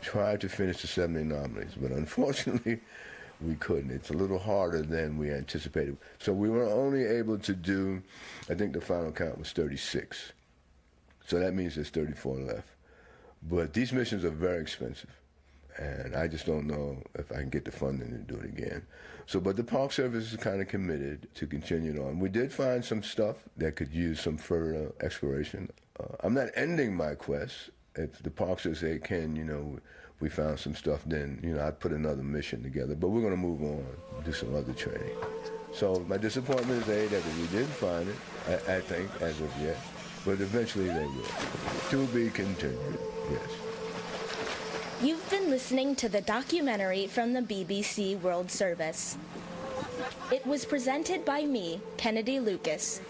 tried to finish the 70 nominees, but unfortunately, we couldn't. It's a little harder than we anticipated. So we were only able to do, I think the final count was 36. So that means there's 34 left. But these missions are very expensive, and I just don't know if I can get the funding to do it again. So, but the Park Service is kind of committed to continue on. We did find some stuff that could use some further exploration. I'm not ending my quest. If the Park Service say, Ken, we found some stuff, then, I'd put another mission together. But we're going to move on, do some other training. So my disappointment is, that we didn't find it, I think, as of yet. But eventually they will. To be continued, yes. You've been listening to the documentary from the BBC World Service. It was presented by me, Kennedy Lucas.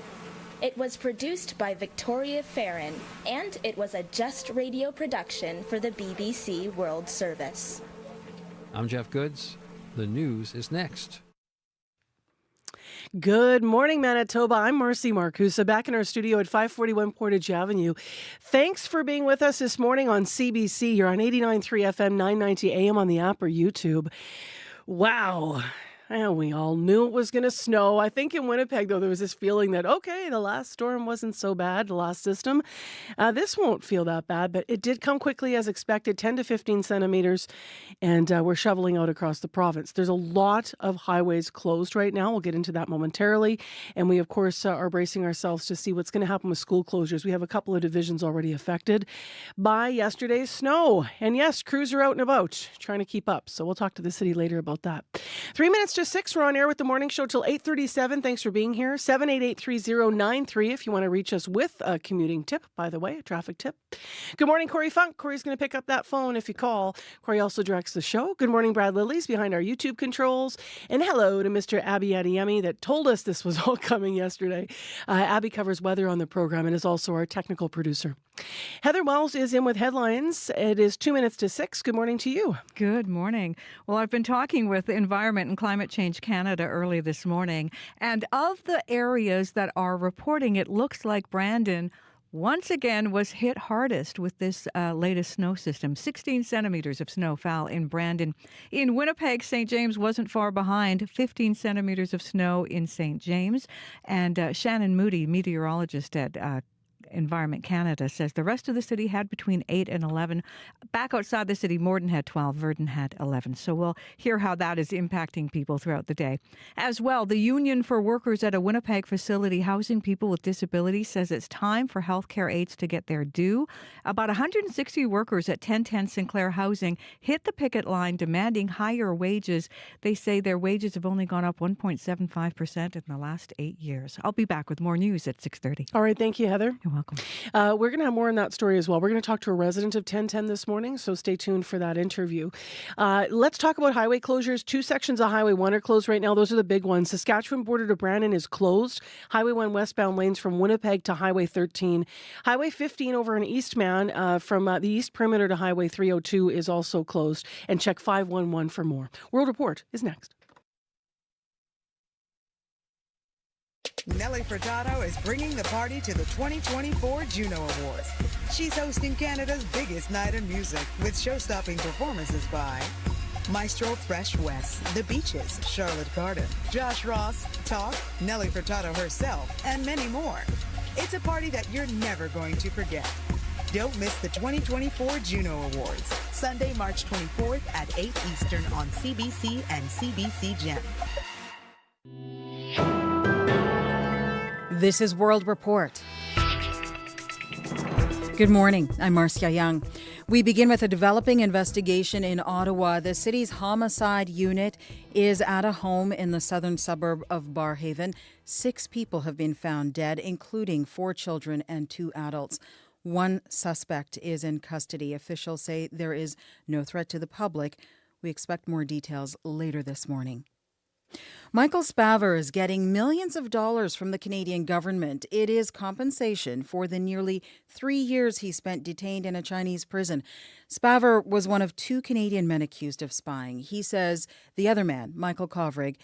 It was produced by Victoria Farron, and it was a Just Radio production for the BBC World Service. I'm Jeff Goods. The news is next. Good morning, Manitoba. I'm Marcy Marcusa, back in our studio at 541 Portage Avenue. Thanks for being with us this morning on CBC. You're on 89.3 FM, 990 AM on the app or YouTube. Wow. And we all knew it was going to snow. I think in Winnipeg, though, there was this feeling that, okay, the last storm wasn't so bad, the last system. This won't feel that bad, but it did come quickly as expected, 10 to 15 centimeters, and we're shoveling out across the province. There's a lot of highways closed right now. We'll get into that momentarily. And we, of course, are bracing ourselves to see what's going to happen with school closures. We have a couple of divisions already affected by yesterday's snow. And yes, crews are out and about trying to keep up. So we'll talk to the city later about that. 3 minutes to 6, we're on air with the morning show till 8:37. Thanks for being here. 788-3093 if you want to reach us with a commuting tip, by the way, a traffic tip. Good morning, Corey Funk. Corey's going to pick up that phone if you call. Corey also directs the show. Good morning, Brad Lilly's behind our YouTube controls. And hello to Mr. Abby Adeyemi that told us this was all coming yesterday. Abby covers weather on the program and is also our technical producer. Heather Wells is in with headlines. It is 2 minutes to 6. Good morning to you. Good morning. Well, I've been talking with Environment and Climate Change Canada early this morning, and of the areas that are reporting, it looks like Brandon once again was hit hardest with this latest snow system. 16 centimeters of snow fell in Brandon. In Winnipeg, St. James wasn't far behind, 15 centimeters of snow in St. James. And Shannon Moody, meteorologist at Environment Canada, says the rest of the city had between 8 and 11. Back outside the city, Morden had 12, Virden had 11. So we'll hear how that is impacting people throughout the day. As well, the Union for Workers at a Winnipeg facility housing people with disabilities says it's time for healthcare aides to get their due. About 160 workers at 1010 Sinclair Housing hit the picket line demanding higher wages. They say their wages have only gone up 1.75% in the last 8 years. I'll be back with more news at 6:30. All right. Thank you, Heather. You're welcome. We're going to have more on that story as well. We're going to talk to a resident of 1010 this morning, so stay tuned for that interview. Let's talk about highway closures. 2 sections of Highway 1 are closed right now. Those are the big ones. Saskatchewan border to Brandon is closed. Highway 1 westbound lanes from Winnipeg to Highway 13. Highway 15 over in Eastman from the East Perimeter to Highway 302 is also closed. And check 511 for more. World Report is next. Nellie Furtado is bringing the party to the 2024 Juno Awards. She's hosting Canada's biggest night of music with show-stopping performances by Maestro Fresh West, The Beaches, Charlotte Cardin, Josh Ross, Talk, Nellie Furtado herself, and many more. It's a party that you're never going to forget. Don't miss the 2024 Juno Awards, Sunday, March 24th at 8 Eastern on CBC and CBC Gem. This is World Report. Good morning. I'm Marcia Young. We begin with a developing investigation in Ottawa. The city's homicide unit is at a home in the southern suburb of Barrhaven. 6 people have been found dead, including 4 children and 2 adults. 1 suspect is in custody. Officials say there is no threat to the public. We expect more details later this morning. Michael Spavor is getting millions of dollars from the Canadian government. It is compensation for the nearly 3 years he spent detained in a Chinese prison. Spavor was one of 2 Canadian men accused of spying. He says the other man, Michael Kovrig,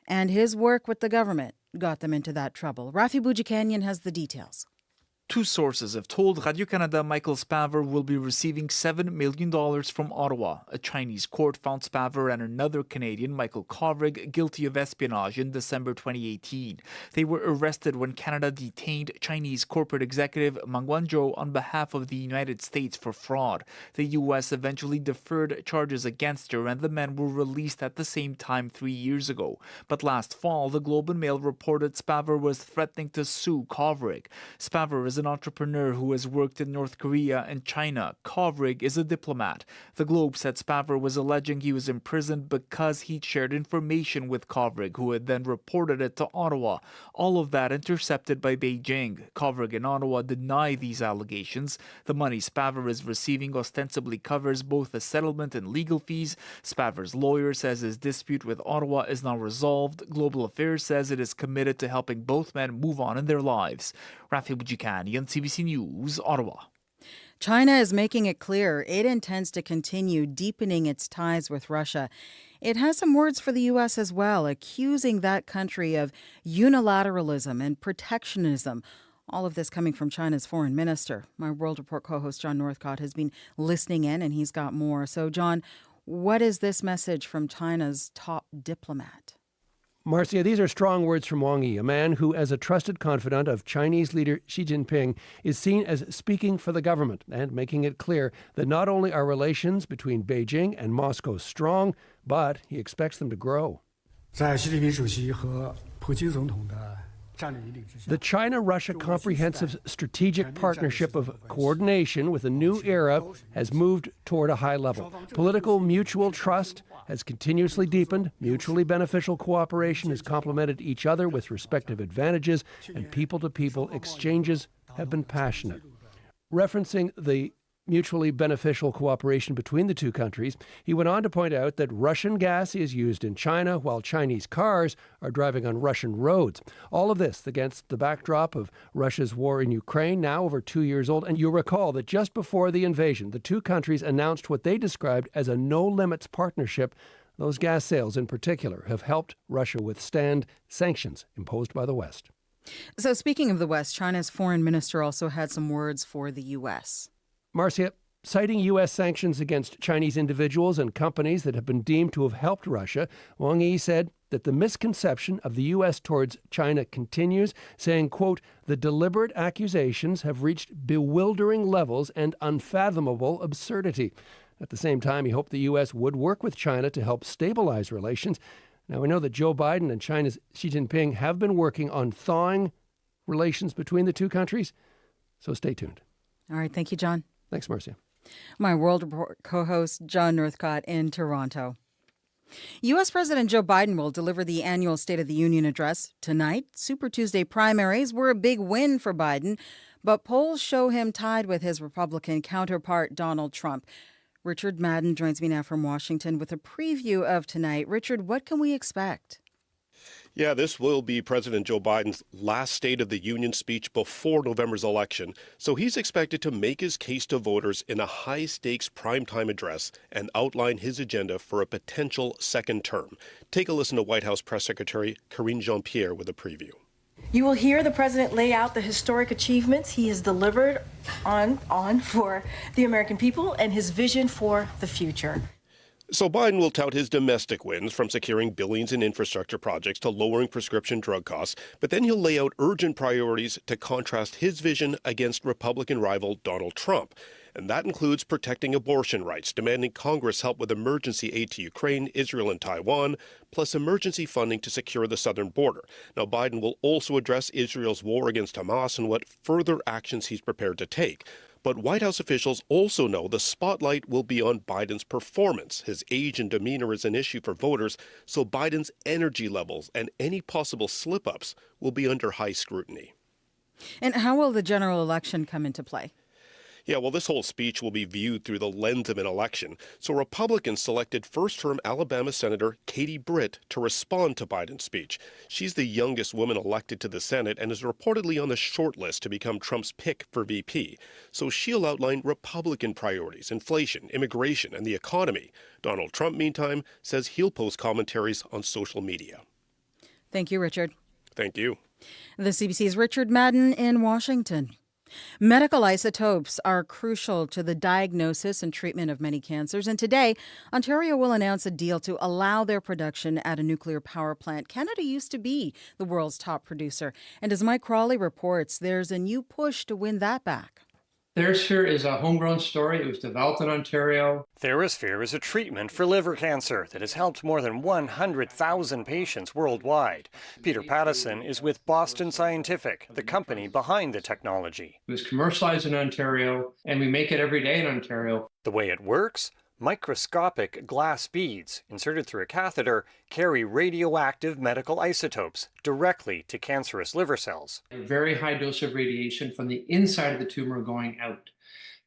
and his work with the government got them into that trouble. Rafi Boudjikanian has the details. Two sources have told Radio-Canada Michael Spavor will be receiving $7 million from Ottawa. A Chinese court found Spavor and another Canadian, Michael Kovrig, guilty of espionage in December 2018. They were arrested when Canada detained Chinese corporate executive Meng Wanzhou on behalf of the United States for fraud. The U.S. eventually deferred charges against her, and the men were released at the same time 3 years ago. But last fall, the Globe and Mail reported Spavor was threatening to sue Kovrig. Spavor is an entrepreneur who has worked in North Korea and China. Kovrig is a diplomat. The Globe said Spavor was alleging he was imprisoned because he'd shared information with Kovrig, who had then reported it to Ottawa. All of that intercepted by Beijing. Kovrig and Ottawa deny these allegations. The money Spavor is receiving ostensibly covers both the settlement and legal fees. Spavor's lawyer says his dispute with Ottawa is now resolved. Global Affairs says it is committed to helping both men move on in their lives. Rafi Bujikani on CBC News, Ottawa. China is making it clear it intends to continue deepening its ties with Russia. It has some words for the U.S. as well, accusing that country of unilateralism and protectionism. All of this coming from China's foreign minister. My World Report co-host John Northcott has been listening in, and he's got more. So, John, what is this message from China's top diplomat? Marcia, these are strong words from Wang Yi, a man who, as a trusted confidant of Chinese leader Xi Jinping, is seen as speaking for the government and making it clear that not only are relations between Beijing and Moscow strong, but he expects them to grow. The China-Russia Comprehensive Strategic Partnership of Coordination with a new era has moved toward a high level. Political mutual trust has continuously deepened, mutually beneficial cooperation has complemented each other with respective advantages, and people-to-people exchanges have been passionate. Referencing the mutually beneficial cooperation between the two countries, he went on to point out that Russian gas is used in China while Chinese cars are driving on Russian roads. All of this against the backdrop of Russia's war in Ukraine, now over 2 years old. And you'll recall that just before the invasion, the two countries announced what they described as a no-limits partnership. Those gas sales in particular have helped Russia withstand sanctions imposed by the West. So speaking of the West, China's foreign minister also had some words for the U.S. Marcia, citing U.S. sanctions against Chinese individuals and companies that have been deemed to have helped Russia, Wang Yi said that the misconception of the U.S. towards China continues, saying, quote, "The deliberate accusations have reached bewildering levels and unfathomable absurdity." At the same time, he hoped the U.S. would work with China to help stabilize relations. Now, we know that Joe Biden and China's Xi Jinping have been working on thawing relations between the two countries, so stay tuned. All right, thank you, John. Thanks, Marcia. My World Report co-host John Northcott in Toronto. U.S. President Joe Biden will deliver the annual State of the Union address tonight. Super Tuesday primaries were a big win for Biden, but polls show him tied with his Republican counterpart, Donald Trump. Richard Madden joins me now from Washington with a preview of tonight. Richard, what can we expect? Yeah, this will be President Joe Biden's last State of the Union speech before November's election, so he's expected to make his case to voters in a high-stakes primetime address and outline his agenda for a potential second term. Take a listen to White House Press Secretary Karine Jean-Pierre with a preview. You will hear the president lay out the historic achievements he has delivered on for the American people and his vision for the future. So Biden will tout his domestic wins, from securing billions in infrastructure projects to lowering prescription drug costs, but then he'll lay out urgent priorities to contrast his vision against Republican rival Donald Trump. And that includes protecting abortion rights, demanding Congress help with emergency aid to Ukraine, Israel, and Taiwan, plus emergency funding to secure the southern border. Now, Biden will also address Israel's war against Hamas and what further actions he's prepared to take. But White House officials also know the spotlight will be on Biden's performance. His age and demeanor is an issue for voters, so Biden's energy levels and any possible slip-ups will be under high scrutiny. And how will the general election come into play? Yeah, well, this whole speech will be viewed through the lens of an election. So Republicans selected first-term Alabama Senator Katie Britt to respond to Biden's speech. She's the youngest woman elected to the Senate and is reportedly on the short list to become Trump's pick for VP. So she'll outline Republican priorities, inflation, immigration, and the economy. Donald Trump, meantime, says he'll post commentaries on social media. Thank you, Richard. Thank you. The CBC's Richard Madden in Washington. Medical isotopes are crucial to the diagnosis and treatment of many cancers, and today, Ontario will announce a deal to allow their production at a nuclear power plant. Canada used to be the world's top producer, and as Mike Crawley reports, there's a new push to win that back. TheraSphere is a homegrown story. It was developed in Ontario. TheraSphere is a treatment for liver cancer that has helped more than 100,000 patients worldwide. Peter Pattison is with Boston Scientific, the company behind the technology. It was commercialized in Ontario, and we make it every day in Ontario. The way it works? Microscopic glass beads inserted through a catheter carry radioactive medical isotopes directly to cancerous liver cells. A very high dose of radiation from the inside of the tumor going out.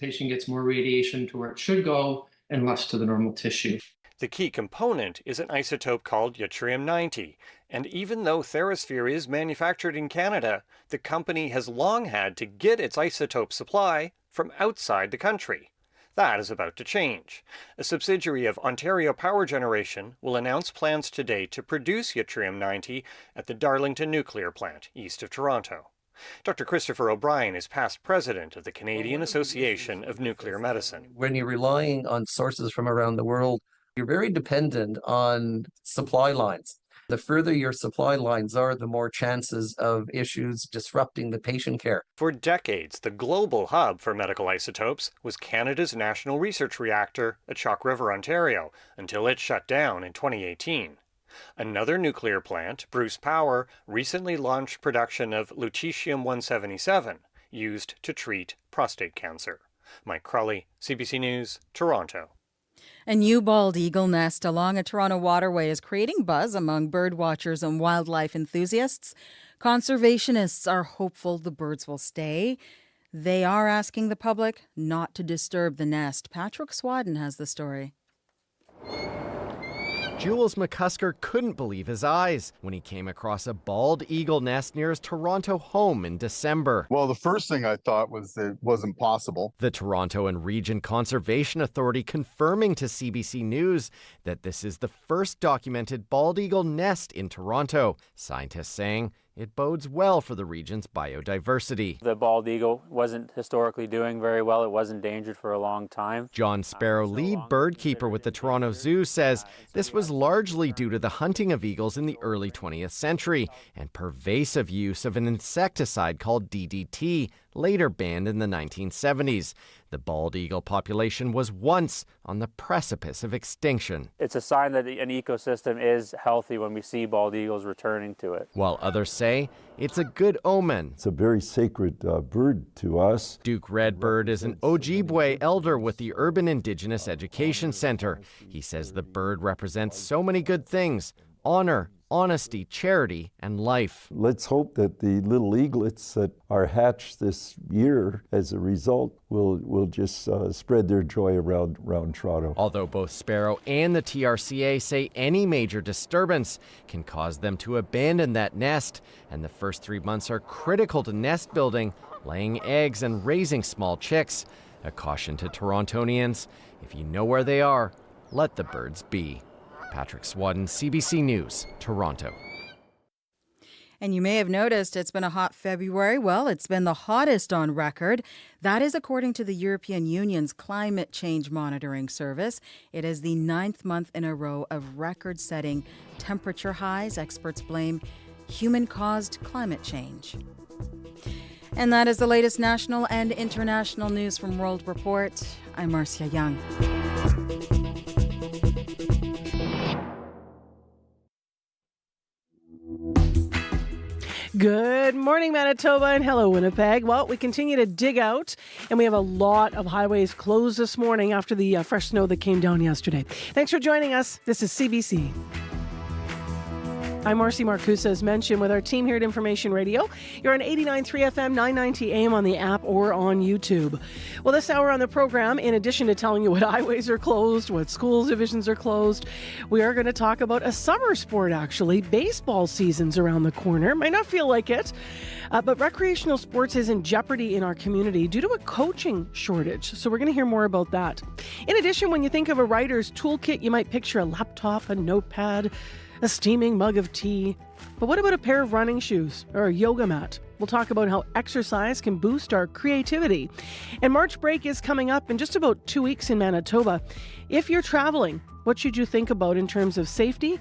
The patient gets more radiation to where it should go and less to the normal tissue. The key component is an isotope called yttrium-90, and even though TheraSphere is manufactured in Canada, the company has long had to get its isotope supply from outside the country. That is about to change. A subsidiary of Ontario Power Generation will announce plans today to produce yttrium-90 at the Darlington nuclear plant east of Toronto. Dr. Christopher O'Brien is past president of the Canadian Association of Nuclear Medicine. When you're relying on sources from around the world, you're very dependent on supply lines. The further your supply lines are, the more chances of issues disrupting the patient care. For decades, the global hub for medical isotopes was Canada's National Research Reactor at Chalk River, Ontario, until it shut down in 2018. Another nuclear plant, Bruce Power, recently launched production of lutetium-177, used to treat prostate cancer. Mike Crawley, CBC News, Toronto. A new bald eagle nest along a Toronto waterway is creating buzz among bird watchers and wildlife enthusiasts. Conservationists are hopeful the birds will stay. They are asking the public not to disturb the nest. Patrick Swadden has the story. Jules McCusker couldn't believe his eyes when he came across a bald eagle nest near his Toronto home in December. Well, the first thing I thought was that it wasn't possible. The Toronto and Region Conservation Authority confirming to CBC News that this is the first documented bald eagle nest in Toronto. Scientists saying it bodes well for the region's biodiversity. The bald eagle wasn't historically doing very well. It was endangered for a long time. John Sparrow, lead bird keeper with the Toronto Zoo, says this was largely due to the hunting of eagles in the early 20th century and pervasive use of an insecticide called DDT, later banned in the 1970s. The bald eagle population was once on the precipice of extinction. It's a sign that an ecosystem is healthy when we see bald eagles returning to it. While others say it's a good omen. It's a very sacred bird to us. Duke Redbird is an Ojibwe elder with the Urban Indigenous Education Center. He says the bird represents so many good things: honor, honesty, charity, and life. Let's hope that the little eaglets that are hatched this year as a result will just spread their joy around Toronto. Although both Sparrow and the TRCA say any major disturbance can cause them to abandon that nest, and the first 3 months are critical to nest building, laying eggs, and raising small chicks. A caution to Torontonians: if you know where they are, let the birds be. Patrick Swadden, CBC News, Toronto. And you may have noticed it's been a hot February. Well, it's been the hottest on record. That is according to the European Union's Climate Change Monitoring Service. It is the 9th month in a row of record-setting temperature highs. Experts blame human-caused climate change. And that is the latest national and international news from World Report. I'm Marcia Young. Good morning, Manitoba, and hello, Winnipeg. Well, we continue to dig out, and we have a lot of highways closed this morning after the fresh snow that came down yesterday. Thanks for joining us. This is CBC. I'm Marcy Marcusa, as mentioned, with our team here at Information Radio. You're on 89.3 FM, 990 AM on the app or on YouTube. Well, this hour on the program, in addition to telling you what highways are closed, what schools divisions are closed, we are going to talk about a summer sport, actually. Baseball season's around the corner. Might not feel like it, but recreational sports is in jeopardy in our community due to a coaching shortage. So we're going to hear more about that. In addition, when you think of a writer's toolkit, you might picture a laptop, a notepad, a steaming mug of tea. But what about a pair of running shoes or a yoga mat? We'll talk about how exercise can boost our creativity. And March break is coming up in just about 2 weeks in Manitoba. If you're traveling, what should you think about in terms of safety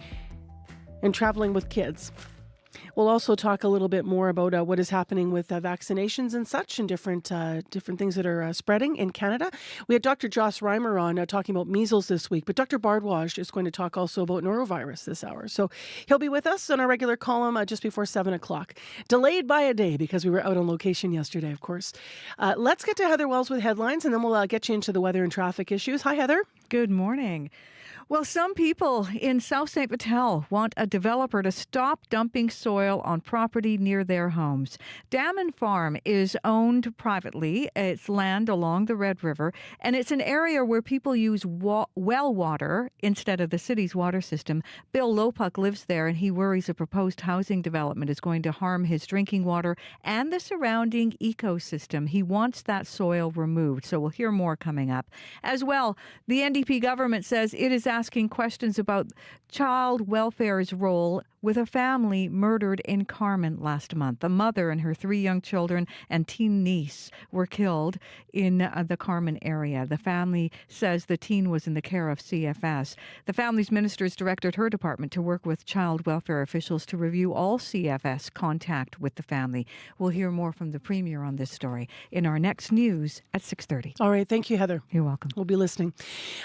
and traveling with kids? We'll also talk a little bit more about what is happening with vaccinations and such, and different things that are spreading in Canada. We had Dr. Joss Reimer on talking about measles this week, but Dr. Bardwaj is going to talk also about norovirus this hour. So he'll be with us on our regular column just before 7 o'clock. Delayed by a day because we were out on location yesterday, of course. Let's get to Heather Wells with headlines, and then we'll get you into the weather and traffic issues. Hi, Heather. Good morning. Well, some people in South St. Vital want a developer to stop dumping soil on property near their homes. Damon Farm is owned privately. It's land along the Red River, and it's an area where people use well water instead of the city's water system. Bill Lopuck lives there, and he worries a proposed housing development is going to harm his drinking water and the surrounding ecosystem. He wants that soil removed, so we'll hear more coming up. As well, the NDP government says it is asking questions about child welfare's role with a family murdered in Carman last month. A mother and her 3 young children and teen niece were killed in the Carman area. The family says the teen was in the care of CFS. The family's ministers directed her department to work with child welfare officials to review all CFS contact with the family. We'll hear more from the Premier on this story in our next news at 6:30. All right. Thank you, Heather. You're welcome. We'll be listening.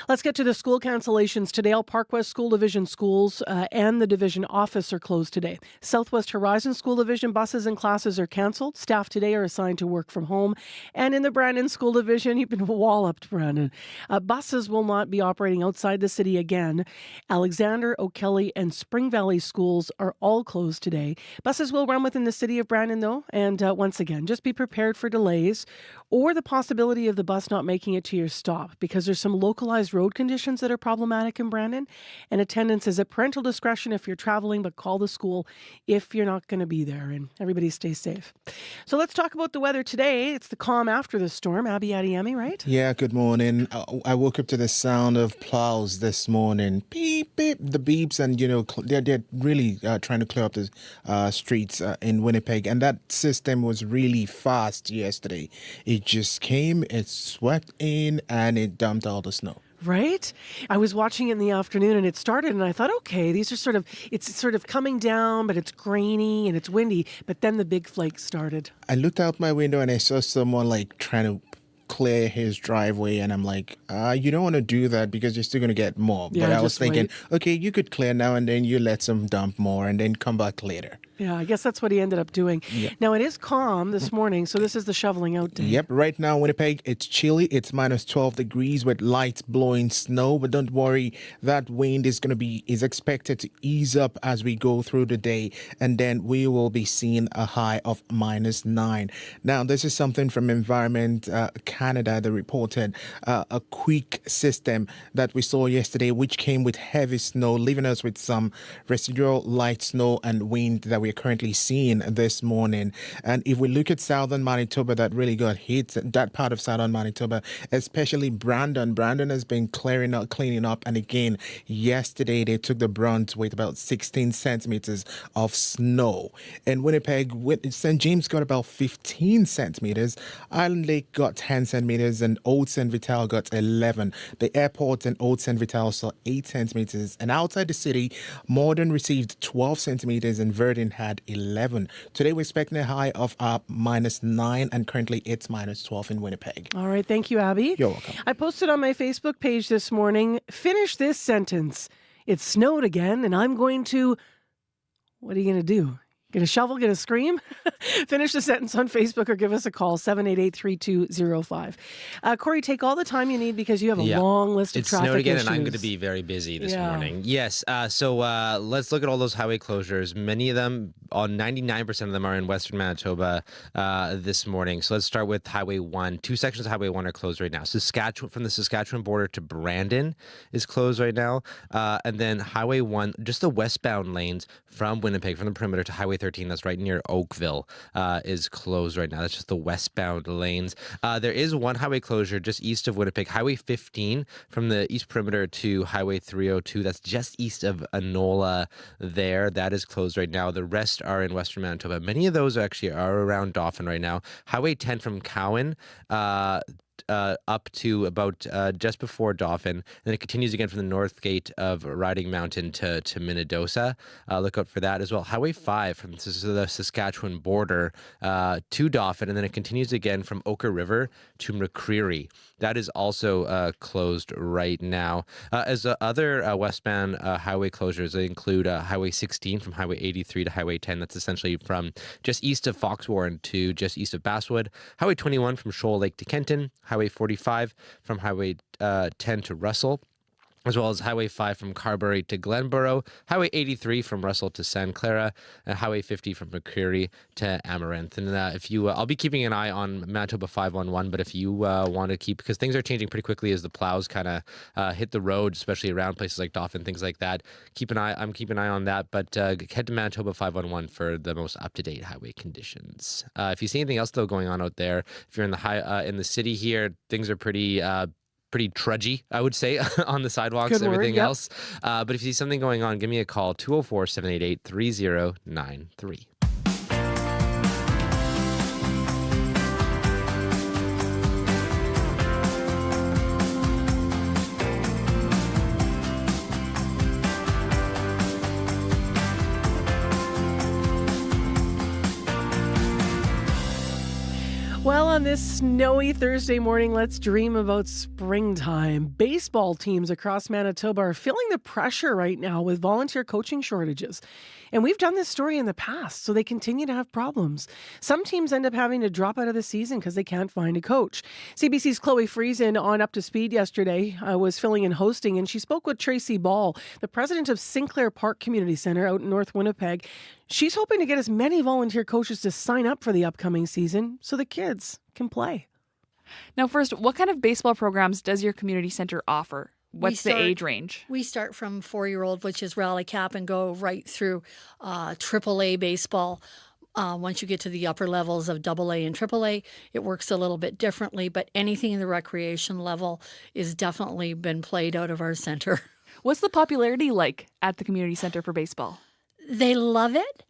Let's get to the school cancellations today. All Park West School Division schools and the division office are closed today. Southwest Horizon School Division buses and classes are canceled. Staff today are assigned to work from home. And in the Brandon School Division, you've been walloped, Brandon. Buses will not be operating outside the city again. Alexander, O'Kelly, and Spring Valley schools are all closed today. Buses will run within the city of Brandon, though. And once again, just be prepared for delays or the possibility of the bus not making it to your stop, because there's some localized road conditions that are problematic in Brandon. And attendance is at parental discretion if you're traveling, but call the school if you're not going to be there, and everybody stay safe. So let's talk about the weather today. It's the calm after the storm. Abby Adiemi, right? Yeah, good morning. I woke up to the sound of plows this morning. Beep, beep, the beeps, and they're really trying to clear up the streets in Winnipeg, and that system was really fast yesterday. It just came, it swept in, and it dumped all the snow. Right? I was watching it in the afternoon and it started and I thought, okay, it's sort of coming down, but it's grainy and it's windy. But then the big flakes started. I looked out my window and I saw someone trying to clear his driveway, and I'm like, you don't want to do that because you're still going to get more. Yeah, but I was thinking, wait. okay, you could clear now and then you let some dump more and then come back later. Yeah, I guess that's what he ended up doing. Yeah. Now, it is calm this morning, so this is the shoveling out day. Yep, right now, Winnipeg, it's chilly. It's minus 12 degrees with light blowing snow. But don't worry, that wind is expected to ease up as we go through the day. And then we will be seeing a high of minus 9. Now, this is something from Environment Canada that reported a quick system that we saw yesterday, which came with heavy snow, leaving us with some residual light snow and wind that we're currently seeing this morning. And if we look at southern Manitoba, that really got hit, that part of southern Manitoba, especially Brandon has been cleaning up. And again, yesterday they took the brunt with about 16 centimeters of snow. In Winnipeg, St. James got about 15 centimeters. Island Lake got 10 centimeters and Old St. Vital got 11. The airport in Old St. Vital saw 8 centimeters. And outside the city, Morden received 12 centimeters and Verdun had 11. Today we're expecting a high of minus 9, and currently it's minus 12 in Winnipeg. All right, thank you, Abby. You're welcome. I posted on my Facebook page this morning, finish this sentence. It snowed again, and I'm going to... What are you going to do? Get a shovel, get a scream? Finish the sentence on Facebook or give us a call, 788-3205. Corey, take all the time you need because you have a long list of traffic issues. It snowed again, and I'm going to be very busy this morning. Yes, so let's look at all those highway closures. Many of them, 99% of them are in western Manitoba this morning. So let's start with Highway 1. 2 sections of Highway 1 are closed right now. Saskatchewan, from the Saskatchewan border to Brandon is closed right now. And then Highway 1, just the westbound lanes from Winnipeg, from the perimeter to Highway 13, that's right near Oakville, is closed right now. That's just the westbound lanes. There is one highway closure just east of Winnipeg, Highway 15 from the East Perimeter to Highway 302. That's just east of Enola there. That is closed right now. The rest are in Western Manitoba. Many of those actually are around Dauphin right now. Highway 10 from Cowan up to about just before Dauphin. And then it continues again from the north gate of Riding Mountain to Minnedosa. Look out for that as well. Highway 5 from the Saskatchewan border to Dauphin, and then it continues again from Oka River to McCreary. That is also closed right now. As other westbound highway closures, they include Highway 16 from Highway 83 to Highway 10. That's essentially from just east of Foxwarren to just east of Basswood. Highway 21 from Shoal Lake to Kenton. Highway 45 from Highway 10 to Russell, as well as Highway 5 from Carberry to Glenborough, Highway 83 from Russell to San Clara, and Highway 50 from McCreary to Amaranth. And if you, I'll be keeping an eye on Manitoba 511, but if you want to keep, because things are changing pretty quickly as the plows kind of hit the road, especially around places like Dauphin, things like that. I'm keeping an eye on that, but head to Manitoba 511 for the most up-to-date highway conditions. If you see anything else though going on out there, if you're in the city here, things are pretty trudgy, I would say, on the sidewalks, everything else. But if you see something going on, give me a call, 204-788-3093. Well, on this snowy Thursday morning, let's dream about springtime. Baseball teams across Manitoba are feeling the pressure right now with volunteer coaching shortages. And we've done this story in the past, so they continue to have problems. Some teams end up having to drop out of the season because they can't find a coach. CBC's Chloe Friesen on Up to Speed yesterday was filling and hosting, and she spoke with Tracy Ball, the president of Sinclair Park Community Centre out in North Winnipeg. She's hoping to get as many volunteer coaches to sign up for the upcoming season so the kids can play. Now, first, what kind of baseball programs does your community center offer? What's the age range? We start from 4-year-old, which is rally cap, and go right through AAA baseball. Once you get to the upper levels of AA and AAA, it works a little bit differently, but anything in the recreation level is definitely been played out of our center. What's the popularity like at the community center for baseball? They love it.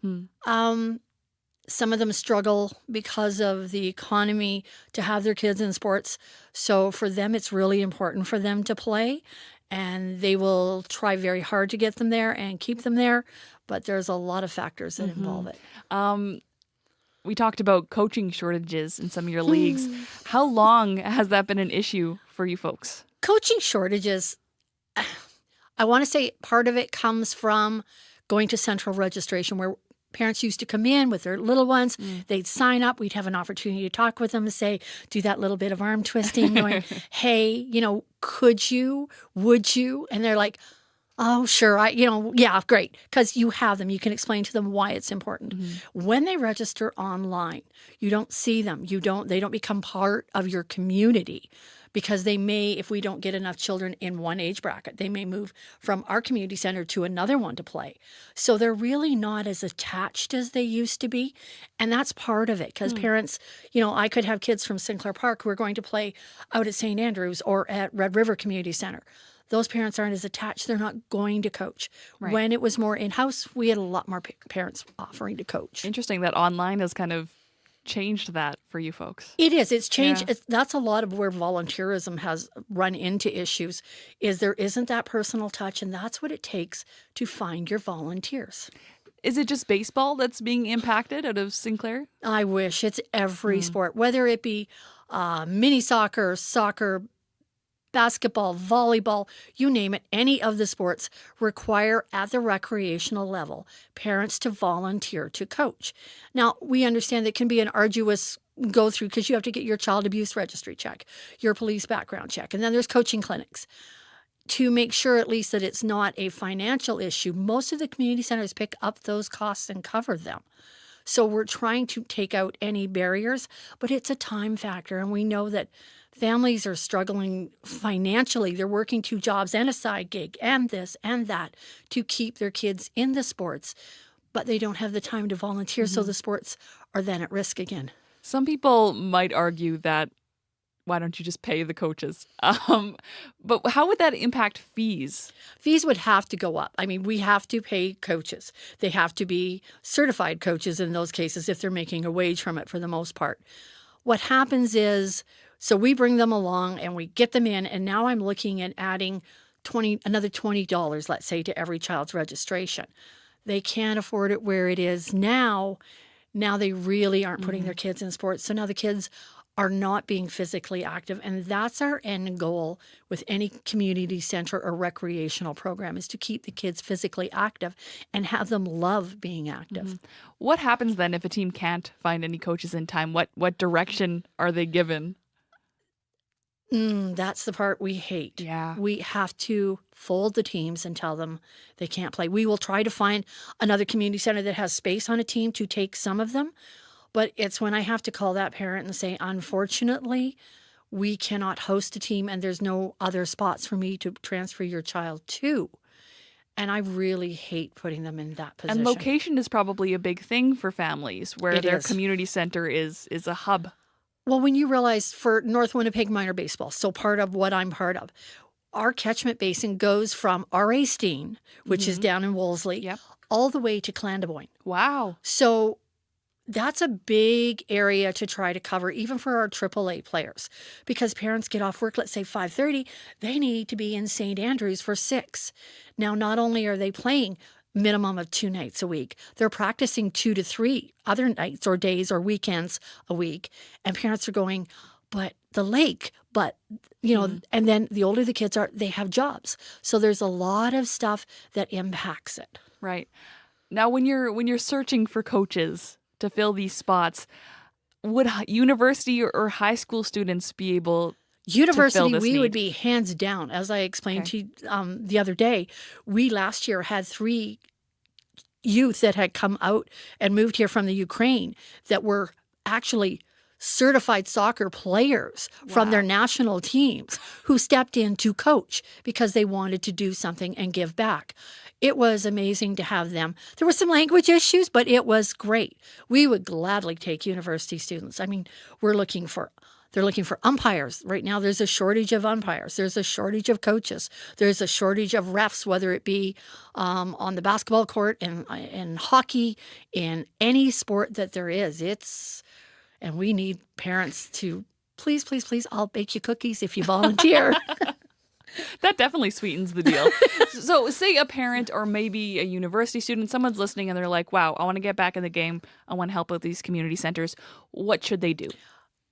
Some of them struggle because of the economy to have their kids in sports. So for them, it's really important for them to play, and they will try very hard to get them there and keep them there. But there's a lot of factors that involve it. We talked about coaching shortages in some of your leagues. How long has that been an issue for you folks? Coaching shortages, I want to say part of it comes from going to central registration, where parents used to come in with their little ones. They'd sign up. We'd have an opportunity to talk with them and say, do that little bit of arm twisting, going, hey, could you, would you? And they're like, oh, sure. Yeah, great. Because you have them. You can explain to them why it's important. When they register online, you don't see them. They don't become part of your community. Because they may, if we don't get enough children in one age bracket, they may move from our community center to another one to play. So they're really not as attached as they used to be. And that's part of it, because parents, I could have kids from Sinclair Park who are going to play out at St. Andrews or at Red River Community Center. Those parents aren't as attached. They're not going to coach. Right. When it was more in-house, we had a lot more parents offering to coach. Interesting that online has kind of changed that for you folks. It is. It's changed. Yeah. That's a lot of where volunteerism has run into issues, is there isn't that personal touch, and that's what it takes to find your volunteers. Is it just baseball that's being impacted out of Sinclair? I wish. It's every sport, whether it be mini soccer, basketball, volleyball, you name it, any of the sports require at the recreational level parents to volunteer to coach. Now, we understand that it can be an arduous go through because you have to get your child abuse registry check, your police background check, and then there's coaching clinics. To make sure at least that it's not a financial issue, most of the community centers pick up those costs and cover them. So we're trying to take out any barriers, but it's a time factor, and we know that families are struggling financially. They're working 2 jobs and a side gig and this and that to keep their kids in the sports. but they don't have the time to volunteer, so the sports are then at risk again. Some people might argue that why don't you just pay the coaches? But how would that impact fees? Fees would have to go up. I mean, we have to pay coaches. They have to be certified coaches in those cases if they're making a wage from it for the most part. What happens is, so we bring them along and we get them in, and now I'm looking at adding another $20, let's say, to every child's registration. They can't afford it where it is now. Now they really aren't putting their kids in sports. So now the kids are not being physically active. And that's our end goal with any community center or recreational program, is to keep the kids physically active and have them love being active. What happens then if a team can't find any coaches in time? What direction are they given? That's the part we hate. Yeah. We have to fold the teams and tell them they can't play. We will try to find another community center that has space on a team to take some of them. But it's when I have to call that parent and say, unfortunately, we cannot host a team and there's no other spots for me to transfer your child to. And I really hate putting them in that position. And location is probably a big thing for families where their community center is a hub. Well, when you realize for North Winnipeg minor baseball, so part of what I'm part of, our catchment basin goes from R.A. Steen, which is down in Wolseley, all the way to Clandeboine. Wow. So that's a big area to try to cover, even for our AAA players, because parents get off work, let's say 5:30, they need to be in St. Andrews for 6. Now, not only are they playing minimum of 2 nights a week, they're practicing 2 to 3 other nights or days or weekends a week, and parents are going, but the lake, but, you know, and then the older the kids are, they have jobs. So there's a lot of stuff that impacts it. Right. Now, when you're searching for coaches to fill these spots, would university or high school students be able University, to fill this we need? would be hands down. As I explained to you the other day, we last year had 3 youth that had come out and moved here from the Ukraine that were actually certified soccer players from their national teams who stepped in to coach because they wanted to do something and give back. It was amazing to have them. There were some language issues, but it was great. We would gladly take university students. I mean, they're looking for umpires. Right now, there's a shortage of umpires. There's a shortage of coaches. There's a shortage of refs, whether it be on the basketball court, in hockey, in any sport that there is. And we need parents to, please, I'll bake you cookies if you volunteer. That definitely sweetens the deal. So say a parent or maybe a university student, someone's listening and they're like, wow, I want to get back in the game. I want to help with these community centers. What should they do?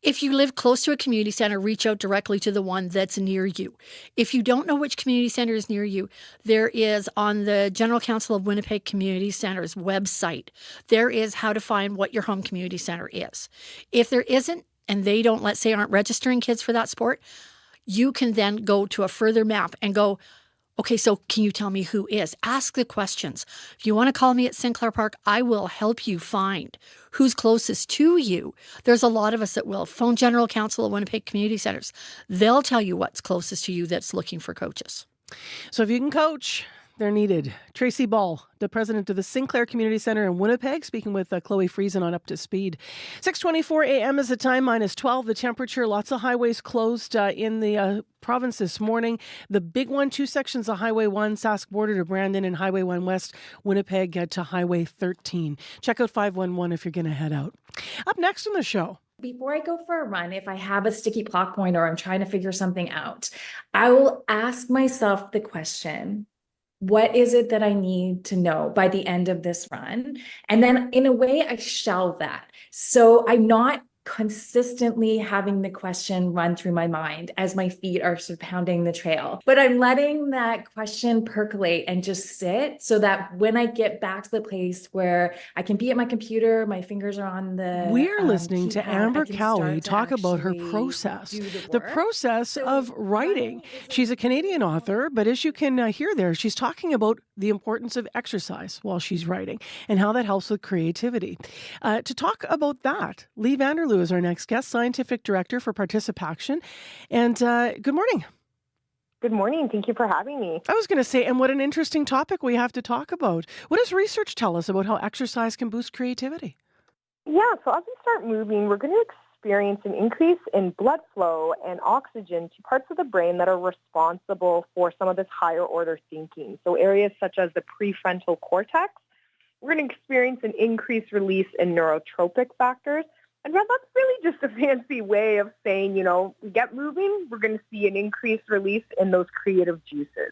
If you live close to a community center, reach out directly to the one that's near you. If you don't know which community center is near you, there is on the General Council of Winnipeg Community Centers website, there is how to find what your home community center is. If there isn't, and they don't, let's say, aren't registering kids for that sport, you can then go to a further map and go, okay, so can you tell me who is? Ask the questions. If you want to call me at Sinclair Park, I will help you find who's closest to you. There's a lot of us that will. Phone General Council of Winnipeg Community Centers. They'll tell you what's closest to you that's looking for coaches. So if you can coach, they're needed. Tracy Ball, the president of the Sinclair Community Center in Winnipeg, speaking with Chloe Friesen on Up to Speed. 6:24 a.m. is the time, -12. The temperature, lots of highways closed in the province this morning. The big one, 2 sections of Highway 1, Sask border to Brandon, and Highway 1 West, Winnipeg to Highway 13. Check out 511 if you're going to head out. Up next on the show. Before I go for a run, if I have a sticky plot point or I'm trying to figure something out, I will ask myself the question, what is it that I need to know by the end of this run? And then in a way, I shelve that. So I'm not consistently having the question run through my mind as my feet are sort of pounding the trail, but I'm letting that question percolate and just sit so that when I get back to the place where I can be at my computer, my fingers are on the We're listening to keypad, Amber I can Cowie start to talk about her actually process, do the work. process of writing. She's a Canadian author, but as you can hear there, she's talking about the importance of exercise while she's writing and how that helps with creativity. To talk about that, Lee Vanderloo is our next guest, Scientific Director for Participation. And good morning. Good morning. Thank you for having me. I was going to say, and what an interesting topic we have to talk about. What does research tell us about how exercise can boost creativity? Yeah, so as we start moving, we're going to experience an increase in blood flow and oxygen to parts of the brain that are responsible for some of this higher order thinking. So areas such as the prefrontal cortex, we're going to experience an increased release in neurotropic factors. And that's really just a fancy way of saying, we get moving, we're going to see an increased release in those creative juices.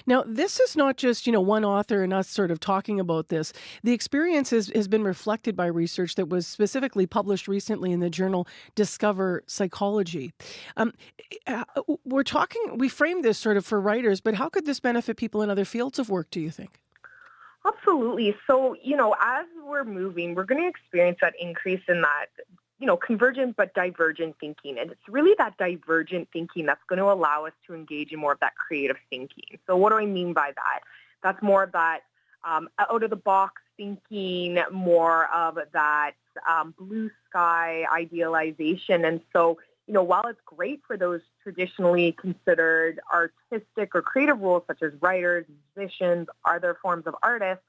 Now, this is not just, one author and us sort of talking about this. The experience has been reflected by research that was specifically published recently in the journal Discover Psychology. We framed this sort of for writers, but how could this benefit people in other fields of work, do you think? Absolutely. So, as we're moving, we're going to experience that increase in that, convergent but divergent thinking. And it's really that divergent thinking that's going to allow us to engage in more of that creative thinking. So what do I mean by that? That's more of that out-of-the-box thinking, more of that blue sky idealization. And so, while it's great for those traditionally considered artistic or creative roles, such as writers, musicians, other forms of artists,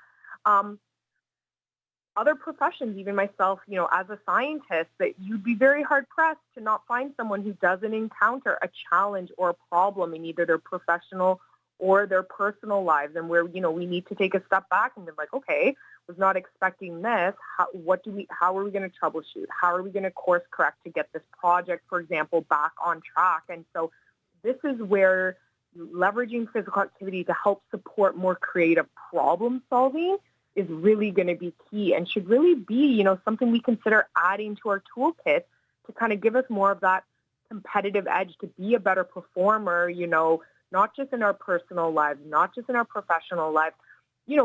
other professions, even myself, as a scientist, that you'd be very hard-pressed to not find someone who doesn't encounter a challenge or a problem in either their professional or their personal lives, and where, we need to take a step back and be like, okay, was not expecting this. How are we going to troubleshoot? How are we going to course correct to get this project, for example, back on track? And so this is where leveraging physical activity to help support more creative problem solving is really going to be key, and should really be, something we consider adding to our toolkit to kind of give us more of that competitive edge to be a better performer, not just in our personal lives, not just in our professional lives,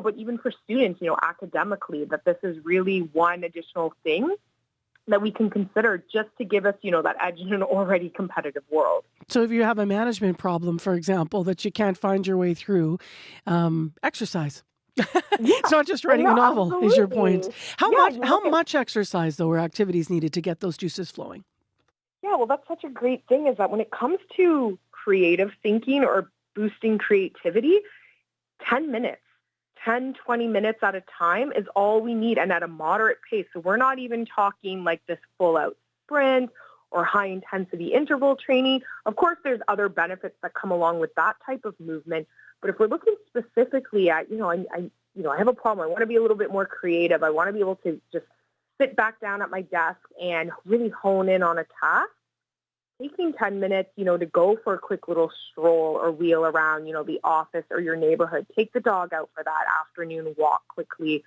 but even for students, academically, that this is really one additional thing that we can consider just to give us, that edge in an already competitive world. So if you have a management problem, for example, that you can't find your way through, exercise. It's not just writing a novel, absolutely. Is your point. How much exercise, though, or activities needed to get those juices flowing? Yeah, well, that's such a great thing, is that when it comes to creative thinking or boosting creativity, 10 minutes, 10, 20 minutes at a time is all we need, and at a moderate pace. So we're not even talking like this full-out sprint or high-intensity interval training. Of course, there's other benefits that come along with that type of movement. But if we're looking specifically at, I have a problem. I want to be a little bit more creative. I want to be able to just sit back down at my desk and really hone in on a task. Taking 10 minutes, to go for a quick little stroll or wheel around, the office or your neighborhood. Take the dog out for that afternoon walk quickly.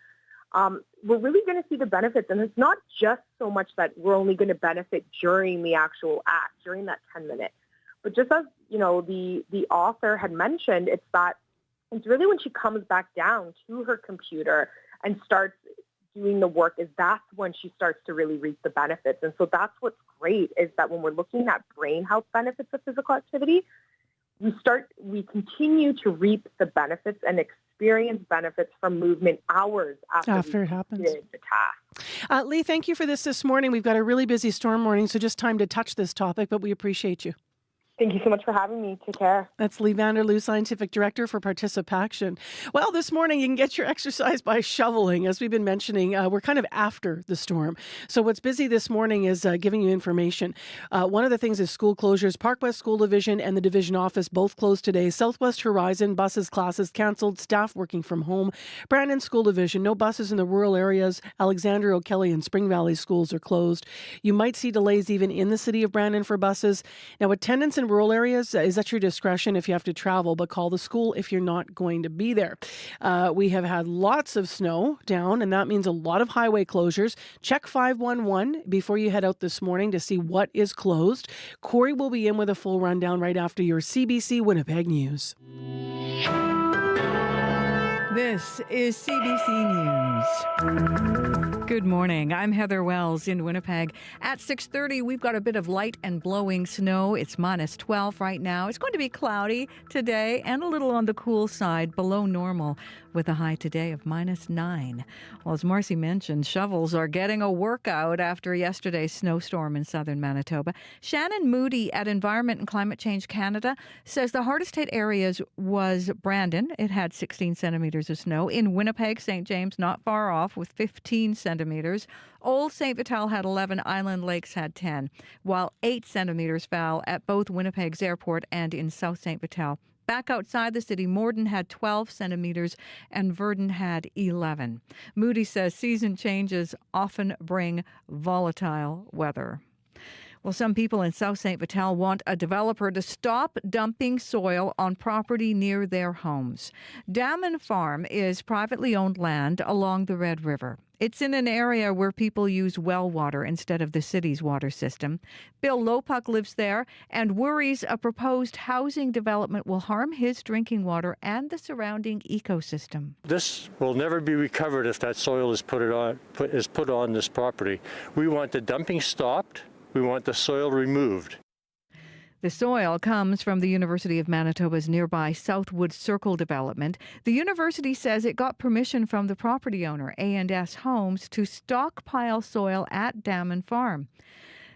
We're really going to see the benefits. And it's not just so much that we're only going to benefit during the actual act, during that 10 minutes. But just as, the author had mentioned, it's really when she comes back down to her computer and starts doing the work, that's when she starts to really reap the benefits. And so that's what's great, is that when we're looking at brain health benefits of physical activity, we continue to reap the benefits and experience benefits from movement hours after it happens. Did the task. Lee, thank you for this morning. We've got a really busy storm morning, so just time to touch this topic, but we appreciate you. Thank you so much for having me. Take care. That's Lee Vanderloo, Scientific Director for Participaction. Well, this morning you can get your exercise by shoveling. As we've been mentioning, we're kind of after the storm. So what's busy this morning is giving you information. One of the things is school closures. Park West School Division and the division office both closed today. Southwest Horizon, buses, classes canceled, staff working from home. Brandon School Division, no buses in the rural areas. Alexander, O'Kelly and Spring Valley schools are closed. You might see delays even in the city of Brandon for buses. Now, attendance in rural areas is at your discretion if you have to travel, but call the school if you're not going to be there. We have had lots of snow down, and that means a lot of highway closures. Check 511 before you head out this morning to see what is closed. Corey will be in with a full rundown right after your CBC Winnipeg News. This is CBC News. Good morning. I'm Heather Wells in Winnipeg. At 6:30, we've got a bit of light and blowing snow. It's minus 12 right now. It's going to be cloudy today and a little on the cool side, below normal, with a high today of minus 9. Well, as Marcy mentioned, shovels are getting a workout after yesterday's snowstorm in southern Manitoba. Shannon Moody at Environment and Climate Change Canada says the hardest hit areas was Brandon. It had 16 centimeters of snow. In Winnipeg, St. James, not far off, with 15 centimeters. Old St. Vital had 11, Island Lakes had 10, while 8 centimeters fell at both Winnipeg's airport and in South St. Vital. Back outside the city, Morden had 12 centimeters and Verdun had 11. Moody says season changes often bring volatile weather. Well, some people in South St. Vital want a developer to stop dumping soil on property near their homes. Damon Farm is privately owned land along the Red River. It's in an area where people use well water instead of the city's water system. Bill Lopuck lives there and worries a proposed housing development will harm his drinking water and the surrounding ecosystem. This will never be recovered if that soil is put on this property. We want the dumping stopped. We want the soil removed. The soil comes from the University of Manitoba's nearby Southwood Circle development. The university says it got permission from the property owner, A&S Homes, to stockpile soil at Damon Farm.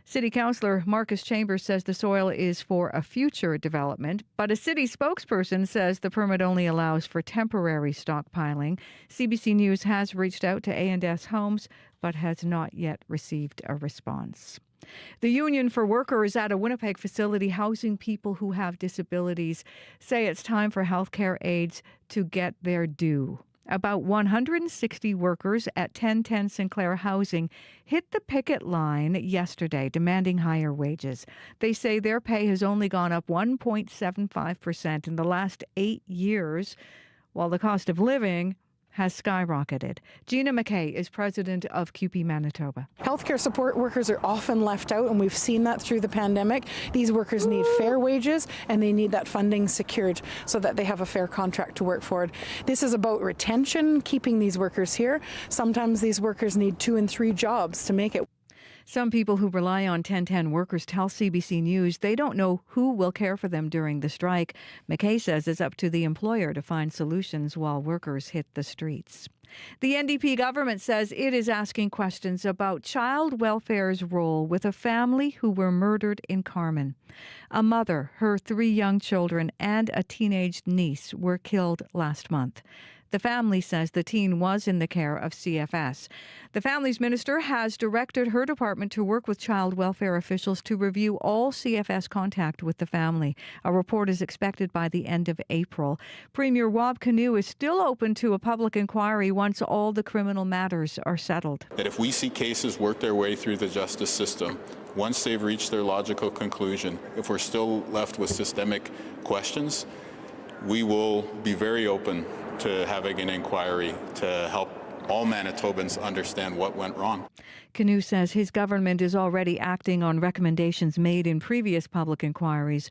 City Councillor Marcus Chambers says the soil is for a future development, but a city spokesperson says the permit only allows for temporary stockpiling. CBC News has reached out to A&S Homes, but has not yet received a response. The Union for Workers at a Winnipeg facility housing people who have disabilities say it's time for healthcare aides to get their due. About 160 workers at 1010 Sinclair Housing hit the picket line yesterday demanding higher wages. They say their pay has only gone up 1.75% in the last 8 years, while the cost of living has skyrocketed. Gina McKay is president of CUPE Manitoba. Healthcare support workers are often left out, and we've seen that through the pandemic. These workers need fair wages, and they need that funding secured so that they have a fair contract to work for. This is about retention, keeping these workers here. Sometimes these workers need 2 and 3 jobs to make it. Some people who rely on 1010 workers tell CBC News they don't know who will care for them during the strike. McKay says it's up to the employer to find solutions while workers hit the streets. The NDP government says it is asking questions about child welfare's role with a family who were murdered in Carman. A mother, her 3 young children, and a teenage niece were killed last month. The family says the teen was in the care of CFS. The family's minister has directed her department to work with child welfare officials to review all CFS contact with the family. A report is expected by the end of April. Premier Rob Canoe is still open to a public inquiry once all the criminal matters are settled. That if we see cases work their way through the justice system, once they've reached their logical conclusion, if we're still left with systemic questions, we will be very open to having an inquiry to help all Manitobans understand what went wrong. Canoe says his government is already acting on recommendations made in previous public inquiries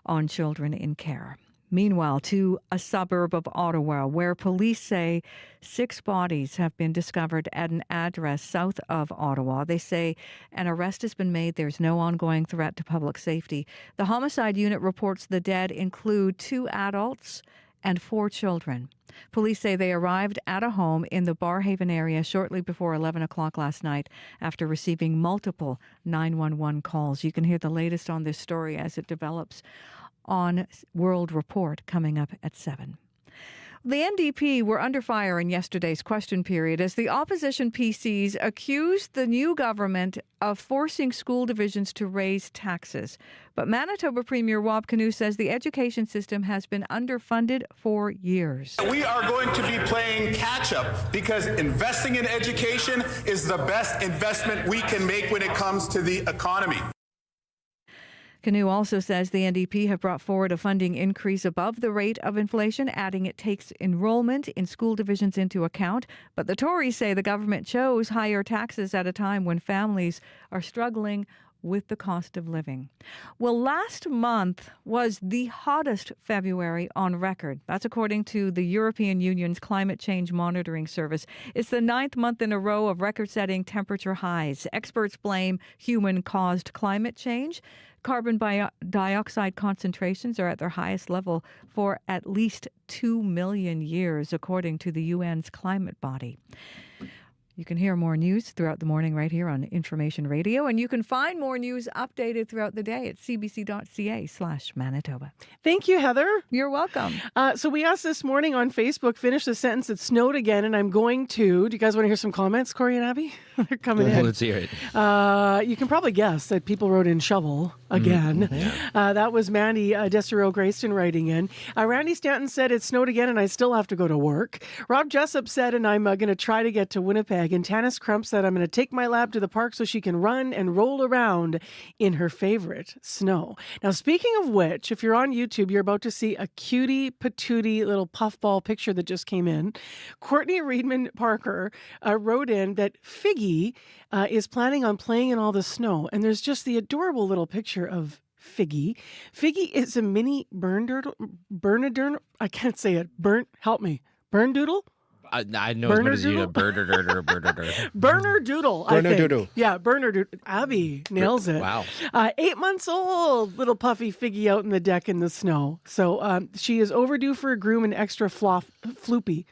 on children in care. Meanwhile, to a suburb of Ottawa, where police say 6 bodies have been discovered at an address south of Ottawa. They say an arrest has been made. There's no ongoing threat to public safety. The homicide unit reports the dead include 2 adults and 4 children. Police say they arrived at a home in the Barrhaven area shortly before 11 o'clock last night after receiving multiple 911 calls. You can hear the latest on this story as it develops on World Report coming up at 7. The NDP were under fire in yesterday's question period as the opposition PCs accused the new government of forcing school divisions to raise taxes. But Manitoba Premier Rob Canoe says the education system has been underfunded for years. We are going to be playing catch-up because investing in education is the best investment we can make when it comes to the economy. Canoe also says the NDP have brought forward a funding increase above the rate of inflation, adding it takes enrollment in school divisions into account. But the Tories say the government chose higher taxes at a time when families are struggling with the cost of living. Well, last month was the hottest February on record. That's according to the European Union's Climate Change Monitoring Service. It's the 9th month in a row of record-setting temperature highs. Experts blame human-caused climate change. Carbon dioxide concentrations are at their highest level for at least 2 million years, according to the UN's climate body. You can hear more news throughout the morning right here on Information Radio, and you can find more news updated throughout the day at cbc.ca/Manitoba. Thank you, Heather. You're welcome. So we asked this morning on Facebook, finish the sentence, it snowed again, and I'm going to. Do you guys want to hear some comments, Corey and Abby? They're coming in. Let's hear it. You can probably guess that people wrote in shovel again. That was Mandy Desiro Grayston writing in. Randy Stanton said it snowed again and I still have to go to work. Rob Jessup said, and I'm going to try to get to Winnipeg. And Tanis Crump said, I'm going to take my lab to the park so she can run and roll around in her favorite snow. Now, speaking of which, if you're on YouTube, you're about to see a cutie patootie little puffball picture that just came in. Courtney Reedman Parker wrote in that Figgy is planning on playing in all the snow. And there's just the adorable little picture of Figgy. Figgy is a mini Bernaderne. I can't say it. Help me. Berndoodle? I know as much as you know. Bernerdoodle, I think. Yeah, Bernerdoodle. Abby nails it. Wow. 8 months old, little puffy Figgy out in the deck in the snow. So she is overdue for a groom and extra floofy.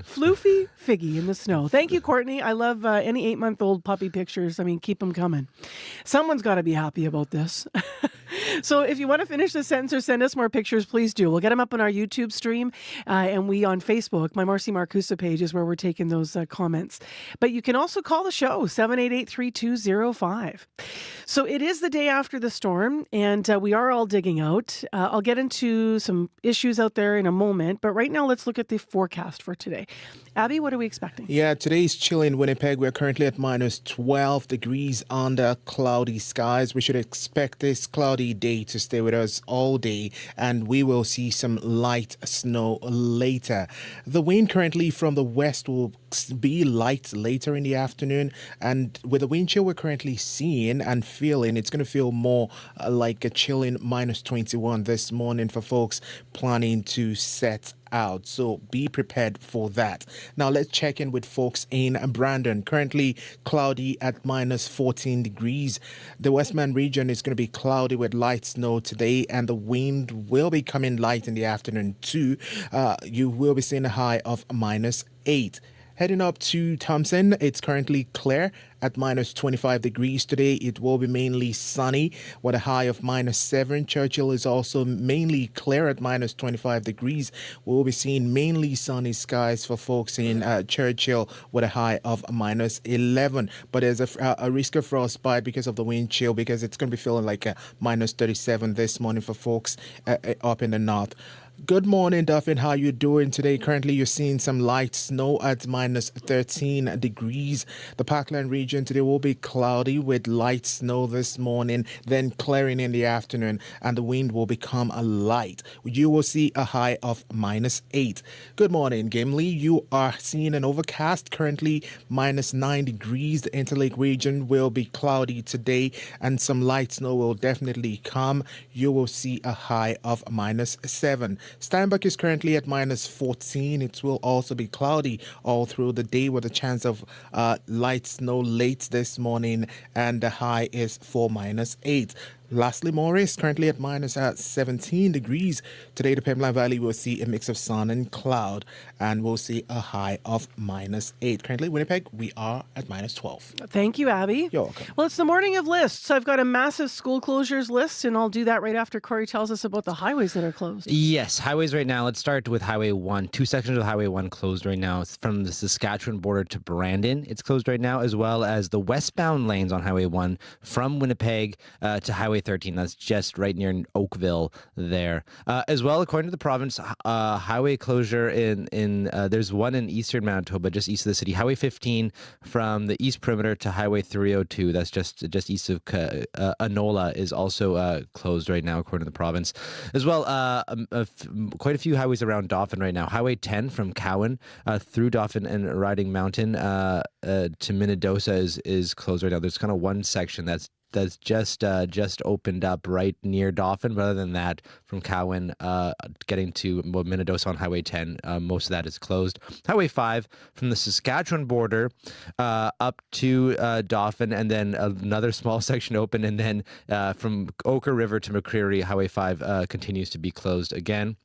Floofy Figgy in the snow. Thank you, Courtney. I love any 8-month-old puppy pictures. I mean, keep them coming. Someone's got to be happy about this. So if you want to finish the sentence or send us more pictures, please do. We'll get them up on our YouTube stream and we on Facebook. My Marcy Marcusa page is where we're taking those comments. But you can also call the show, 788-3205. So it is the day after the storm and we are all digging out. I'll get into some issues out there in a moment. But right now, let's look at the forecast for today. Abby, what are we expecting? Yeah, today is chilly in Winnipeg. We're currently at minus 12 degrees under cloudy skies. We should expect this cloudy day to stay with us all day, and we will see some light snow later. The wind currently from the west will be light later in the afternoon, and with the wind chill we're currently seeing and feeling, it's going to feel more like a chilling minus 21 this morning for folks planning to set out. So be prepared for that. Now let's check in with folks in Brandon. Currently cloudy at minus 14 degrees. The Westman region is going to be cloudy with light snow today, and the wind will be coming light in the afternoon too. You will be seeing a high of minus 8. Heading up to Thompson, it's currently clear at minus 25 degrees today. It will be mainly sunny with a high of minus 7. Churchill is also mainly clear at minus 25 degrees. We'll be seeing mainly sunny skies for folks in Churchill with a high of minus 11. But there's a risk of frostbite because of the wind chill, because it's going to be feeling like a minus 37 this morning for folks up in the north. Good morning, Duffin. How you doing today? Currently, you're seeing some light snow at minus 13 degrees. The Parkland region today will be cloudy with light snow this morning, then clearing in the afternoon, and the wind will become light. You will see a high of minus 8. Good morning, Gimli. You are seeing an overcast, currently minus 9 degrees. The Interlake region will be cloudy today, and some light snow will definitely come. You will see a high of minus 7. Steinbach is currently at minus 14. It will also be cloudy all through the day with a chance of light snow late this morning, and the high is for minus 8. Lastly, Morris currently at minus 17 degrees. Today, the Pembine Valley will see a mix of sun and cloud, and we'll see a high of minus 8. Currently, Winnipeg, we are at minus 12. Thank you, Abby. You're welcome. Well, it's the morning of lists. I've got a massive school closures list, and I'll do that right after Corey tells us about the highways that are closed. Yes, highways right now. Let's start with Highway 1. 2 sections of Highway 1 closed right now. It's from the Saskatchewan border to Brandon. It's closed right now, as well as the westbound lanes on Highway 1 from Winnipeg to Highway Highway 13. That's just right near Oakville there. As well, according to the province, highway closure in there's one in eastern Manitoba, just east of the city. Highway 15 from the east perimeter to Highway 302. That's just east of Anola is also closed right now, according to the province. As well, quite a few highways around Dauphin right now. Highway 10 from Cowan through Dauphin and Riding Mountain to Minnedosa is closed right now. There's kind of one section that's just opened up right near Dauphin. But other than that, from Cowan getting to Minnedosa on Highway 10, most of that is closed. Highway 5 from the Saskatchewan border up to Dauphin, and then another small section open, and then from Oker River to McCreary, Highway 5 continues to be closed again.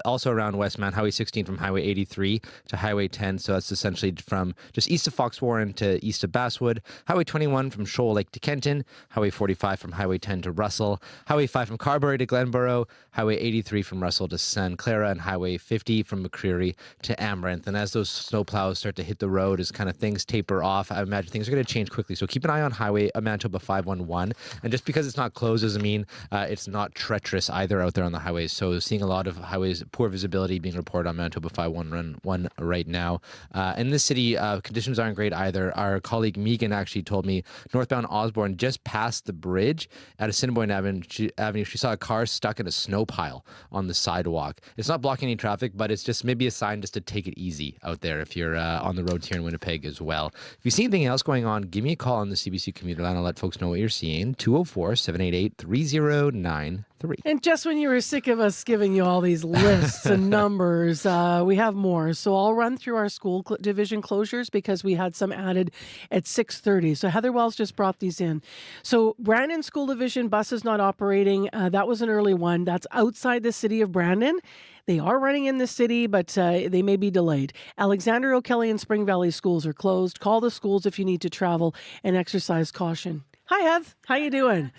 Also around Westmount, Highway 16 from Highway 83 to Highway 10. So that's essentially from just east of Fox Warren to east of Basswood. Highway 21 from Shoal Lake to Kenton. Highway 45 from Highway 10 to Russell. Highway 5 from Carberry to Glenborough. Highway 83 from Russell to San Clara. And Highway 50 from McCreary to Amaranth. And as those snowplows start to hit the road, as kind of things taper off, I imagine things are going to change quickly. So keep an eye on Highway Manitoba 511. And just because it's not closed doesn't mean it's not treacherous either out there on the highways. So seeing a lot of highways, poor visibility being reported on Manitoba 511 right now. In this city, conditions aren't great either. Our colleague Megan actually told me northbound Osborne, just past the bridge at Assiniboine Avenue, she saw a car stuck in a snow pile on the sidewalk. It's not blocking any traffic, but it's just maybe a sign just to take it easy out there if you're on the roads here in Winnipeg as well. If you see anything else going on, give me a call on the CBC commuter line. I'll let folks know what you're seeing. 204-788-3093. And just when you were sick of us giving you all these lists and numbers, we have more. So I'll run through our school division closures because we had some added at 6:30. So Heather Wells just brought these in. So Brandon School Division bus is not operating. That was an early one. That's outside the city of Brandon. They are running in the city, but they may be delayed. Alexander O'Kelly and Spring Valley schools are closed. Call the schools if you need to travel and exercise caution. Hi, Heath. How you doing?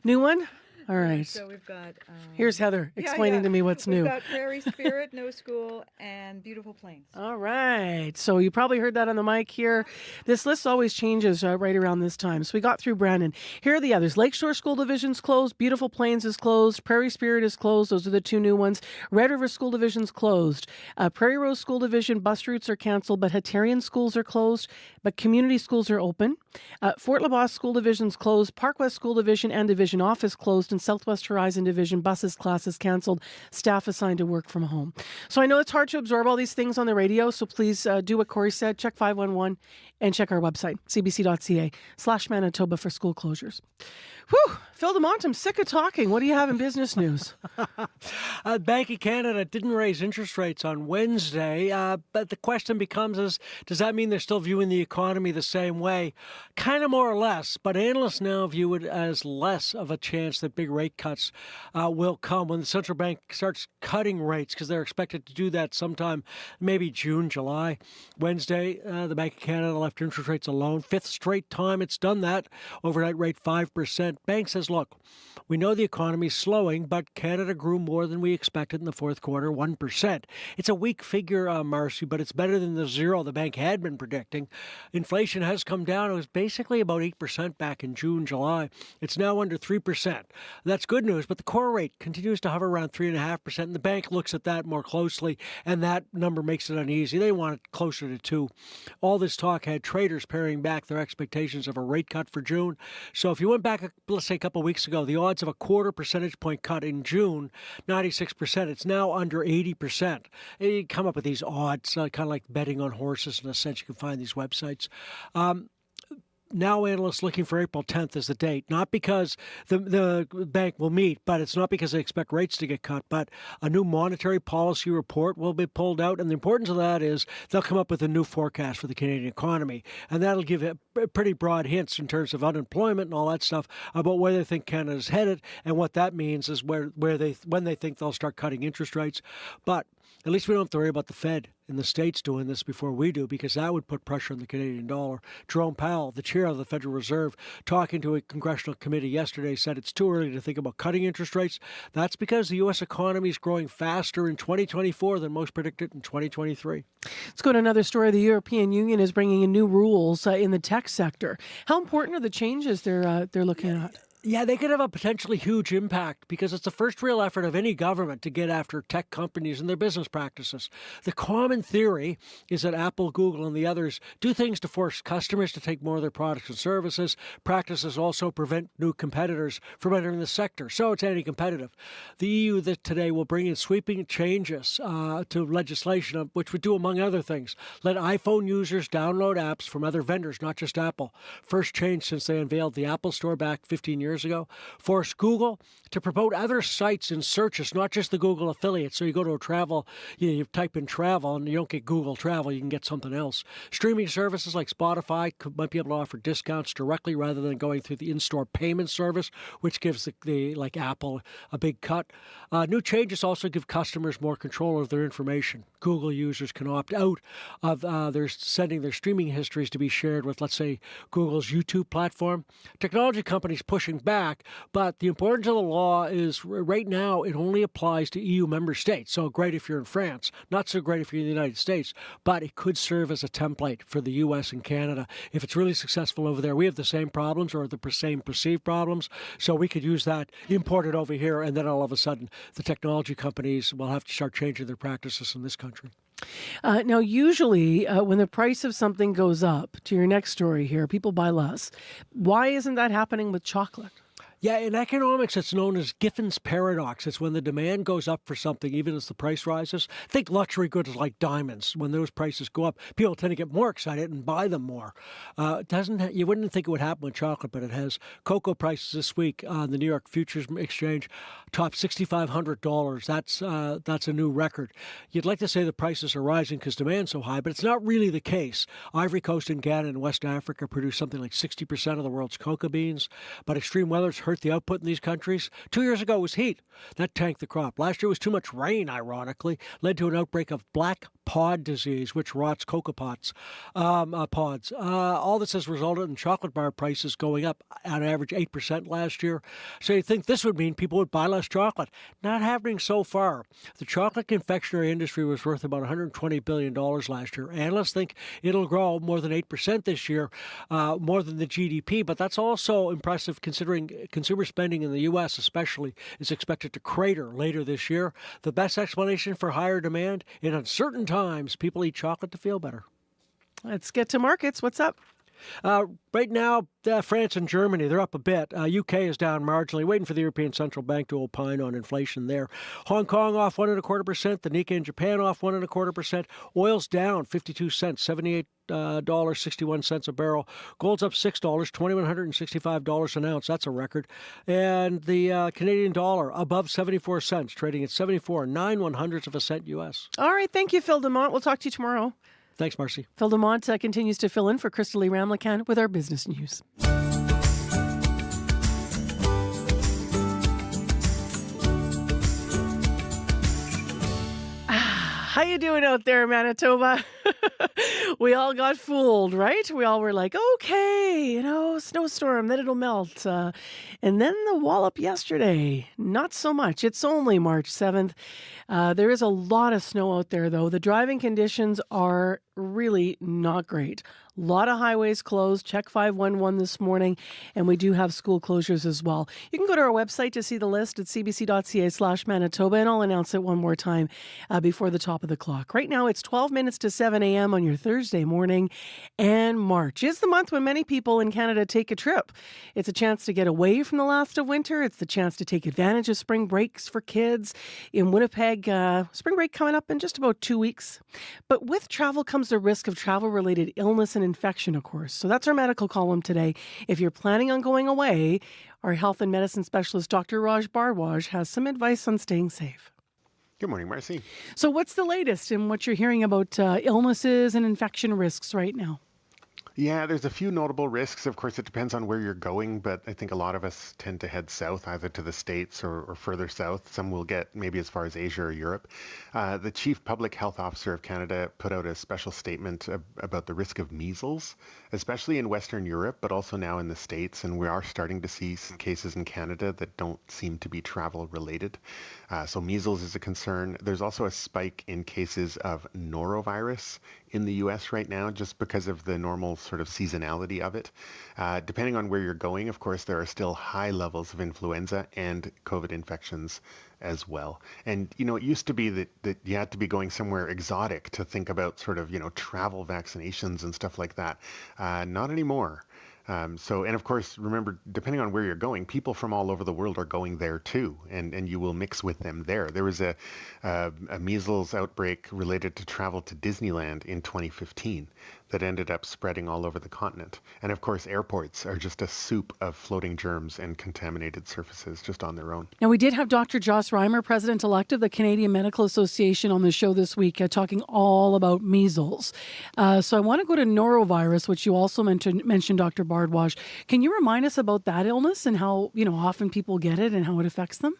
New one? All right. So we've got... Here's Heather explaining to me what's new. We've got Prairie Spirit, No School, and Beautiful Plains. All right. So you probably heard that on the mic here. This list always changes right around this time. So we got through Brandon. Here are the others. Lakeshore School Division's closed. Beautiful Plains is closed. Prairie Spirit is closed. Those are the two new ones. Red River School Division's closed. Prairie Rose School Division bus routes are canceled, but Hatarian schools are closed, but community schools are open. Fort LaBosse School Division's closed. Park West School Division and Division Office closed, and Southwest Horizon Division buses classes canceled. Staff assigned to work from home. So I know it's hard to absorb all these things on the radio, so please do what Corey said. Check 511 and check our website, cbc.ca/Manitoba for school closures. Whew, Phil DeMont, I'm sick of talking. What do you have in business news? Bank of Canada didn't raise interest rates on Wednesday, but the question becomes does that mean they're still viewing the economy the same way? Kind of more or less, but analysts now view it as less of a chance that big rate cuts will come when the central bank starts cutting rates, because they're expected to do that sometime maybe June, July. Wednesday, the Bank of Canada left interest rates alone. Fifth straight time it's done that. Overnight rate 5%. Bank says, look, we know the economy's slowing, but Canada grew more than we expected in the fourth quarter, 1%. It's a weak figure, Marcy, but it's better than the zero the bank had been predicting. Inflation has come down. It was basically about 8% back in June, July. It's now under 3%. That's good news, but the core rate continues to hover around 3.5%, and the bank looks at that more closely, and that number makes it uneasy. They want it closer to 2. All this talk had traders paring back their expectations of a rate cut for June. So if you went back, let's say a couple of weeks ago, the odds of a 0.25 percentage point cut in June, 96%. It's now under 80%. You come up with these odds, kind of like betting on horses in a sense. You can find these websites. Now analysts looking for April 10th as the date, not because the bank will meet, but it's not because they expect rates to get cut, but a new monetary policy report will be pulled out. And the importance of that is they'll come up with a new forecast for the Canadian economy. And that'll give pretty broad hints in terms of unemployment and all that stuff about where they think Canada's headed, and what that means is when they think they'll start cutting interest rates. But at least we don't have to worry about the Fed in the States doing this before we do, because that would put pressure on the Canadian dollar. Jerome Powell, the chair of the Federal Reserve, talking to a congressional committee yesterday, said it's too early to think about cutting interest rates. That's because the U.S. economy is growing faster in 2024 than most predicted in 2023. Let's go to another story. The European Union is bringing in new rules in the tech sector. How important are the changes they're looking at? Yeah, they could have a potentially huge impact because it's the first real effort of any government to get after tech companies and their business practices. The common theory is that Apple, Google, and the others do things to force customers to take more of their products and services. Practices also prevent new competitors from entering the sector, so it's anti-competitive. The EU today will bring in sweeping changes to legislation, which would do, among other things, let iPhone users download apps from other vendors, not just Apple. First change since they unveiled the Apple Store back 15 years ago. Force Google to promote other sites in searches, not just the Google affiliates. So you go to a travel, you type in travel and you don't get Google Travel, you can get something else. Streaming services like Spotify might be able to offer discounts directly rather than going through the in-store payment service, which gives like Apple a big cut. New changes also give customers more control of their information. Google users can opt out of sending their streaming histories to be shared with, let's say, Google's YouTube platform. Technology companies pushing back, but the importance of the law is right now it only applies to EU member states. So great if you're in France, not so great if you're in the United States, but it could serve as a template for the US and Canada. If it's really successful over there, we have the same problems or the same perceived problems, so we could use that, import it over here, and then all of a sudden the technology companies will have to start changing their practices in this country. Now, usually when the price of something goes up, to your next story here, people buy less. Why isn't that happening with chocolate? Yeah, in economics, it's known as Giffin's paradox. It's when the demand goes up for something, even as the price rises. Think luxury goods like diamonds. When those prices go up, people tend to get more excited and buy them more. You wouldn't think it would happen with chocolate, but it has. Cocoa prices this week on the New York Futures Exchange topped $6,500. That's a new record. You'd like to say the prices are rising because demand's so high, but it's not really the case. Ivory Coast and Ghana and West Africa produce something like 60% of the world's cocoa beans, but extreme weather's hurt the output in these countries. 2 years ago was heat. That tanked the crop. Last year was too much rain, ironically, led to an outbreak of black pod disease, which rots cocoa pods. All this has resulted in chocolate bar prices going up on average 8% last year. So you'd think this would mean people would buy less chocolate. Not happening so far. The chocolate confectionery industry was worth about $120 billion last year. Analysts think it'll grow more than 8% this year, more than the GDP, but that's also impressive considering consumer spending in the U.S. especially is expected to crater later this year. The best explanation for higher demand? In uncertain times, people eat chocolate to feel better. Let's get to markets. What's up? Right now, France and Germany, they're up a bit. UK is down marginally, waiting for the European Central Bank to opine on inflation there. Hong Kong off 1.25%. The Nikkei in Japan off 1.25%. Oil's down 52 cents, $78.61 a barrel. Gold's up $6, $2,165 an ounce. That's a record. And the Canadian dollar above 74 cents, trading at 74.9 of a cent U.S. All right. Thank you, Phil DeMont. We'll talk to you tomorrow. Thanks, Marcy. Phil DeMont continues to fill in for Crystal Lee Ramlakan with our business news. How you doing out there, Manitoba? We all got fooled, right? We all were like, okay, snowstorm, then it'll melt. And then the wallop yesterday, not so much. It's only March 7th. There is a lot of snow out there, though. The driving conditions are really not great. A lot of highways closed. Check 511 this morning, and we do have school closures as well. You can go to our website to see the list at cbc.ca/Manitoba, and I'll announce it one more time before the top of the clock. Right now, it's 12 minutes to 7 a.m. on your Thursday morning, and March is the month when many people in Canada take a trip. It's a chance to get away from the last of winter. It's the chance to take advantage of spring breaks for kids. In Winnipeg, spring break coming up in just about 2 weeks. But with travel comes the risk of travel-related illness and infection, of course. So that's our medical column today. If you're planning on going away, our health and medicine specialist, Dr. Raj Bardwaj, has some advice on staying safe. Good morning, Marcy. So what's the latest in what you're hearing about illnesses and infection risks right now? Yeah, there's a few notable risks. Of course, it depends on where you're going, but I think a lot of us tend to head south, either to the States or further south. Some will get maybe as far as Asia or Europe. The Chief Public Health Officer of Canada put out a special statement about the risk of measles, especially in Western Europe, but also now in the States. And we are starting to see some cases in Canada that don't seem to be travel related. So measles is a concern. There's also a spike in cases of norovirus in the U.S. right now, just because of the normal sort of seasonality of it. Depending on where you're going, of course, there are still high levels of influenza and COVID infections as well. And, it used to be that you had to be going somewhere exotic to think about sort of, travel vaccinations and stuff like that. Not anymore. And of course, remember, depending on where you're going, people from all over the world are going there too, and you will mix with them there. There was a measles outbreak related to travel to Disneyland in 2015 that ended up spreading all over the continent. And of course, airports are just a soup of floating germs and contaminated surfaces just on their own. Now, we did have Dr. Joss Reimer, President-elect of the Canadian Medical Association, on the show this week, talking all about measles. So I want to go to norovirus, which you also mentioned, Dr. Bardwaj. Can you remind us about that illness and how, often people get it and how it affects them?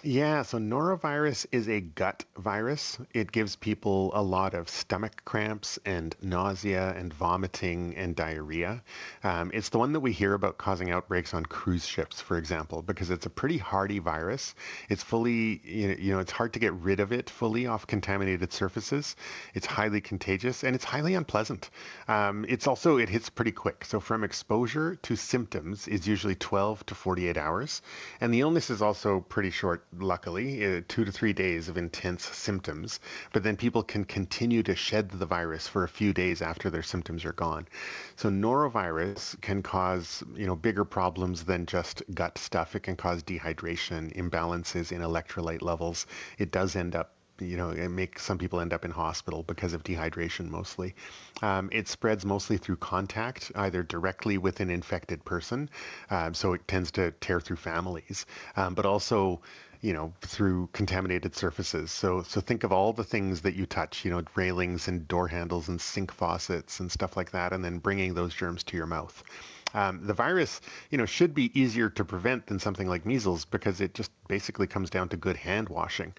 Yeah, so norovirus is a gut virus. It gives people a lot of stomach cramps and nausea and vomiting and diarrhea. It's the one that we hear about causing outbreaks on cruise ships, for example, because it's a pretty hardy virus. It's fully, it's hard to get rid of it fully off contaminated surfaces. It's highly contagious and it's highly unpleasant. It hits pretty quick. So from exposure to symptoms is usually 12 to 48 hours. And the illness is also pretty short. Luckily, 2 to 3 days of intense symptoms, but then people can continue to shed the virus for a few days after their symptoms are gone. So norovirus can cause, bigger problems than just gut stuff. It can cause dehydration, imbalances in electrolyte levels. It does end up it makes some people end up in hospital because of dehydration mostly. It spreads mostly through contact, either directly with an infected person, so it tends to tear through families, but also through contaminated surfaces. So think of all the things that you touch, railings and door handles and sink faucets and stuff like that, and then bringing those germs to your mouth. The virus, should be easier to prevent than something like measles because it just basically comes down to good hand washing.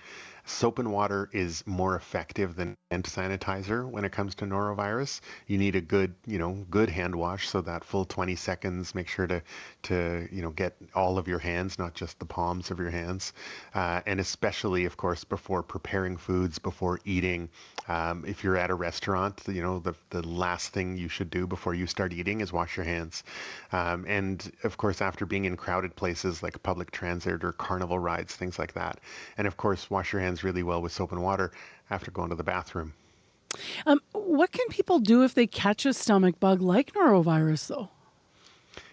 Soap and water is more effective than hand sanitizer when it comes to norovirus. You need a good hand wash, so that full 20 seconds, make sure to get all of your hands, not just the palms of your hands. And especially, of course, before preparing foods, before eating. If you're at a restaurant, the last thing you should do before you start eating is wash your hands. And of course, after being in crowded places like public transit or carnival rides, things like that. And of course, wash your hands really well with soap and water after going to the bathroom. What can people do if they catch a stomach bug like norovirus, though?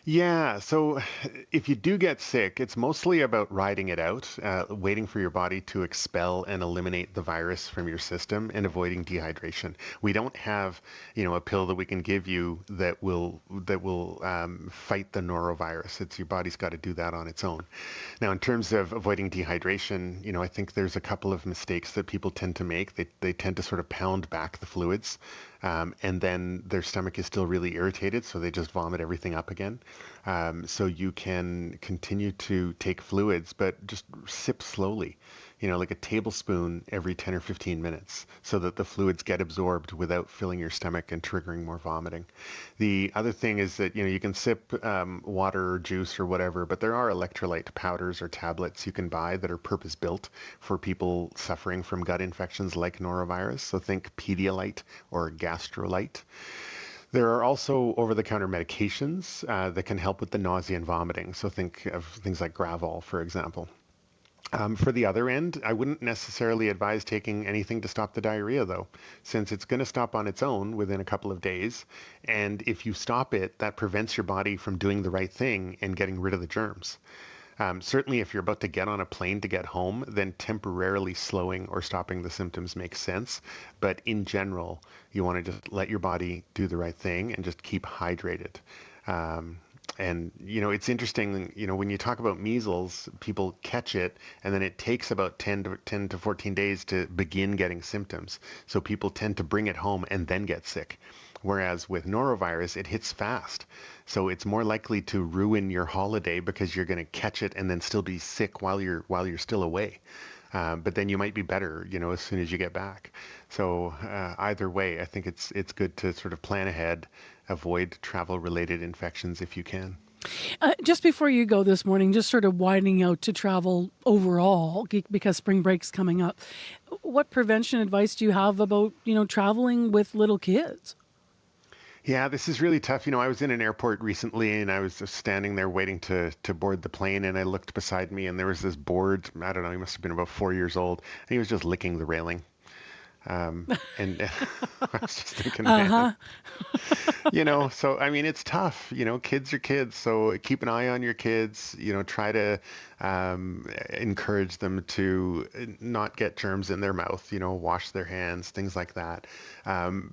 Yeah, so if you do get sick, it's mostly about riding it out, waiting for your body to expel and eliminate the virus from your system and avoiding dehydration. We don't have, a pill that we can give you that will fight the norovirus. It's your body's got to do that on its own. Now, in terms of avoiding dehydration, I think there's a couple of mistakes that people tend to make. They tend to sort of pound back the fluids. And then their stomach is still really irritated, so they just vomit everything up again. So you can continue to take fluids, but just sip slowly, like a tablespoon every 10 or 15 minutes, so that the fluids get absorbed without filling your stomach and triggering more vomiting. The other thing is that, you can sip water or juice or whatever, but there are electrolyte powders or tablets you can buy that are purpose-built for people suffering from gut infections like norovirus. So think Pedialyte or Gastrolyte. There are also over-the-counter medications that can help with the nausea and vomiting. So think of things like Gravol, for example. For the other end, I wouldn't necessarily advise taking anything to stop the diarrhea, though, since it's going to stop on its own within a couple of days. And if you stop it, that prevents your body from doing the right thing and getting rid of the germs. Certainly, if you're about to get on a plane to get home, then temporarily slowing or stopping the symptoms makes sense. But in general, you want to just let your body do the right thing and just keep hydrated. And, it's interesting, when you talk about measles, people catch it, and then it takes about 10 to 14 days to begin getting symptoms. So people tend to bring it home and then get sick. Whereas with norovirus, it hits fast. So it's more likely to ruin your holiday because you're going to catch it and then still be sick while you're still away. But then you might be better, as soon as you get back. So either way, I think it's good to sort of plan ahead, avoid travel-related infections if you can. Just before you go this morning, just sort of widening out to travel overall, because spring break's coming up. What prevention advice do you have about, traveling with little kids? Yeah, this is really tough. I was in an airport recently and I was just standing there waiting to board the plane, and I looked beside me and there was this board. I don't know, he must have been about 4 years old, and he was just licking the railing. And I was just thinking, man, so I mean, it's tough. Kids are kids, so keep an eye on your kids. Try to encourage them to not get germs in their mouth. Wash their hands, things like that.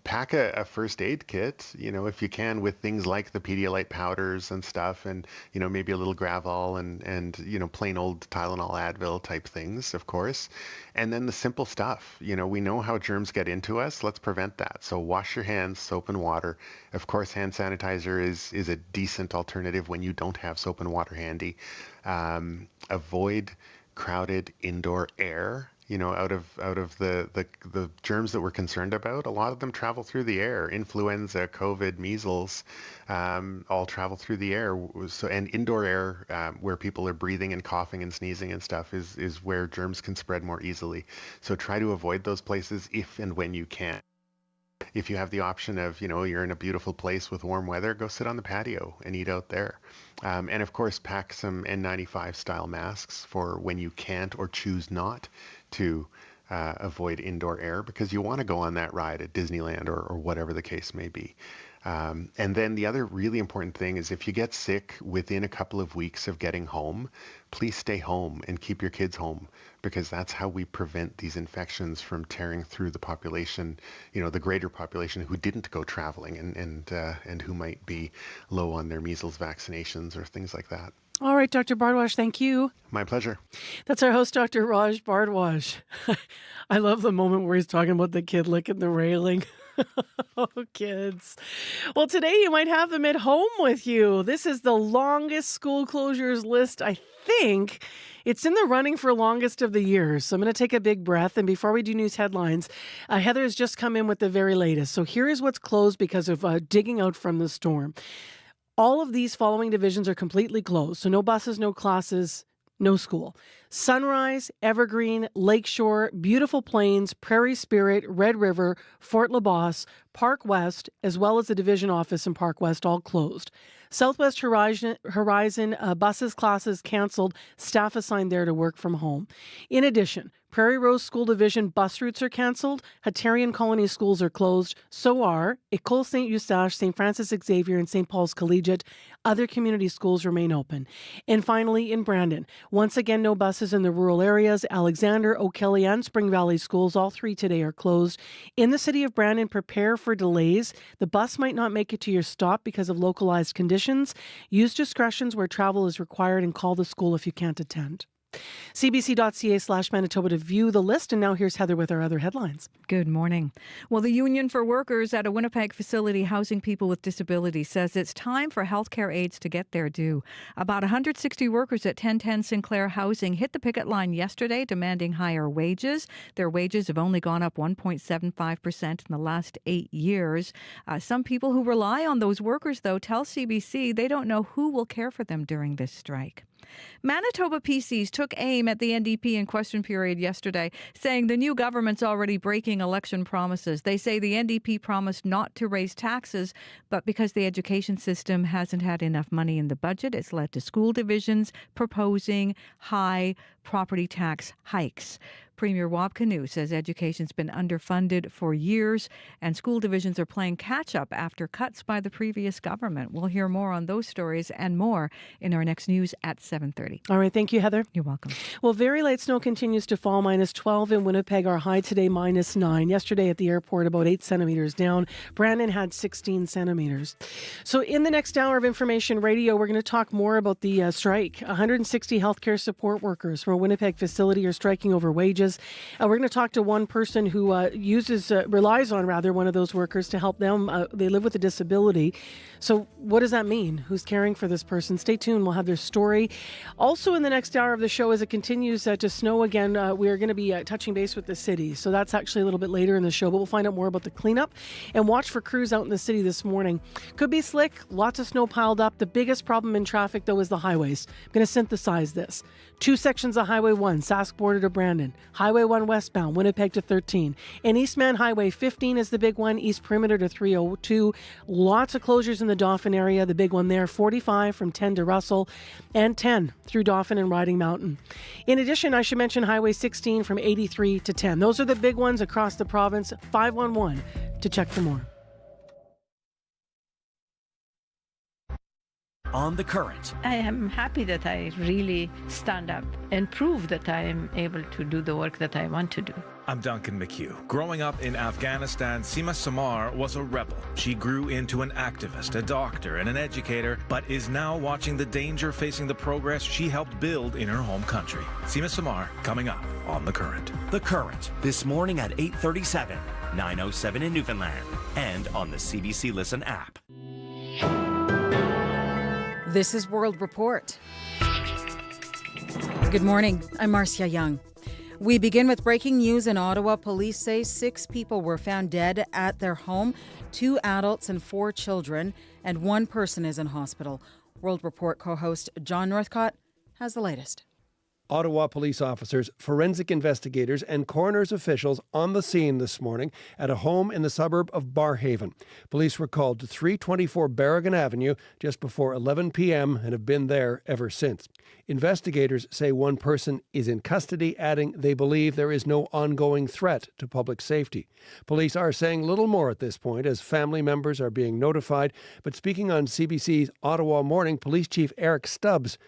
Pack a first aid kit, if you can, with things like the Pedialyte powders and stuff, and maybe a little Gravol and plain old Tylenol, Advil type things, of course. And then the simple stuff. We know how germs get into us. Let's prevent that. So wash your hands, soap and water. Of course, hand sanitizer is a decent alternative when you don't have soap and water handy. Avoid crowded indoor air. Out of the germs that we're concerned about, a lot of them travel through the air. Influenza, COVID, measles, all travel through the air. So, and indoor air, where people are breathing and coughing and sneezing and stuff, is where germs can spread more easily. So try to avoid those places if and when you can. If you have the option of, you're in a beautiful place with warm weather, go sit on the patio and eat out there. And of course, pack some N95 style masks for when you can't or choose not to avoid indoor air, because you want to go on that ride at Disneyland or whatever the case may be. And then the other really important thing is, if you get sick within a couple of weeks of getting home, please stay home and keep your kids home, because that's how we prevent these infections from tearing through the population, the greater population who didn't go traveling and who might be low on their measles vaccinations or things like that. All right, Dr. Bardwaj, thank you. My pleasure. That's our host, Dr. Raj Bardwaj. I love the moment where he's talking about the kid licking the railing. Oh, kids. Well, today you might have them at home with you. This is the longest school closures list, I think. It's in the running for longest of the year. So I'm going to take a big breath. And before we do news headlines, Heather has just come in with the very latest. So here is what's closed because of digging out from the storm. All of these following divisions are completely closed. So no buses, no classes, no school. Sunrise, Evergreen, Lakeshore, Beautiful Plains, Prairie Spirit, Red River, Fort LaBosse, Park West, as well as the division office in Park West, all closed. Southwest Horizon buses, classes canceled, staff assigned there to work from home. In addition, Prairie Rose School Division bus routes are canceled, Hatarian Colony schools are closed, so are École Saint-Eustache, St. Francis Xavier, and St. Paul's Collegiate. Other community schools remain open. And finally, in Brandon, once again, no buses in the rural areas. Alexander, O'Kelly, and Spring Valley schools, all three today, are closed. In the city of Brandon, prepare for delays. The bus might not make it to your stop because of localized conditions. Use discretions where travel is required and call the school if you can't attend. cbc.ca/Manitoba to view the list. And now here's Heather with our other headlines. Good morning. Well, the Union for Workers at a Winnipeg facility housing people with disabilities says it's time for healthcare aides to get their due. About 160 workers at 1010 Sinclair Housing hit the picket line yesterday demanding higher wages. Their wages have only gone up 1.75% in the last 8 years. Some people who rely on those workers, though, tell CBC they don't know who will care for them during this strike. Manitoba PCs took aim at the NDP in question period yesterday, saying the new government's already breaking election promises. They say the NDP promised not to raise taxes, but because the education system hasn't had enough money in the budget, it's led to school divisions proposing high property tax hikes. Premier Wapkanu says education's been underfunded for years and school divisions are playing catch-up after cuts by the previous government. We'll hear more on those stories and more in our next news at 7:30. All right. Thank you, Heather. You're welcome. Well, very light snow continues to fall, -12 in Winnipeg. Our high today, -9. Yesterday at the airport, about 8 centimeters down. Brandon had 16 centimeters. So in the next hour of Information Radio, we're going to talk more about the strike. 160 healthcare support workers from a Winnipeg facility are striking over wages. We're going to talk to one person who relies on one of those workers to help them. They live with a disability. So what does that mean? Who's caring for this person? Stay tuned. We'll have their story. Also in the next hour of the show, as it continues to snow again, we are going to be touching base with the city. So that's actually a little bit later in the show, but we'll find out more about the cleanup and watch for crews out in the city this morning. Could be slick, lots of snow piled up. The biggest problem in traffic, though, is the highways. I'm going to synthesize this. 2 sections of Highway 1, Sask border to Brandon. Highway 1 westbound, Winnipeg to 13. And Eastman Highway 15 is the big one, East Perimeter to 302. Lots of closures in the Dauphin area. The big one there, 45 from 10 to Russell, and 10 through Dauphin and Riding Mountain. In addition, I should mention Highway 16 from 83 to 10. Those are the big ones across the province. 511 to check for more. On the Current. I am happy that I really stand up and prove that I am able to do the work that I want to do. I'm Duncan McHugh. Growing up in Afghanistan, Seema Samar was a rebel. She grew into an activist, a doctor, and an educator, but is now watching the danger facing the progress she helped build in her home country. Seema Samar, coming up on The Current. The Current, this morning at 8:37, 9:07 in Newfoundland, and on the CBC Listen app. This is World Report. Good morning. I'm Marcia Young. We begin with breaking news in Ottawa. Police say 6 people were found dead at their home, 2 adults and 4 children, and 1 person is in hospital. World Report co-host John Northcott has the latest. Ottawa police officers, forensic investigators, and coroner's officials on the scene this morning at a home in the suburb of Barrhaven. Police were called to 324 Berrigan Avenue just before 11 p.m. and have been there ever since. Investigators say 1 person is in custody, adding they believe there is no ongoing threat to public safety. Police are saying little more at this point as family members are being notified, but speaking on CBC's Ottawa Morning, Police Chief Eric Stubbs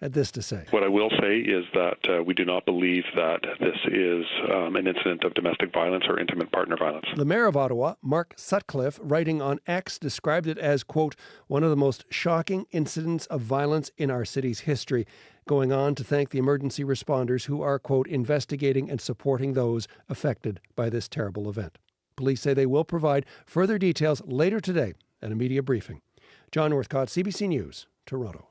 had this to say. What I will say is that we do not believe that this is an incident of domestic violence or intimate partner violence. The mayor of Ottawa, Mark Sutcliffe, writing on X, described it as, quote, one of the most shocking incidents of violence in our city's history, going on to thank the emergency responders who are, quote, investigating and supporting those affected by this terrible event. Police say they will provide further details later today at a media briefing. John Northcott, CBC News, Toronto.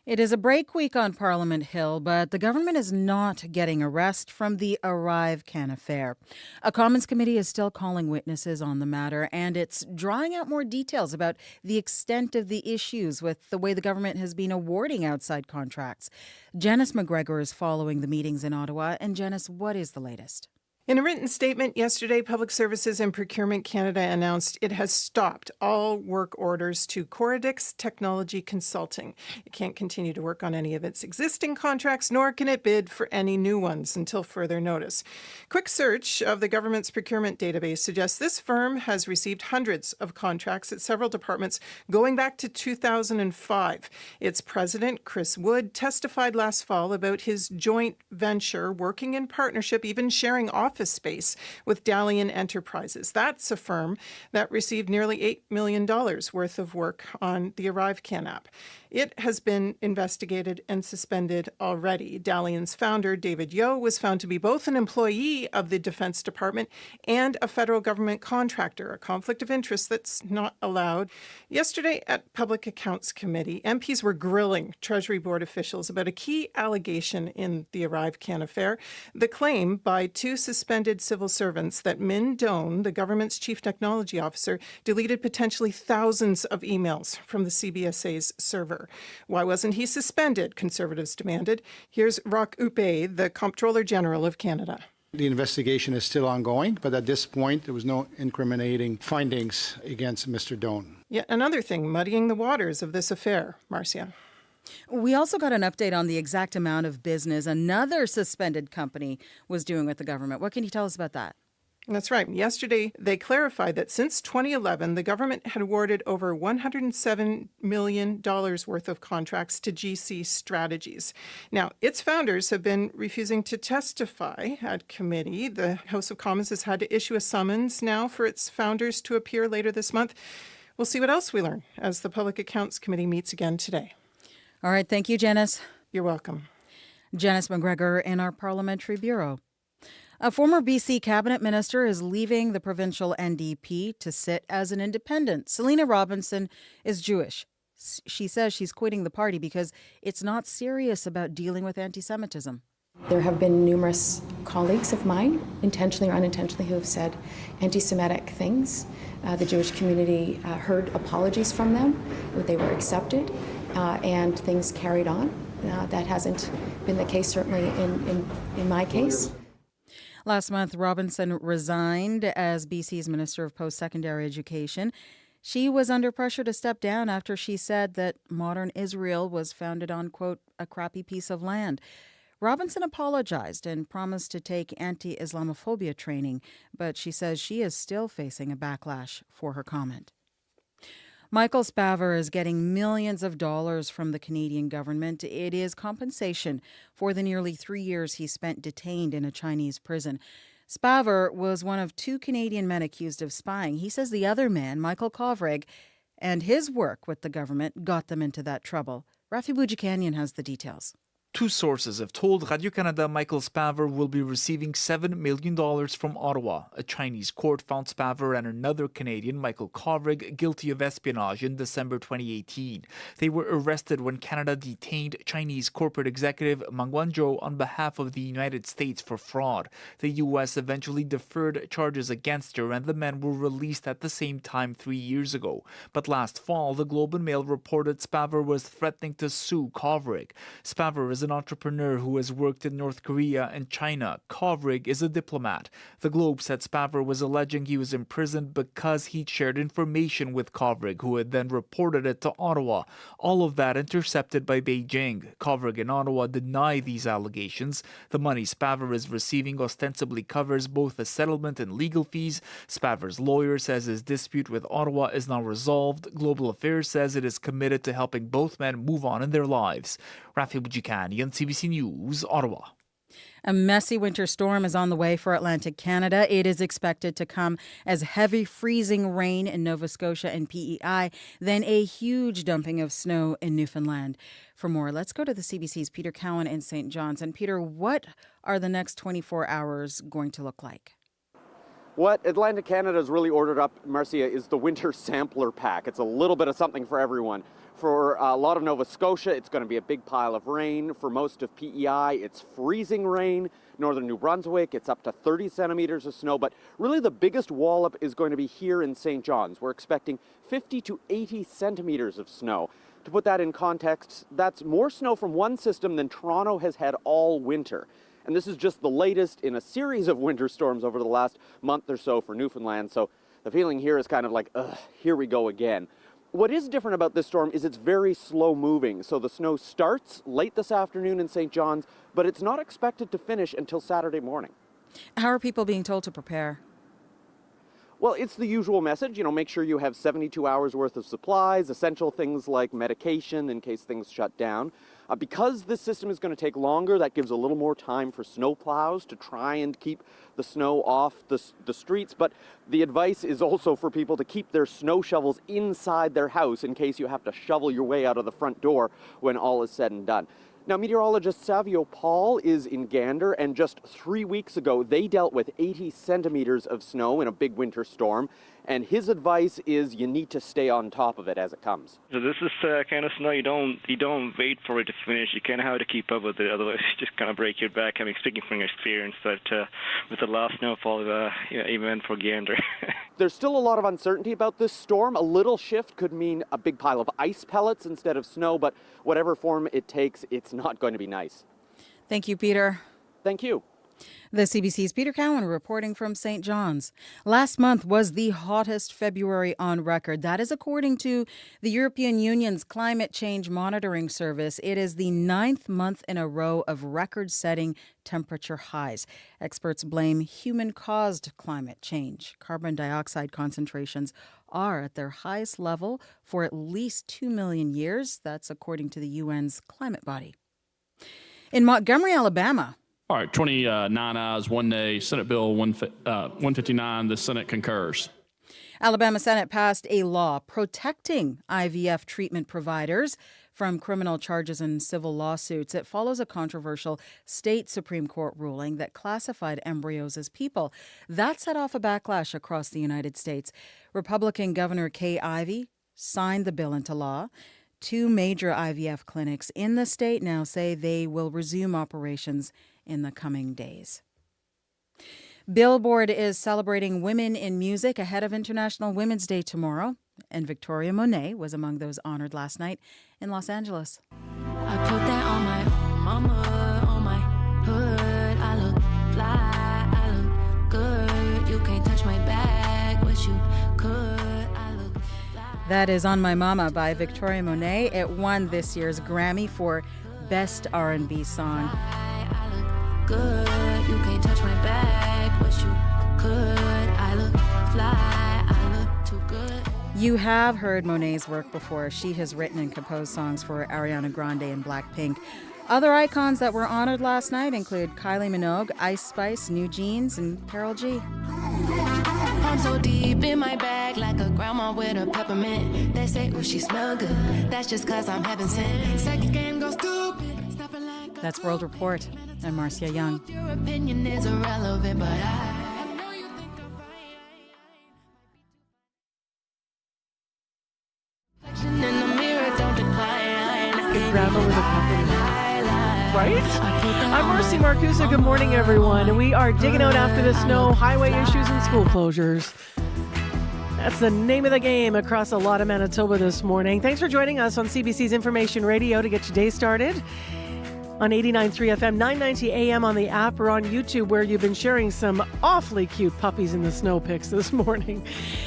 It is a break week on Parliament Hill, but the government is not getting a rest from the Arrive Can affair. A Commons committee is still calling witnesses on the matter, and it's drawing out more details about the extent of the issues with the way the government has been awarding outside contracts. Janice McGregor is following the meetings in Ottawa. And Janice, what is the latest? In a written statement yesterday, Public Services and Procurement Canada announced it has stopped all work orders to Coradix Technology Consulting. It can't continue to work on any of its existing contracts, nor can it bid for any new ones until further notice. Quick search of the government's procurement database suggests this firm has received hundreds of contracts at several departments going back to 2005. Its president, Chris Wood, testified last fall about his joint venture working in partnership, even sharing office space with Dalian Enterprises. That's a firm that received nearly $8 million worth of work on the Arrive Can app. It has been investigated and suspended already. Dalian's founder, David Yeo, was found to be both an employee of the Defense Department and a federal government contractor, a conflict of interest that's not allowed. Yesterday at Public Accounts Committee, MPs were grilling Treasury Board officials about a key allegation in the Arrive Can affair, the claim by 2 suspended civil servants that Min Doan, the government's chief technology officer, deleted potentially thousands of emails from the CBSA's server. Why wasn't he suspended? Conservatives demanded. Here's Roch Upe, the Comptroller General of Canada. The investigation is still ongoing, but at this point, there was no incriminating findings against Mr. Doan. Yet another thing muddying the waters of this affair. Marcia. We also got an update on the exact amount of business another suspended company was doing with the government. What can you tell us about that? That's right. Yesterday, they clarified that since 2011, the government had awarded over $107 million worth of contracts to GC Strategies. Now, its founders have been refusing to testify at committee. The House of Commons has had to issue a summons now for its founders to appear later this month. We'll see what else we learn as the Public Accounts Committee meets again today. All right. Thank you, Janice. You're welcome. Janice McGregor in our Parliamentary Bureau. A former BC cabinet minister is leaving the provincial NDP to sit as an independent. Selena Robinson is Jewish. She says she's quitting the party because it's not serious about dealing with anti-Semitism. There have been numerous colleagues of mine, intentionally or unintentionally, who have said anti-Semitic things. The Jewish community heard apologies from them. They were accepted and things carried on. That hasn't been the case, certainly in my case. Last month, Robinson resigned as BC's Minister of Post-Secondary Education. She was under pressure to step down after she said that modern Israel was founded on, quote, a crappy piece of land. Robinson apologized and promised to take anti-Islamophobia training, but she says she is still facing a backlash for her comment. Michael Spavor is getting millions of dollars from the Canadian government. It is compensation for the nearly 3 years he spent detained in a Chinese prison. Spavor was one of 2 Canadian men accused of spying. He says the other man, Michael Kovrig, and his work with the government got them into that trouble. Rafi Boudjikanian has the details. 2 sources have told Radio-Canada Michael Spavor will be receiving $7 million from Ottawa. A Chinese court found Spavor and another Canadian, Michael Kovrig, guilty of espionage in December 2018. They were arrested when Canada detained Chinese corporate executive Meng Wanzhou on behalf of the United States for fraud. The U.S. eventually deferred charges against her, and the men were released at the same time 3 years ago. But last fall, the Globe and Mail reported Spavor was threatening to sue Kovrig. Spavor is an entrepreneur who has worked in North Korea and China. Kovrig is a diplomat. The Globe said Spavor was alleging he was imprisoned because he'd shared information with Kovrig, who had then reported it to Ottawa. All of that intercepted by Beijing. Kovrig and Ottawa deny these allegations. The money Spavor is receiving ostensibly covers both the settlement and legal fees. Spavor's lawyer says his dispute with Ottawa is now resolved. Global Affairs says it is committed to helping both men move on in their lives. Rafi Boudjikanian, CBC News, Ottawa. A messy winter storm is on the way for Atlantic Canada. It is expected to come as heavy freezing rain in Nova Scotia and PEI, then a huge dumping of snow in Newfoundland. For more, let's go to the CBC's Peter Cowan in St. John's. And Peter, what are the next 24 hours going to look like? What Atlantic Canada has really ordered up, Marcia, is the winter sampler pack. It's a little bit of something for everyone. For a lot of Nova Scotia, it's going to be a big pile of rain. For most of PEI, it's freezing rain. Northern New Brunswick, it's up to 30 centimeters of snow. But really the biggest wallop is going to be here in St. John's. We're expecting 50 to 80 centimeters of snow. To put that in context, that's more snow from one system than Toronto has had all winter. And this is just the latest in a series of winter storms over the last month or so for Newfoundland. So the feeling here is kind of like, ugh, here we go again. What is different about this storm is it's very slow moving. So the snow starts late this afternoon in St. John's, but it's not expected to finish until Saturday morning. How are people being told to prepare? Well, it's the usual message, make sure you have 72 hours worth of supplies, essential things like medication in case things shut down. Because this system is going to take longer, that gives a little more time for snow plows to try and keep the snow off the streets. But the advice is also for people to keep their snow shovels inside their house in case you have to shovel your way out of the front door when all is said and done. Now, meteorologist Savio Paul is in Gander, and just 3 weeks ago, they dealt with 80 centimeters of snow in a big winter storm. And his advice is you need to stay on top of it as it comes. So this is kind of snow. You don't wait for it to finish. You kind of have to keep up with it. Otherwise, you just kind of break your back. I'm speaking from experience that with the last snowfall, even for Gander. There's still a lot of uncertainty about this storm. A little shift could mean a big pile of ice pellets instead of snow, but whatever form it takes, it's not going to be nice. Thank you, Peter. Thank you. The CBC's Peter Cowan reporting from St. John's. Last month was the hottest February on record. That is according to the European Union's Climate Change Monitoring Service. It is the 9th month in a row of record-setting temperature highs. Experts blame human-caused climate change. Carbon dioxide concentrations are at their highest level for at least 2 million years. That's according to the UN's climate body. In Montgomery, Alabama, all right, 29 ayes, 1 nay. Senate Bill 159, the Senate concurs. Alabama Senate passed a law protecting IVF treatment providers from criminal charges and civil lawsuits. It follows a controversial state Supreme Court ruling that classified embryos as people. That set off a backlash across the United States. Republican Governor Kay Ivey signed the bill into law. 2 major IVF clinics in the state now say they will resume operations in the coming days. Billboard is celebrating women in music ahead of International Women's Day tomorrow, and Victoria Monet was among those honored last night in Los Angeles. I put that on my mama, on my hood. I look fly, I look That is On My Mama by Victoria Monet. It won this year's Grammy for Best R&B Song. I look good, you can't touch my back, but you could. I look fly, I look too good. You have heard Monet's work before. She has written and composed songs for Ariana Grande and Blackpink. Other icons that were honored last night include Kylie Minogue, Ice Spice, New Jeans, and Karol G. I'm so deep in my bag like a grandma with a peppermint. They say, oh, she smell good. That's just cause I'm heaven sent. Sex game goes stupid. That's World Report. I'm Marcia Young. Your opinion is irrelevant, but I know you think I'm in the mirror, don't decline. Good grandma with a peppermint. Right? I'm Marcy Marcusa. Good morning, everyone. And we are digging out after the snow, highway issues, and school closures. That's the name of the game across a lot of Manitoba this morning. Thanks for joining us on CBC's Information Radio to get your day started. On 89.3 FM, 990 AM on the app or on YouTube, where you've been sharing some awfully cute puppies in the snow pics this morning.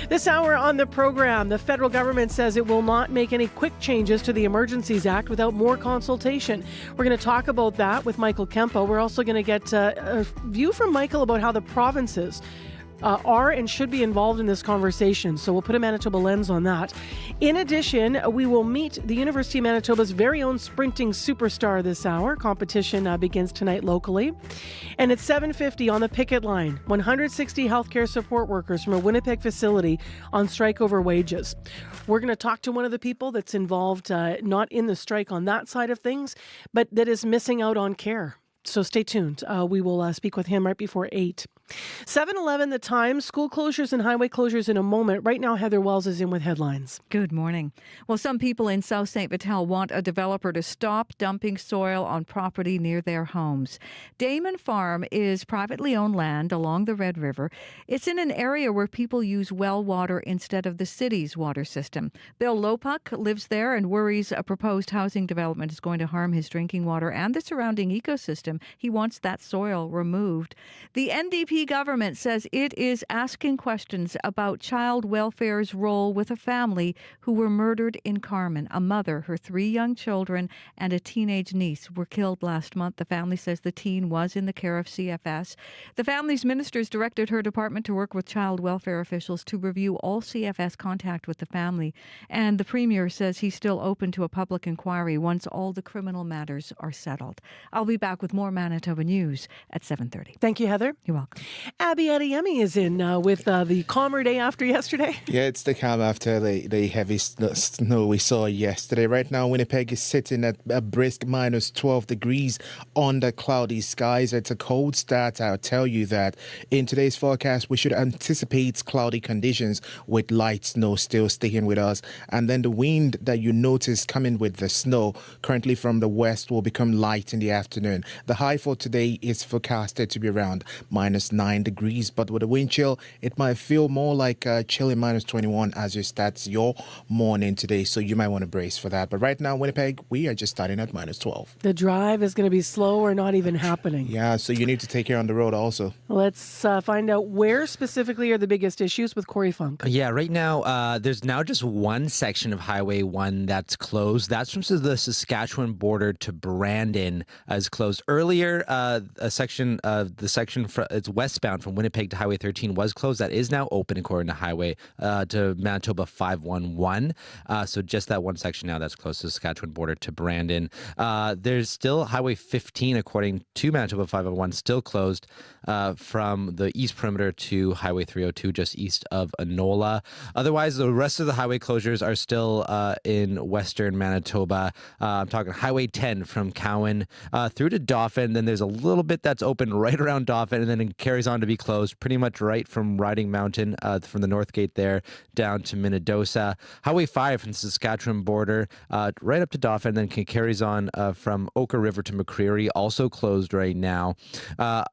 This hour on the program, the federal government says it will not make any quick changes to the Emergencies Act without more consultation. We're going to talk about that with Michael Kempo. We're also going to get a view from Michael about how the provinces are and should be involved in this conversation. So we'll put a Manitoba lens on that. In addition, we will meet the University of Manitoba's very own sprinting superstar this hour. Competition begins tonight locally. And at 7:50 on the picket line, 160 healthcare support workers from a Winnipeg facility on strike over wages. We're going to talk to one of the people that's involved, not in the strike on that side of things, but that is missing out on care. So stay tuned. We will speak with him right before 8. 7:11 the time. School closures and highway closures in a moment. Right now, Heather Wells is in with headlines. Good morning. Well, some people in South St. Vital want a developer to stop dumping soil on property near their homes. Damon Farm is privately owned land along the Red River. It's in an area where people use well water instead of the city's water system. Bill Lopuck lives there and worries a proposed housing development is going to harm his drinking water and the surrounding ecosystem. He wants that soil removed. The NDP government says it is asking questions about child welfare's role with a family who were murdered in Carman. A mother, her 3 young children, and a teenage niece were killed last month. The family says the teen was in the care of CFS. The family's ministers directed her department to work with child welfare officials to review all CFS contact with the family. And the premier says he's still open to a public inquiry once all the criminal matters are settled. I'll be back with more Manitoba news at 7:30. Thank you, Heather. You're welcome. Abby Adeyemi is in with the calmer day after yesterday. Yeah, it's the calm after the heavy snow we saw yesterday. Right now, Winnipeg is sitting at a brisk minus 12 degrees under cloudy skies. It's a cold start. I'll tell you that. In today's forecast, we should anticipate cloudy conditions with light snow still sticking with us. And then the wind that you notice coming with the snow currently from the west will become light in the afternoon. The high for today is forecasted to be around minus 9 degrees, but with a wind chill, it might feel more like a chilly minus 21 as you start your morning today. So you might want to brace for that. But right now, Winnipeg, we are just starting at minus 12. The drive is going to be slow or not even happening. Yeah, so you need to take care on the road also. Let's find out where specifically are the biggest issues with Corey Funk. Yeah, right now, there's now just one section of Highway 1 that's closed. That's from the Saskatchewan border to Brandon is closed. Earlier, a section of the section it's westbound from Winnipeg to Highway 13 was closed. That is now open according to Highway to Manitoba 511. So just that one section now that's close to the Saskatchewan border to Brandon. There's still Highway 15 according to Manitoba 511 still closed from the east perimeter to Highway 302 just east of Enola. Otherwise, the rest of the highway closures are still in western Manitoba. I'm talking Highway 10 from Cowan through to Dauphin. Then there's a little bit that's open right around Dauphin, and then it carries on to be closed pretty much right from Riding Mountain from the North Gate there down to Minnedosa. Highway 5 from the Saskatchewan border right up to Dauphin, then carries on from Oka River to McCreary, also closed right now.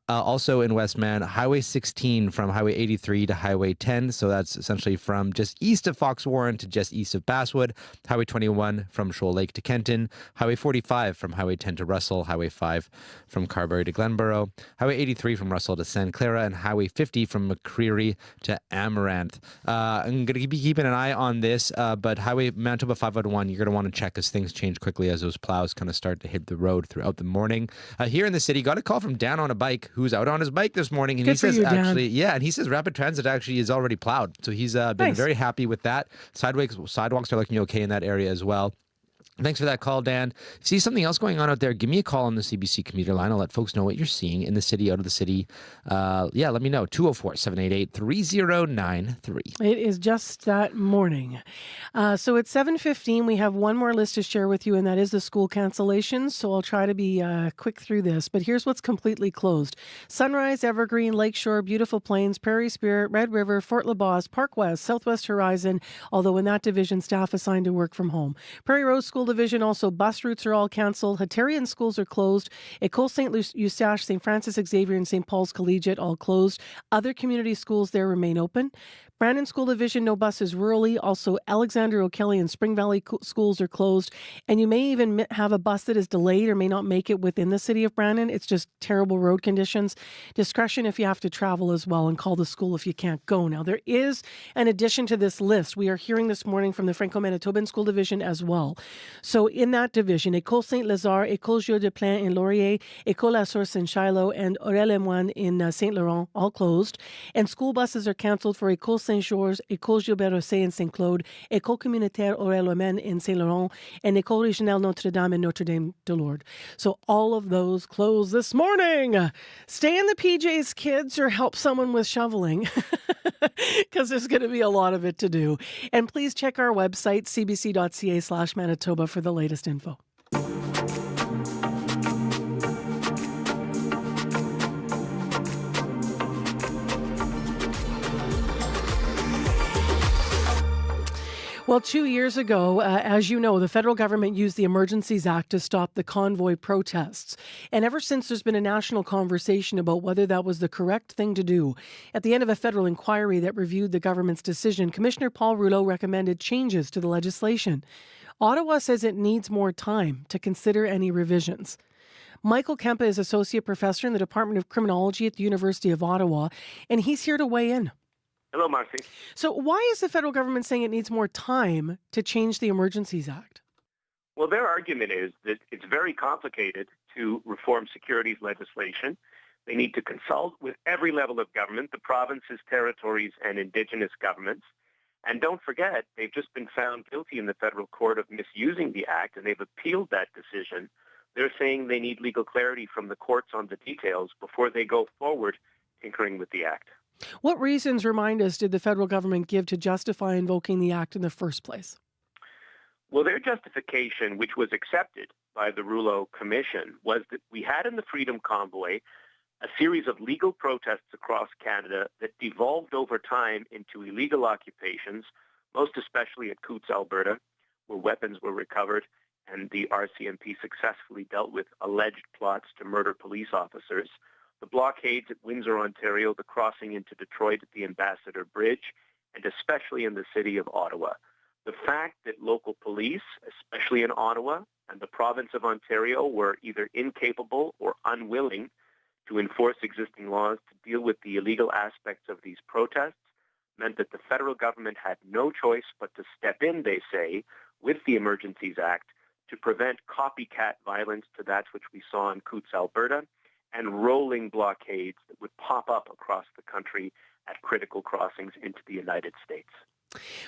Also in Westman, Highway 16 from Highway 83 to Highway 10, so that's essentially from just east of Fox Warren to just east of Basswood. Highway 21 from Shoal Lake to Kenton. Highway 45 from Highway 10 to Russell. Highway 5 from Carberry to Glenborough. Highway 83 from Russell to St. Glen Clara, and Highway 50 from McCreary to Amaranth. I'm going to be keeping an eye on this, but Highway Manitoba 501, you're going to want to check as things change quickly as those plows kind of start to hit the road throughout the morning. Here in the city, got a call from Dan on a bike who's out on his bike this morning, and Good he says for you, actually, Dan. and he says rapid transit actually is already plowed, so he's been Nice. very happy with that. Sidewalks are looking okay in that area as well. Thanks for that call, Dan. If you see something else going on out there, give me a call on the CBC commuter line. I'll let folks know what you're seeing in the city, out of the city. Let me know. 204-788-3093. It is just that morning. So at 7:15, we have one more list to share with you, and that is the school cancellations. So I'll try to be quick through this. But here's what's completely closed. Sunrise, Evergreen, Lakeshore, Beautiful Plains, Prairie Spirit, Red River, Fort LaBosse, Park West, Southwest Horizon, although in that division, staff assigned to work from home. Prairie Rose School Division, also bus routes are all canceled. Hatarian schools are closed. École St. Eustache, St. Francis Xavier, and St. Paul's Collegiate all closed. Other community schools there remain open. Brandon School Division, no buses rurally. Also, Alexander O'Kelly and Spring Valley schools are closed. And you may even have a bus that is delayed or may not make it within the city of Brandon. It's just terrible road conditions. Discretion if you have to travel as well, and call the school if you can't go. Now, there is an addition to this list. We are hearing this morning from the Franco-Manitoban School Division as well. So in that division, École Saint-Lazare, École Gilles de Plain in Laurier, École La Source in Shiloh, and Aurel-et-Moine in St. Laurent, all closed. And school buses are canceled for École Saint-Georges, École Gilbert Rosset in St. Claude, École Communautaire Aurel-Omen in St. Laurent, and École Régionale Notre-Dame in Notre-Dame-de-Lourdes. So all of those closed this morning. Stay in the PJs, kids, or help someone with shoveling, because there's going to be a lot of it to do. And please check our website, cbc.ca/Manitoba, for the latest info. Well, 2 years ago, as you know, the federal government used the Emergencies Act to stop the convoy protests. And ever since, there's been a national conversation about whether that was the correct thing to do. At the end of a federal inquiry that reviewed the government's decision, Commissioner Paul Rouleau recommended changes to the legislation. Ottawa says it needs more time to consider any revisions. Michael Kempa is Associate Professor in the Department of Criminology at the University of Ottawa, and he's here to weigh in. Hello, Marcy. So why is the federal government saying it needs more time to change the Emergencies Act? Well, their argument is that it's very complicated to reform securities legislation. They need to consult with every level of government, the provinces, territories, and Indigenous governments. And don't forget, they've just been found guilty in the federal court of misusing the act, and they've appealed that decision. They're saying they need legal clarity from the courts on the details before they go forward tinkering with the act. What reasons, remind us, did the federal government give to justify invoking the act in the first place? Well, their justification, which was accepted by the Rouleau Commission, was that we had in the Freedom Convoy a series of legal protests across Canada that devolved over time into illegal occupations, most especially at Coutts, Alberta, where weapons were recovered and the RCMP successfully dealt with alleged plots to murder police officers. The blockades at Windsor, Ontario, the crossing into Detroit at the Ambassador Bridge, and especially in the city of Ottawa. The fact that local police, especially in Ottawa and the province of Ontario, were either incapable or unwilling to enforce existing laws to deal with the illegal aspects of these protests meant that the federal government had no choice but to step in, they say, with the Emergencies Act to prevent copycat violence to that which we saw in Coutts, Alberta, and rolling blockades that would pop up across the country at critical crossings into the United States.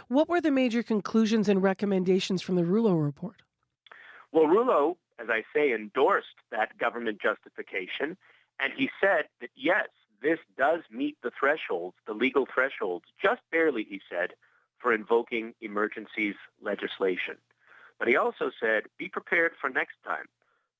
What were the major conclusions and recommendations from the Rouleau report? Well, Rouleau, as I say, endorsed that government justification, and he said that, yes, this does meet the thresholds, the legal thresholds, just barely, he said, for invoking emergencies legislation. But he also said, be prepared for next time,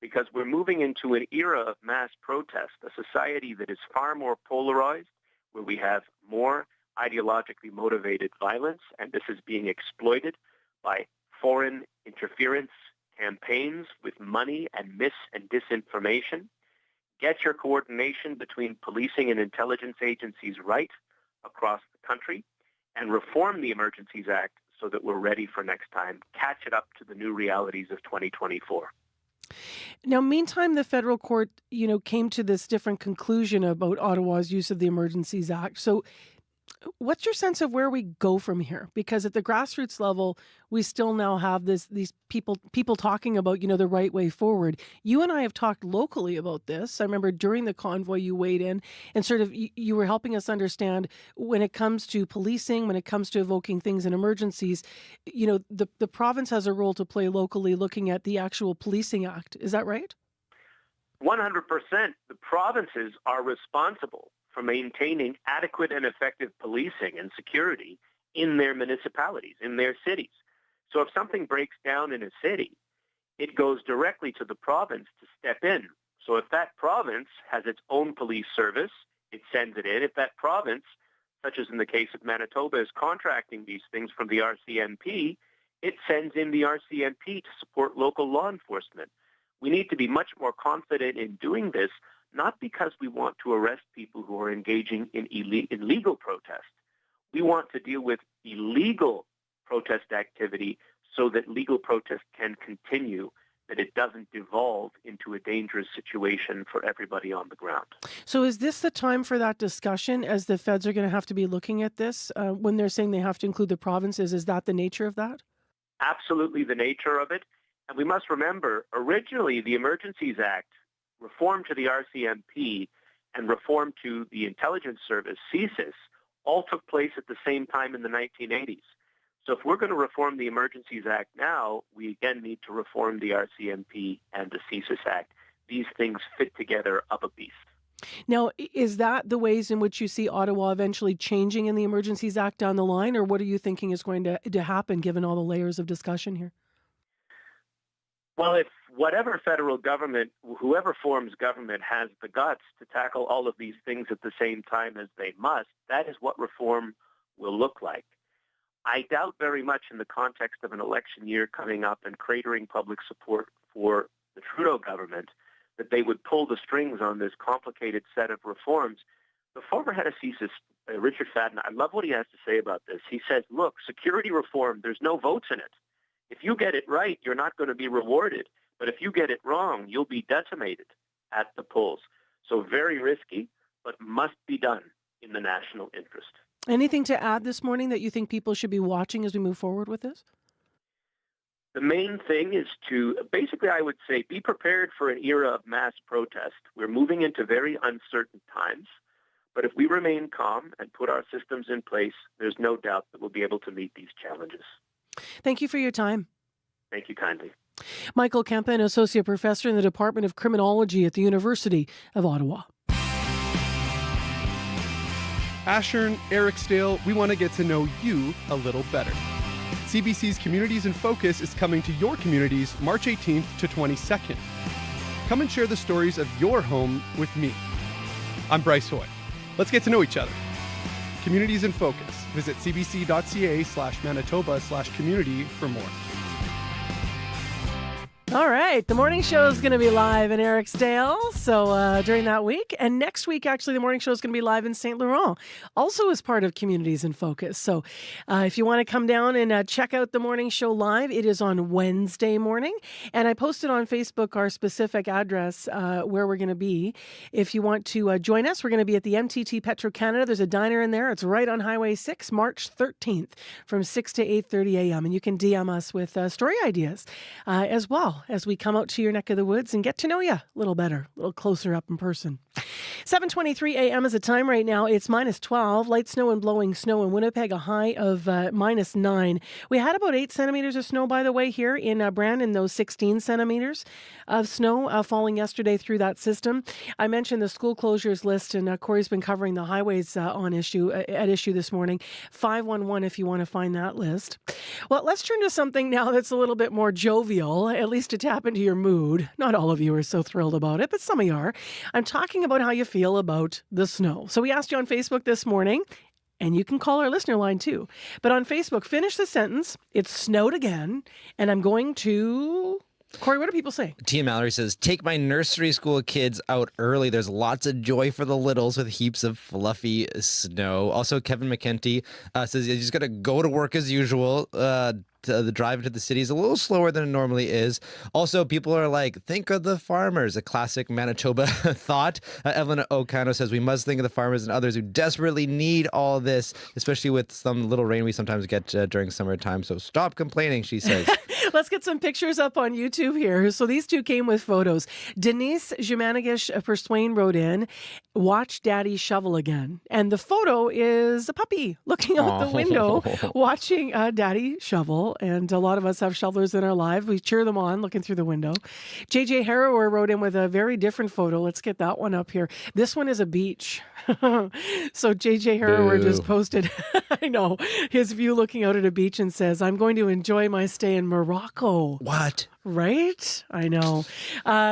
because we're moving into an era of mass protest, a society that is far more polarized, where we have more ideologically motivated violence, and this is being exploited by foreign interference campaigns with money and mis- and disinformation. Get your coordination between policing and intelligence agencies right across the country, and reform the Emergencies Act so that we're ready for next time. Catch it up to the new realities of 2024. Now, meantime, the federal court, came to this different conclusion about Ottawa's use of the Emergencies Act. So what's your sense of where we go from here? Because at the grassroots level, we still now have these people talking about, the right way forward. You and I have talked locally about this. I remember during the convoy you weighed in and sort of you were helping us understand when it comes to policing, when it comes to evoking things in emergencies, the province has a role to play locally looking at the actual policing act. Is that right? 100%. The provinces are responsible for maintaining adequate and effective policing and security in their municipalities, in their cities. So if something breaks down in a city, it goes directly to the province to step in. So if that province has its own police service, it sends it in. If that province, such as in the case of Manitoba, is contracting these things from the RCMP, it sends in the RCMP to support local law enforcement. We need to be much more confident in doing this, not because we want to arrest people who are engaging in illegal protest. We want to deal with illegal protest activity so that legal protest can continue, that it doesn't devolve into a dangerous situation for everybody on the ground. So is this the time for that discussion as the feds are going to have to be looking at this when they're saying they have to include the provinces? Is that the nature of that? Absolutely the nature of it. And we must remember, originally the Emergencies Act, reform to the RCMP, and reform to the intelligence service, CSIS, all took place at the same time in the 1980s. So if we're going to reform the Emergencies Act now, we again need to reform the RCMP and the CSIS Act. These things fit together of a piece. Now, is that the ways in which you see Ottawa eventually changing in the Emergencies Act down the line, or what are you thinking is going to happen given all the layers of discussion here? Well, if whatever federal government, whoever forms government, has the guts to tackle all of these things at the same time as they must, that is what reform will look like. I doubt very much in the context of an election year coming up and cratering public support for the Trudeau government that they would pull the strings on this complicated set of reforms. The former head of CSIS, Richard Fadden, I love what he has to say about this. He says, look, security reform, there's no votes in it. If you get it right, you're not going to be rewarded. But if you get it wrong, you'll be decimated at the polls. So very risky, but must be done in the national interest. Anything to add this morning that you think people should be watching as we move forward with this? The main thing is to, basically I would say, be prepared for an era of mass protest. We're moving into very uncertain times. But if we remain calm and put our systems in place, there's no doubt that we'll be able to meet these challenges. Thank you for your time. Thank you kindly. Michael Kempen, Associate Professor in the Department of Criminology at the University of Ottawa. Ashern, Ericsdale, we want to get to know you a little better. CBC's Communities in Focus is coming to your communities March 18th to 22nd. Come and share the stories of your home with me. I'm Bryce Hoy. Let's get to know each other. Communities in Focus. Visit cbc.ca/Manitoba/community for more. All right. The morning show is going to be live in Ericsdale. So during that week. And next week, actually, the morning show is going to be live in St. Laurent, also as part of Communities in Focus. So if you want to come down and check out the morning show live, it is on Wednesday morning. And I posted on Facebook our specific address where we're going to be. If you want to join us, we're going to be at the MTT Petro-Canada. There's a diner in there. It's right on Highway 6, March 13th from 6 to 8:30 a.m. And you can DM us with story ideas as well as we come out to your neck of the woods and get to know you a little better, a little closer up in person. 7:23 a.m. is the time right now. It's -12, light snow and blowing snow in Winnipeg, a high of -9. We had about 8 centimeters of snow, by the way, here in Brandon, those 16 centimeters of snow falling yesterday through that system. I mentioned the school closures list, and Corey's been covering the highways at issue this morning. 511 if you want to find that list. Well, let's turn to something now that's a little bit more jovial, at least to tap into your mood. Not all of you are so thrilled about it, but some of you are. I'm talking about how you feel about the snow. So we asked you on Facebook this morning, and you can call our listener line too. But on Facebook, finish the sentence. It snowed again, and I'm going to Corey, what are people saying? Tia Mallory says, take my nursery school kids out early. There's lots of joy for the littles with heaps of fluffy snow. Also, Kevin McKenty says, you just got to go to work as usual. The drive into the city is a little slower than it normally is. Also, people are like, think of the farmers, a classic Manitoba thought. Evelyn O'Connor says, we must think of the farmers and others who desperately need all this, especially with some little rain we sometimes get during summertime. So stop complaining, she says. Let's get some pictures up on YouTube here. So these two came with photos. Denise Jumanagish Perswain wrote in, watch Daddy shovel again. And the photo is a puppy looking out the window, watching Daddy shovel. And a lot of us have shovelers in our lives. We cheer them on looking through the window. JJ Harrower wrote in with a very different photo. Let's get that one up here. This one is a beach. So JJ Harrower just posted, I know, his view looking out at a beach and says, I'm going to enjoy my stay in Morocco. What? Right? I know.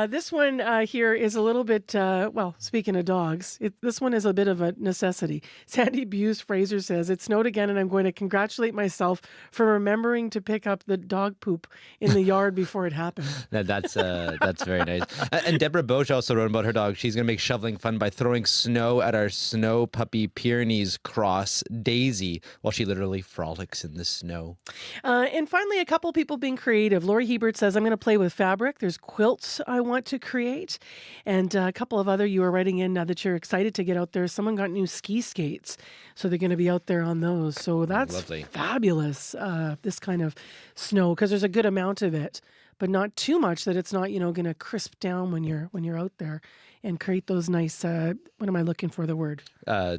This one here is a little bit, well, speaking of dogs, this one is a bit of a necessity. Sandy Buse Fraser says, it snowed again and I'm going to congratulate myself for remembering to pick up the dog poop in the yard before it happened. That's very nice. And Deborah Bosch also wrote about her dog. She's going to make shoveling fun by throwing snow at our snow puppy Pyrenees cross, Daisy, while she literally frolics in the snow. And finally, a couple people being creative. Lori Hebert says, I'm going to play with fabric. There's quilts I want to create. And a couple of other, you were writing in that you're excited to get out there. Someone got new ski skates, so they're going to be out there on those. So that's lovely. Fabulous, this kind of snow, because there's a good amount of it, but not too much that it's not, going to crisp down when you're out there and create those nice, what am I looking for the word?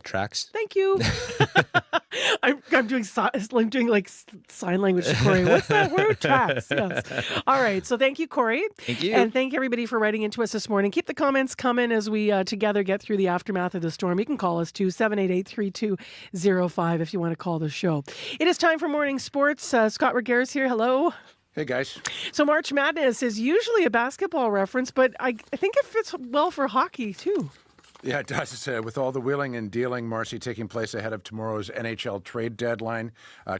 Tracks. Thank you. I'm doing like sign language to Corey. What's that word? Tracks. Yes. All right. So thank you, Corey. Thank you. And thank everybody for writing into us this morning. Keep the comments coming as we together get through the aftermath of the storm. You can call us too, 788-3205 if you want to call the show. It is time for morning sports. Scott Regere's here. Hello. Hey, guys. So March Madness is usually a basketball reference, but I think it fits well for hockey, too. Yeah, it does. With all the wheeling and dealing, Marcy, taking place ahead of tomorrow's NHL trade deadline.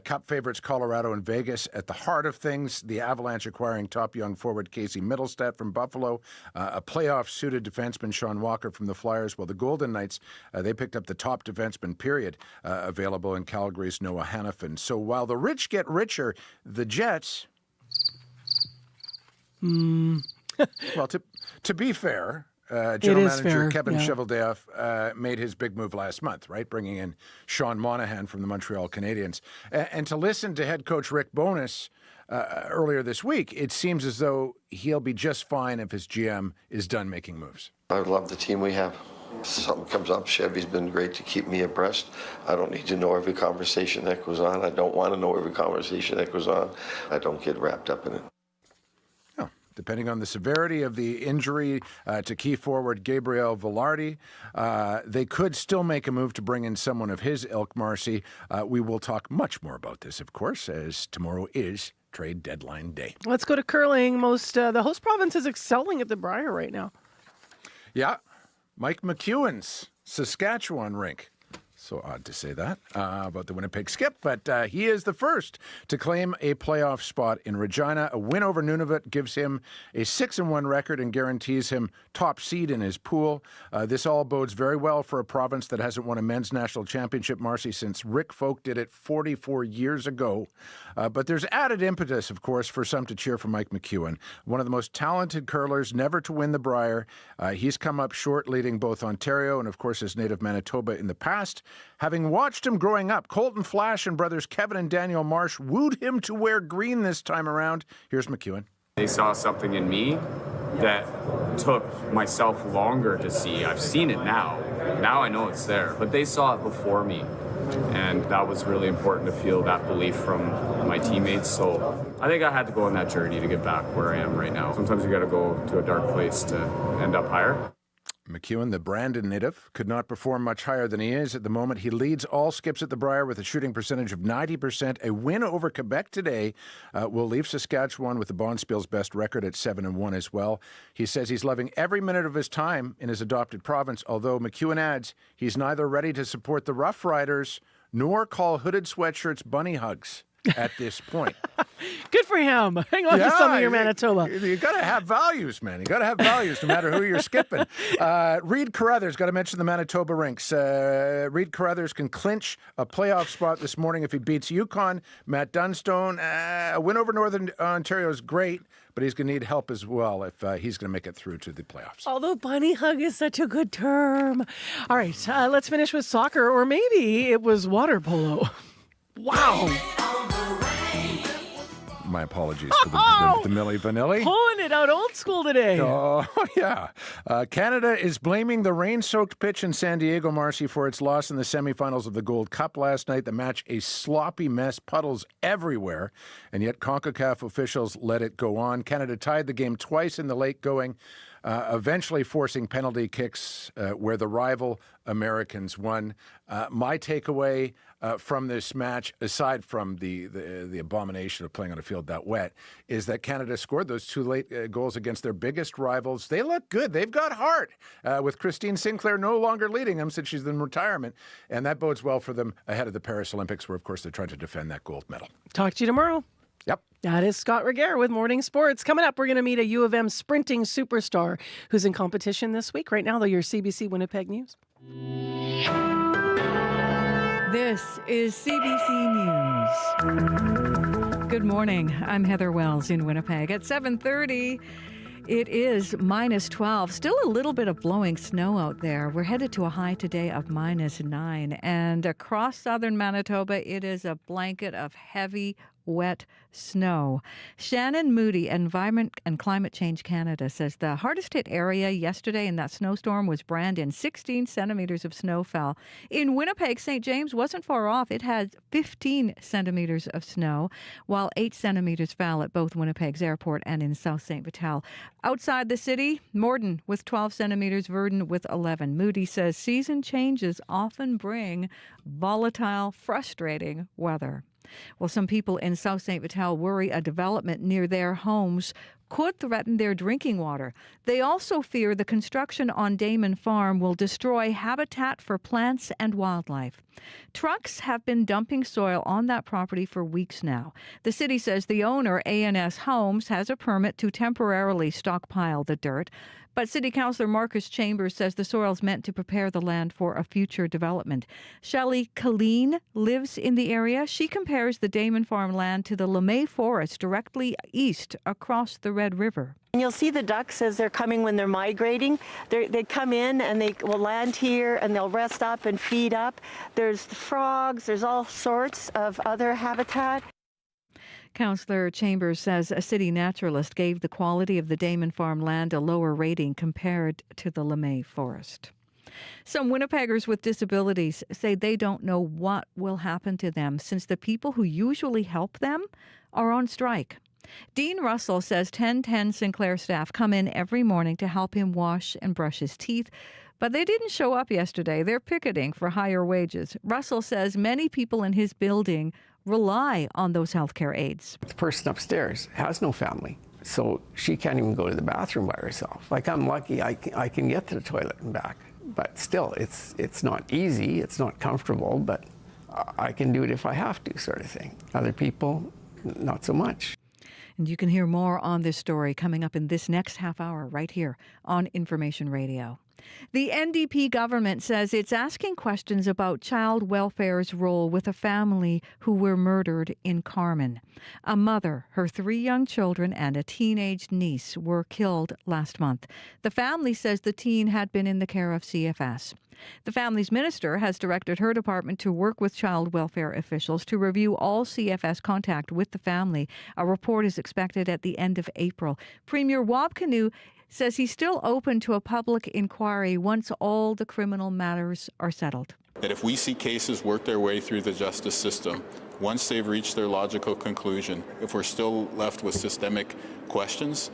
Cup favorites Colorado and Vegas at the heart of things. The Avalanche acquiring top young forward Casey Middlestat from Buffalo. A playoff-suited defenseman, Sean Walker, from the Flyers. While the Golden Knights, they picked up the top defenseman, period, available in Calgary's Noah Hanifin. So while the rich get richer, the Jets... Well, to be fair... General Manager Kevin Cheveldayoff made his big move last month, right? Bringing in Sean Monahan from the Montreal Canadiens. And to listen to head coach Rick Bowness earlier this week, it seems as though he'll be just fine if his GM is done making moves. I love the team we have. If something comes up, Chevy's been great to keep me abreast. I don't need to know every conversation that goes on. I don't want to know every conversation that goes on. I don't get wrapped up in it. Depending on the severity of the injury to key forward Gabriel Velarde, they could still make a move to bring in someone of his ilk, Marcy. We will talk much more about this, of course, as tomorrow is trade deadline day. Let's go to curling. The host province is excelling at the Briar right now. Yeah. Mike McEwen's Saskatchewan rink. So odd to say that about the Winnipeg Skip, but he is the first to claim a playoff spot in Regina. A win over Nunavut gives him a 6-1 record and guarantees him top seed in his pool. This all bodes very well for a province that hasn't won a men's national championship, Marcy, since Rick Folk did it 44 years ago. But there's added impetus, of course, for some to cheer for Mike McEwen. One of the most talented curlers never to win the Briar. He's come up short leading both Ontario and, of course, his native Manitoba in the past. Having watched him growing up, Colton Flash and brothers Kevin and Daniel Marsh wooed him to wear green this time around. Here's McEwen. They saw something in me that took myself longer to see. I've seen it now. Now I know it's there. But they saw it before me. And that was really important to feel that belief from my teammates. So I think I had to go on that journey to get back where I am right now. Sometimes you got to go to a dark place to end up higher. McEwen, the Brandon native, could not perform much higher than he is at the moment. He leads all skips at the Briar with a shooting percentage of 90%. A win over Quebec today will leave Saskatchewan with the Bonspiel's best record at 7-1 as well. He says he's loving every minute of his time in his adopted province, although McEwen adds he's neither ready to support the Rough Riders nor call hooded sweatshirts bunny hugs. at this point. Good for him. Hang on to some of your Manitoba. You got to have values, man. You got to have values no matter who you're skipping. Reed Carruthers, got to mention the Manitoba rinks. Reed Carruthers can clinch a playoff spot this morning if he beats Yukon. Matt Dunstone, a win over Northern Ontario is great, but he's going to need help as well if he's going to make it through to the playoffs. Although bunny hug is such a good term. All right, let's finish with soccer, or maybe it was water polo. Wow. My apologies for the Milli Vanilli. Pulling it out old school today. Oh, yeah. Canada is blaming the rain-soaked pitch in San Diego, Marcy, for its loss in the semifinals of the Gold Cup last night. The match, a sloppy mess, puddles everywhere, and yet CONCACAF officials let it go on. Canada tied the game twice in the late going, eventually forcing penalty kicks where the rival Americans won. My takeaway from this match, aside from the abomination of playing on a field that wet, is that Canada scored those two late goals against their biggest rivals. They look good. They've got heart, with Christine Sinclair no longer leading them since she's in retirement, and that bodes well for them ahead of the Paris Olympics, where, of course, they're trying to defend that gold medal. Talk to you tomorrow. Yep. That is Scott Reguer with Morning Sports. Coming up, we're going to meet a U of M sprinting superstar who's in competition this week. Right now, though, your CBC Winnipeg News. This is CBC News. Good morning. I'm Heather Wells in Winnipeg. At 7:30, it is -12. Still a little bit of blowing snow out there. We're headed to a high today of -9. And across southern Manitoba, it is a blanket of heavy, wet snow. Shannon Moody, Environment and Climate Change Canada, says the hardest hit area yesterday in that snowstorm was Brandon. 16 centimeters of snow fell. In Winnipeg, St. James wasn't far off. It had 15 centimeters of snow, while 8 centimeters fell at both Winnipeg's airport and in South St. Vital. Outside the city, Morden with 12 centimeters, Verdun with 11. Moody says season changes often bring volatile, frustrating weather. Well, some people in South St. Vital worry a development near their homes could threaten their drinking water. They also fear the construction on Damon Farm will destroy habitat for plants and wildlife. Trucks have been dumping soil on that property for weeks now. The city says the owner, A&S Homes, has a permit to temporarily stockpile the dirt. But City Councillor Marcus Chambers says the soil is meant to prepare the land for a future development. Shelley Colleen lives in the area. She compares the Damon Farm land to the LeMay Forest directly east across the Red River. And you'll see the ducks as they're coming when they're migrating. They come in and they will land here and they'll rest up and feed up. There's frogs, there's all sorts of other habitat. Councillor Chambers says a city naturalist gave the quality of the Damon Farm land a lower rating compared to the LeMay Forest. Some Winnipeggers with disabilities say they don't know what will happen to them since the people who usually help them are on strike. Dean Russell says 1010 Sinclair staff come in every morning to help him wash and brush his teeth, but they didn't show up yesterday. They're picketing for higher wages. Russell says many people in his building rely on those healthcare aides. The person upstairs has no family, so she can't even go to the bathroom by herself. Like, I'm lucky I can get to the toilet and back, but still, it's not easy, it's not comfortable, but I can do it if I have to, sort of thing. Other people, not so much. And you can hear more on this story coming up in this next half hour right here on Information Radio. The NDP government says it's asking questions about child welfare's role with a family who were murdered in Carman. A mother, her 3 young children, and a teenage niece were killed last month. The family says the teen had been in the care of CFS. The family's minister has directed her department to work with child welfare officials to review all CFS contact with the family. A report is expected at the end of April. Premier Wab Kinew says he's still open to a public inquiry once all the criminal matters are settled. That if we see cases work their way through the justice system, once they've reached their logical conclusion, if we're still left with systemic questions,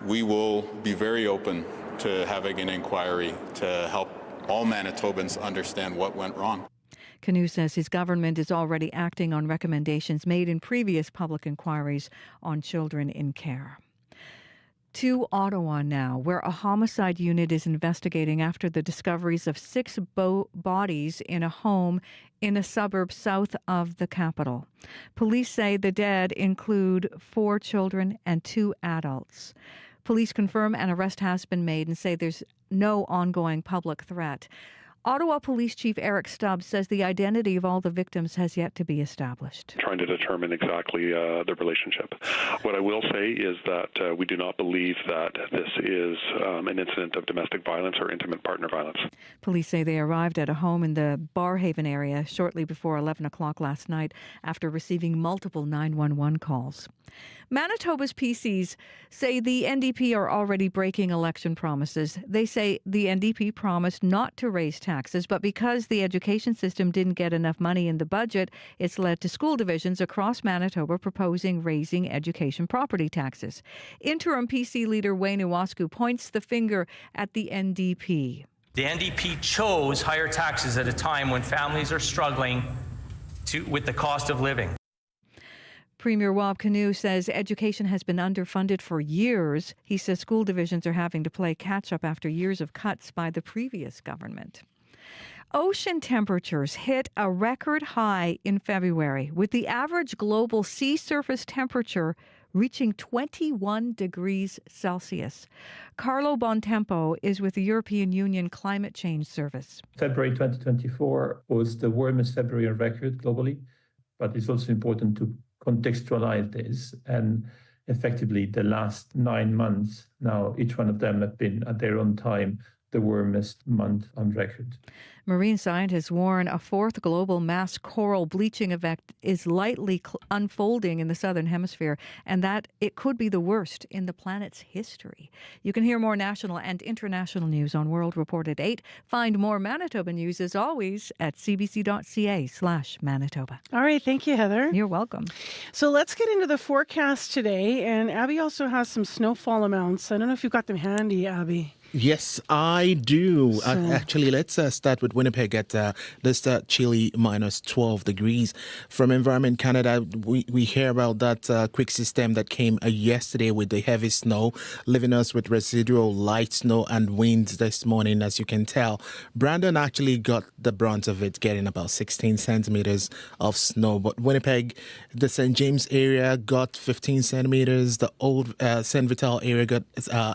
we will be very open to having an inquiry to help all Manitobans understand what went wrong. Kinew says his government is already acting on recommendations made in previous public inquiries on children in care. To Ottawa now, where a homicide unit is investigating after the discoveries of 6 bodies in a home in a suburb south of the capital. Police say the dead include 4 children and 2 adults. Police confirm an arrest has been made and say there's no ongoing public threat. Ottawa Police Chief Eric Stubbs says the identity of all the victims has yet to be established. Trying to determine exactly the relationship. What I will say is that we do not believe that this is an incident of domestic violence or intimate partner violence. Police say they arrived at a home in the Barrhaven area shortly before 11 o'clock last night after receiving multiple 911 calls. Manitoba's PCs say the NDP are already breaking election promises. They say the NDP promised not to raise taxes, but because the education system didn't get enough money in the budget, it's led to school divisions across Manitoba proposing raising education property taxes. Interim PC leader Wayne Iwascu points the finger at the NDP. The NDP chose higher taxes at a time when families are struggling with the cost of living. Premier Rob Canoe says education has been underfunded for years. He says school divisions are having to play catch-up after years of cuts by the previous government. Ocean temperatures hit a record high in February, with the average global sea surface temperature reaching 21 degrees Celsius. Carlo Bontempo is with the European Union Climate Change Service. February 2024 was the warmest February on record globally, but it's also important to contextualize this, and effectively the last 9 months now, each one of them have been at their own time the warmest month on record. Marine scientists warn a 4th global mass coral bleaching event is likely unfolding in the southern hemisphere, and that it could be the worst in the planet's history. You can hear more national and international news on World Report at 8. Find more Manitoba news, as always, at cbc.ca/Manitoba. All right. Thank you, Heather. You're welcome. So let's get into the forecast today. And Abby also has some snowfall amounts. I don't know if you've got them handy, Abby. Yes, I do. Actually, let's start with Winnipeg at this chilly minus 12 degrees. From Environment Canada, we hear about that quick system that came yesterday with the heavy snow, leaving us with residual light snow and winds this morning, as you can tell. Brandon actually got the brunt of it, getting about 16 centimeters of snow. But Winnipeg, the St. James area got 15 centimeters. The old St. Vital area got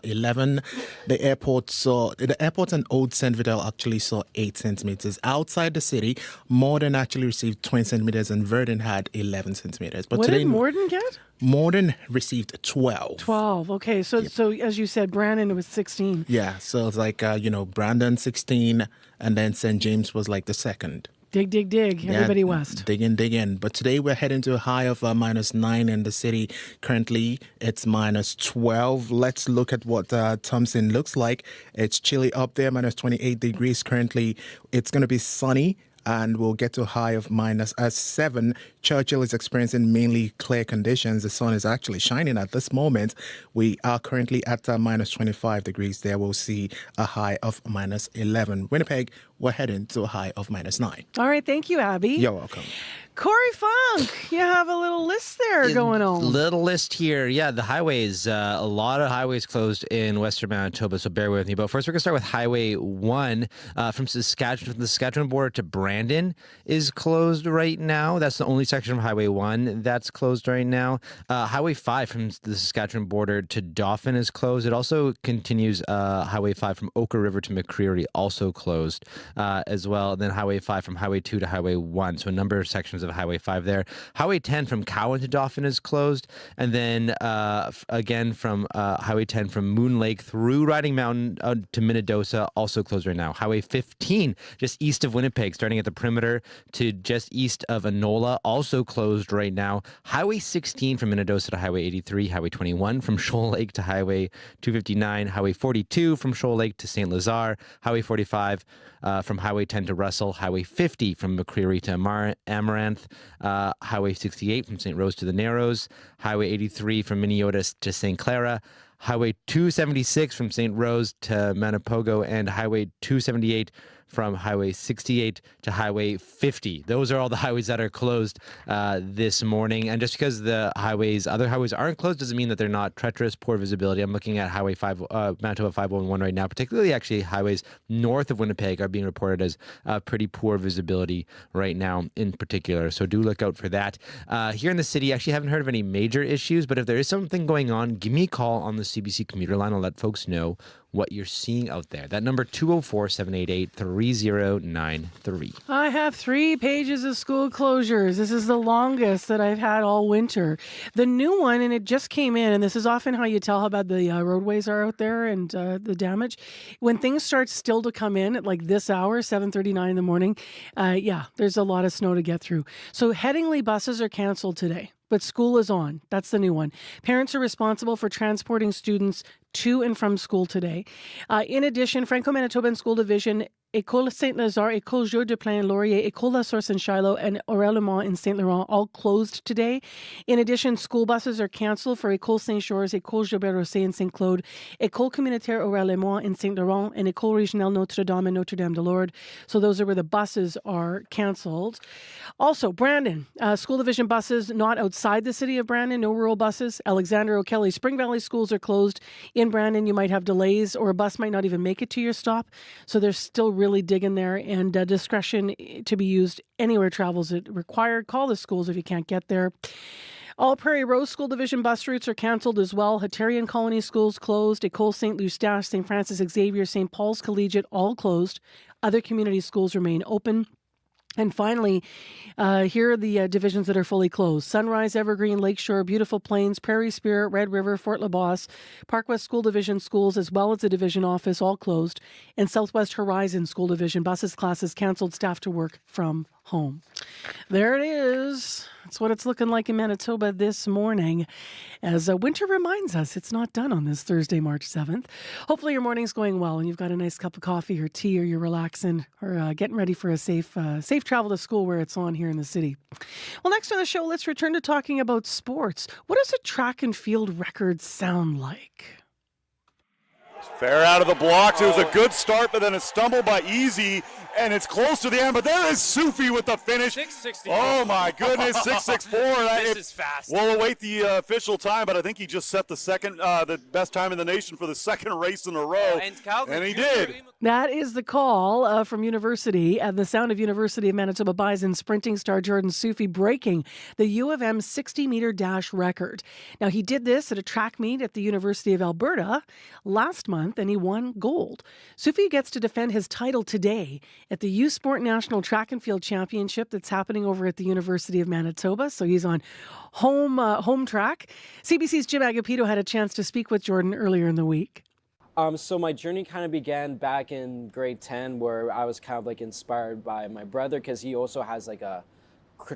11. The airport and Old St. Vital actually saw 8 centimeters. Outside the city, Morden actually received 20 centimeters and Verdun had 11 centimeters. But what today, did Morden get? Morden received 12. 12. Okay. So as you said, Brandon was 16. Yeah. So it's like, Brandon 16 and then St. James was like the second. Dig. Everybody west. Dig in. But today we're heading to a high of minus 9 in the city. Currently, it's minus 12. Let's look at what Thompson looks like. It's chilly up there, minus 28 degrees currently. It's going to be sunny, and we'll get to a high of minus 7. Churchill is experiencing mainly clear conditions. The sun is actually shining at this moment. We are currently at minus 25 degrees there. We'll see a high of minus 11. Winnipeg, we're heading to a high of minus 9. All right. Thank you, Abby. You're welcome. Corey Funk, you have a little list there going on. Little list here. Yeah, the highways, a lot of highways closed in western Manitoba, so bear with me. But first, we're going to start with Highway 1 from the Saskatchewan border to Brandon is closed right now. That's the only section of Highway 1 that's closed right now. Highway 5 from the Saskatchewan border to Dauphin is closed. It also continues Highway 5 from Oka River to McCreary, also closed as well. And then Highway 5 from Highway 2 to Highway 1. So a number of sections of Highway 5 there. Highway 10 from Cowan to Dauphin is closed. And then again from Highway 10 from Moon Lake through Riding Mountain to Minnedosa, also closed right now. Highway 15 just east of Winnipeg, starting at the perimeter to just east of Enola, also closed right now. Highway 16 from Minnedosa to Highway 83. Highway 21 from Shoal Lake to Highway 259. Highway 42 from Shoal Lake to St. Lazare. Highway 45 from Highway 10 to Russell. Highway 50 from McCreary to Amaranth. Highway 68 from St. Rose to the Narrows. Highway 83 from Minneota to St. Clara. Highway 276 from St. Rose to Manipogo, and Highway 278 from Highway 68 to Highway 50. Those are all the highways that are closed this morning. And just because the other highways aren't closed doesn't mean that they're not treacherous, poor visibility. I'm looking at Manitoba 511 right now, particularly actually highways north of Winnipeg are being reported as pretty poor visibility right now in particular. So do look out for that. Here in the city, actually haven't heard of any major issues, but if there is something going on, give me a call on the CBC commuter line. I'll let folks know what you're seeing out there. That number 204-788-3093. I have 3 pages of school closures. This is the longest that I've had all winter. The new one, and it just came in, and this is often how you tell how bad the roadways are out there and the damage. When things start still to come in at like this hour, 7:39 in the morning, there's a lot of snow to get through. So Headingley buses are canceled today, but school is on. That's the new one. Parents are responsible for transporting students to and from school today. In addition, Franco-Manitoban School Division, École Saint-Lazare, École Jour de Plain Laurier, École La Source in Shiloh, and Aurèlement in Saint Laurent all closed today. In addition, school buses are canceled for École Saint-Georges, École Gilbert-Rossé in Saint Claude, École Communautaire Aurèlement in Saint Laurent, and École Régionale Notre-Dame in Notre-Dame-de-Lourdes. So those are where the buses are canceled. Also, Brandon, school division buses not outside the city of Brandon, no rural buses. Alexander O'Kelly, Spring Valley schools are closed. In Brandon, you might have delays, or a bus might not even make it to your stop. So there's still really digging there, and discretion to be used anywhere travel is required. Call the schools if you can't get there. All Prairie Rose School Division bus routes are canceled as well. Hatarian Colony Schools closed. École Saint Eustache, St. Francis Xavier, St. Paul's Collegiate all closed. Other community schools remain open. And finally, here are the divisions that are fully closed. Sunrise, Evergreen, Lakeshore, Beautiful Plains, Prairie Spirit, Red River, Fort LaBosse, Park West School Division schools, as well as the division office, all closed. And Southwest Horizon School Division buses, classes canceled, staff to work from home. There it is. That's what it's looking like in Manitoba this morning. As winter reminds us, it's not done on this Thursday, March 7th. Hopefully your morning's going well and you've got a nice cup of coffee or tea, or you're relaxing or getting ready for a safe travel to school where it's on here in the city. Well, next on the show, let's return to talking about sports. What does a track and field record sound like? Fair out of the blocks. It was a good start, but then a stumble by Easy, and it's close to the end. But there is Sufi with the finish. 6:64. Oh, my goodness, 6:64. This is fast. We'll await the official time, but I think he just set the best time in the nation for the second race in a row, and he did. That is the call from University, and the sound of University of Manitoba Bison sprinting star Jordan Sufi breaking the U of M 60-meter dash record. Now, he did this at a track meet at the University of Alberta last month, and he won gold. Sufi gets to defend his title today at the U Sport National Track and Field Championship that's happening over at the University of Manitoba. So he's on home track. CBC's Jim Agapito had a chance to speak with Jordan earlier in the week. So my journey kind of began back in grade 10, where I was kind of like inspired by my brother, because he also has like a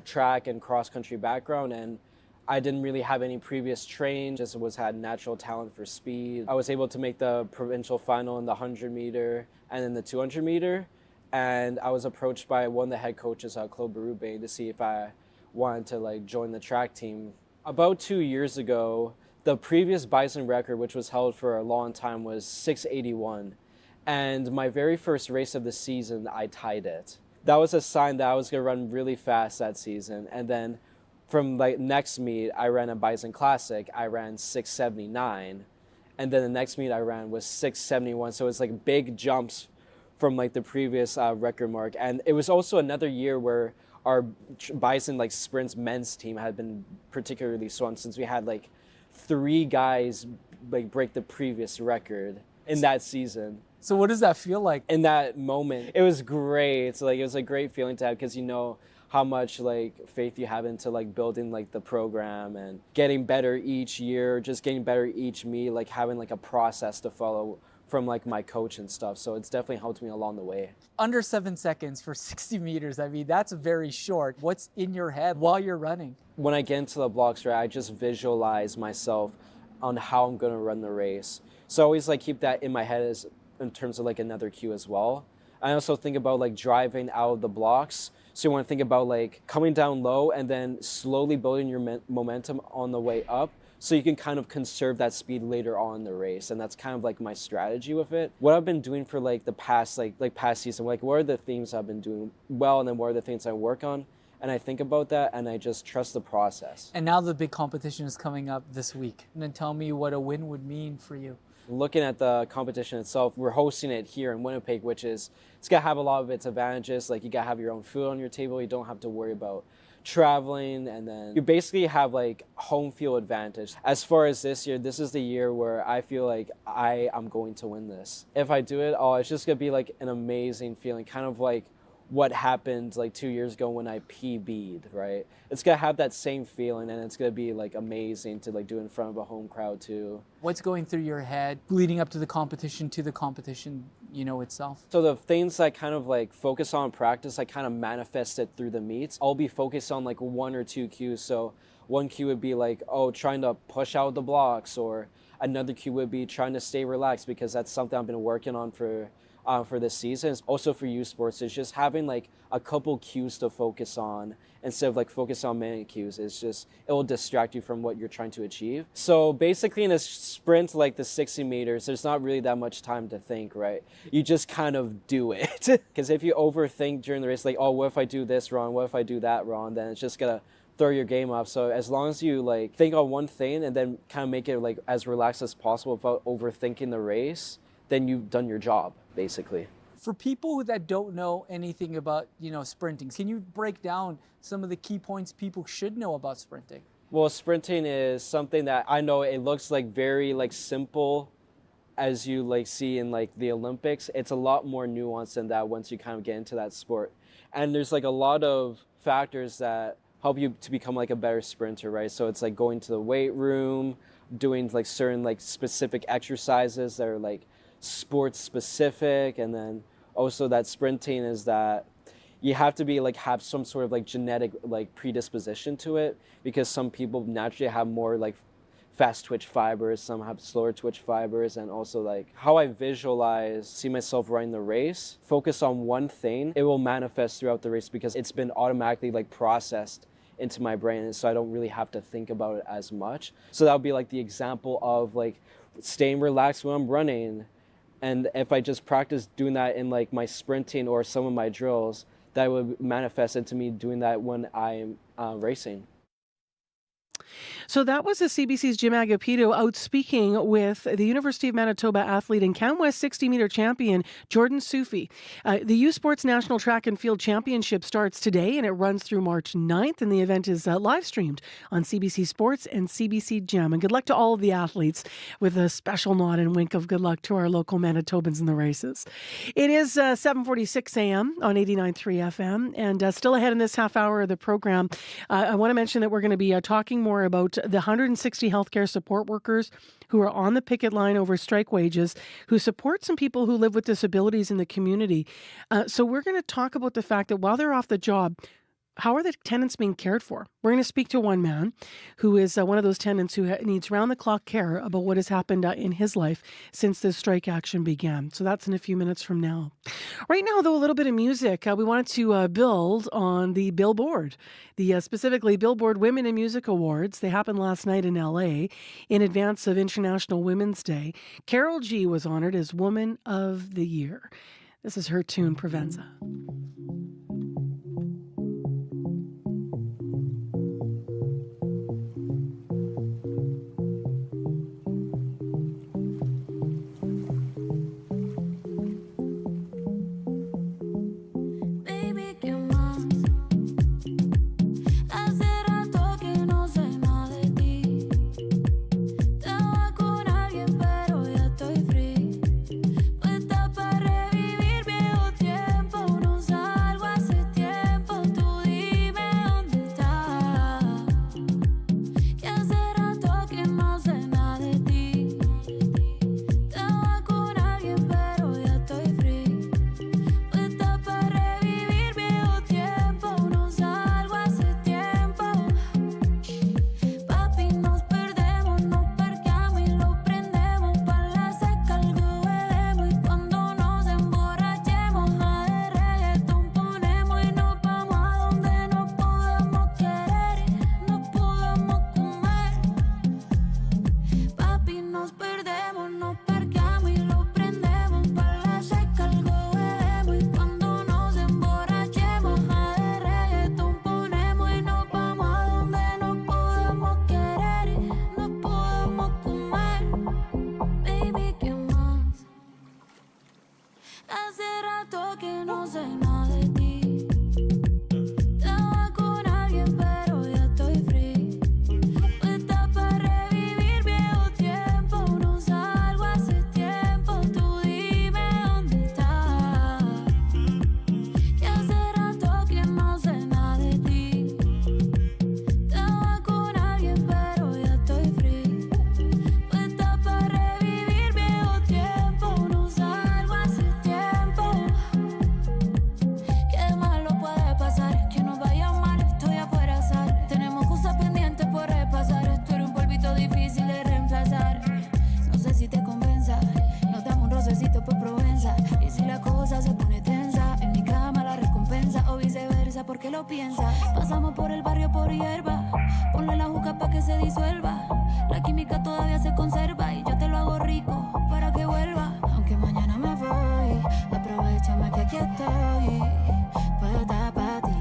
track and cross country background, and I didn't really have any previous training, just had natural talent for speed. I was able to make the provincial final in the 100 meter and then the 200 meter. And I was approached by one of the head coaches, Claude Berube, to see if I wanted to like join the track team. About 2 years ago, the previous Bison record, which was held for a long time, was 6:81. And my very first race of the season, I tied it. That was a sign that I was gonna run really fast that season. And then from like next meet, I ran a Bison Classic. I ran 6:79. And then the next meet I ran was 6:71. So it's like big jumps from like the previous record mark. And it was also another year where our Bison like sprints men's team had been particularly strong, since we had like 3 guys like break the previous record in that season. So what does that feel like? In that moment, it was great. It's like, it was a great feeling to have, because you know how much like faith you have into like building like the program and getting better each year, just getting better each meet, like having like a process to follow from like my coach and stuff. So it's definitely helped me along the way. Under 7 seconds for 60 meters. I mean, that's very short. What's in your head while you're running? When I get into the blocks, right, I just visualize myself on how I'm gonna run the race. So I always like keep that in my head as in terms of like another cue as well. I also think about like driving out of the blocks. So you want to think about like coming down low and then slowly building your momentum on the way up so you can kind of conserve that speed later on in the race. And that's kind of like my strategy with it. What I've been doing for like the past past season, like what are the things I've been doing well, and then what are the things I work on, and I think about that, and I just trust the process. And now the big competition is coming up this week. And then tell me what a win would mean for you. Looking at the competition itself, we're hosting it here in Winnipeg, which is, it's got to have a lot of its advantages. Like you got to have your own food on your table. You don't have to worry about traveling, and then you basically have like home field advantage. As far as this year, this is the year where I feel like I am going to win this. If I do it, it's just going to be like an amazing feeling, kind of like what happened like 2 years ago when I PB'd, right? It's gonna have that same feeling, and it's gonna be like amazing to like do in front of a home crowd too. What's going through your head leading up to the competition, itself? So the things I kind of like focus on in practice, I kind of manifest it through the meets. I'll be focused on like 1 or 2 cues. So one cue would be like, trying to push out the blocks, or another cue would be trying to stay relaxed, because that's something I've been working on for this season. Also for youth sports, it's just having like a couple cues to focus on instead of like focus on many cues. It's just, it will distract you from what you're trying to achieve. So basically in a sprint like the 60 meters, there's not really that much time to think, right? You just kind of do it. Because if you overthink during the race, like, what if I do this wrong? What if I do that wrong? Then it's just gonna throw your game off. So as long as you like think on one thing and then kind of make it like as relaxed as possible without overthinking the race, then you've done your job, basically. For people that don't know anything about, sprinting, can you break down some of the key points people should know about sprinting? Well, sprinting is something that I know it looks like very like simple as you like see in like the Olympics. It's a lot more nuanced than that once you kind of get into that sport. And there's like a lot of factors that help you to become like a better sprinter, right? So it's like going to the weight room, doing like certain like specific exercises that are like sports specific, and then also that sprinting is that you have to be like have some sort of like genetic like predisposition to it, because some people naturally have more like fast twitch fibers, some have slower twitch fibers. And also like how I see myself running the race, focus on one thing, it will manifest throughout the race because it's been automatically like processed into my brain, and so I don't really have to think about it as much. So that would be like the example of like staying relaxed when I'm running. And if I just practice doing that in like my sprinting or some of my drills, that would manifest into me doing that when I'm racing. So that was the CBC's Jim Agapito out speaking with the University of Manitoba athlete and CanWest 60-meter champion Jordan Sufi. The U Sports National Track and Field Championship starts today, and it runs through March 9th, and the event is live streamed on CBC Sports and CBC Gem. And good luck to all of the athletes, with a special nod and wink of good luck to our local Manitobans in the races. It is 7:46 a.m. on 89.3 FM, and still ahead in this half hour of the program, I want to mention that we're going to be talking more about the 160 healthcare support workers who are on the picket line over strike wages, who support some people who live with disabilities in the community. So we're going to talk about the fact that while they're off the job, how are the tenants being cared for? We're going to speak to one man who is one of those tenants who needs round-the-clock care about what has happened in his life since this strike action began. So that's in a few minutes from now. Right now, though, a little bit of music. We wanted to build on the Billboard, specifically Billboard Women in Music Awards. They happened last night in L.A. in advance of International Women's Day. Carol G was honored as Woman of the Year. This is her tune, Provenza. Puesta para revivir viejo tiempo, no salgo así. hierba. Ponle la juca pa' que se disuelva. La química todavía se conserva y yo te lo hago rico para que vuelva. Aunque mañana me voy, aprovechame que aquí estoy. Puesta pa' ti,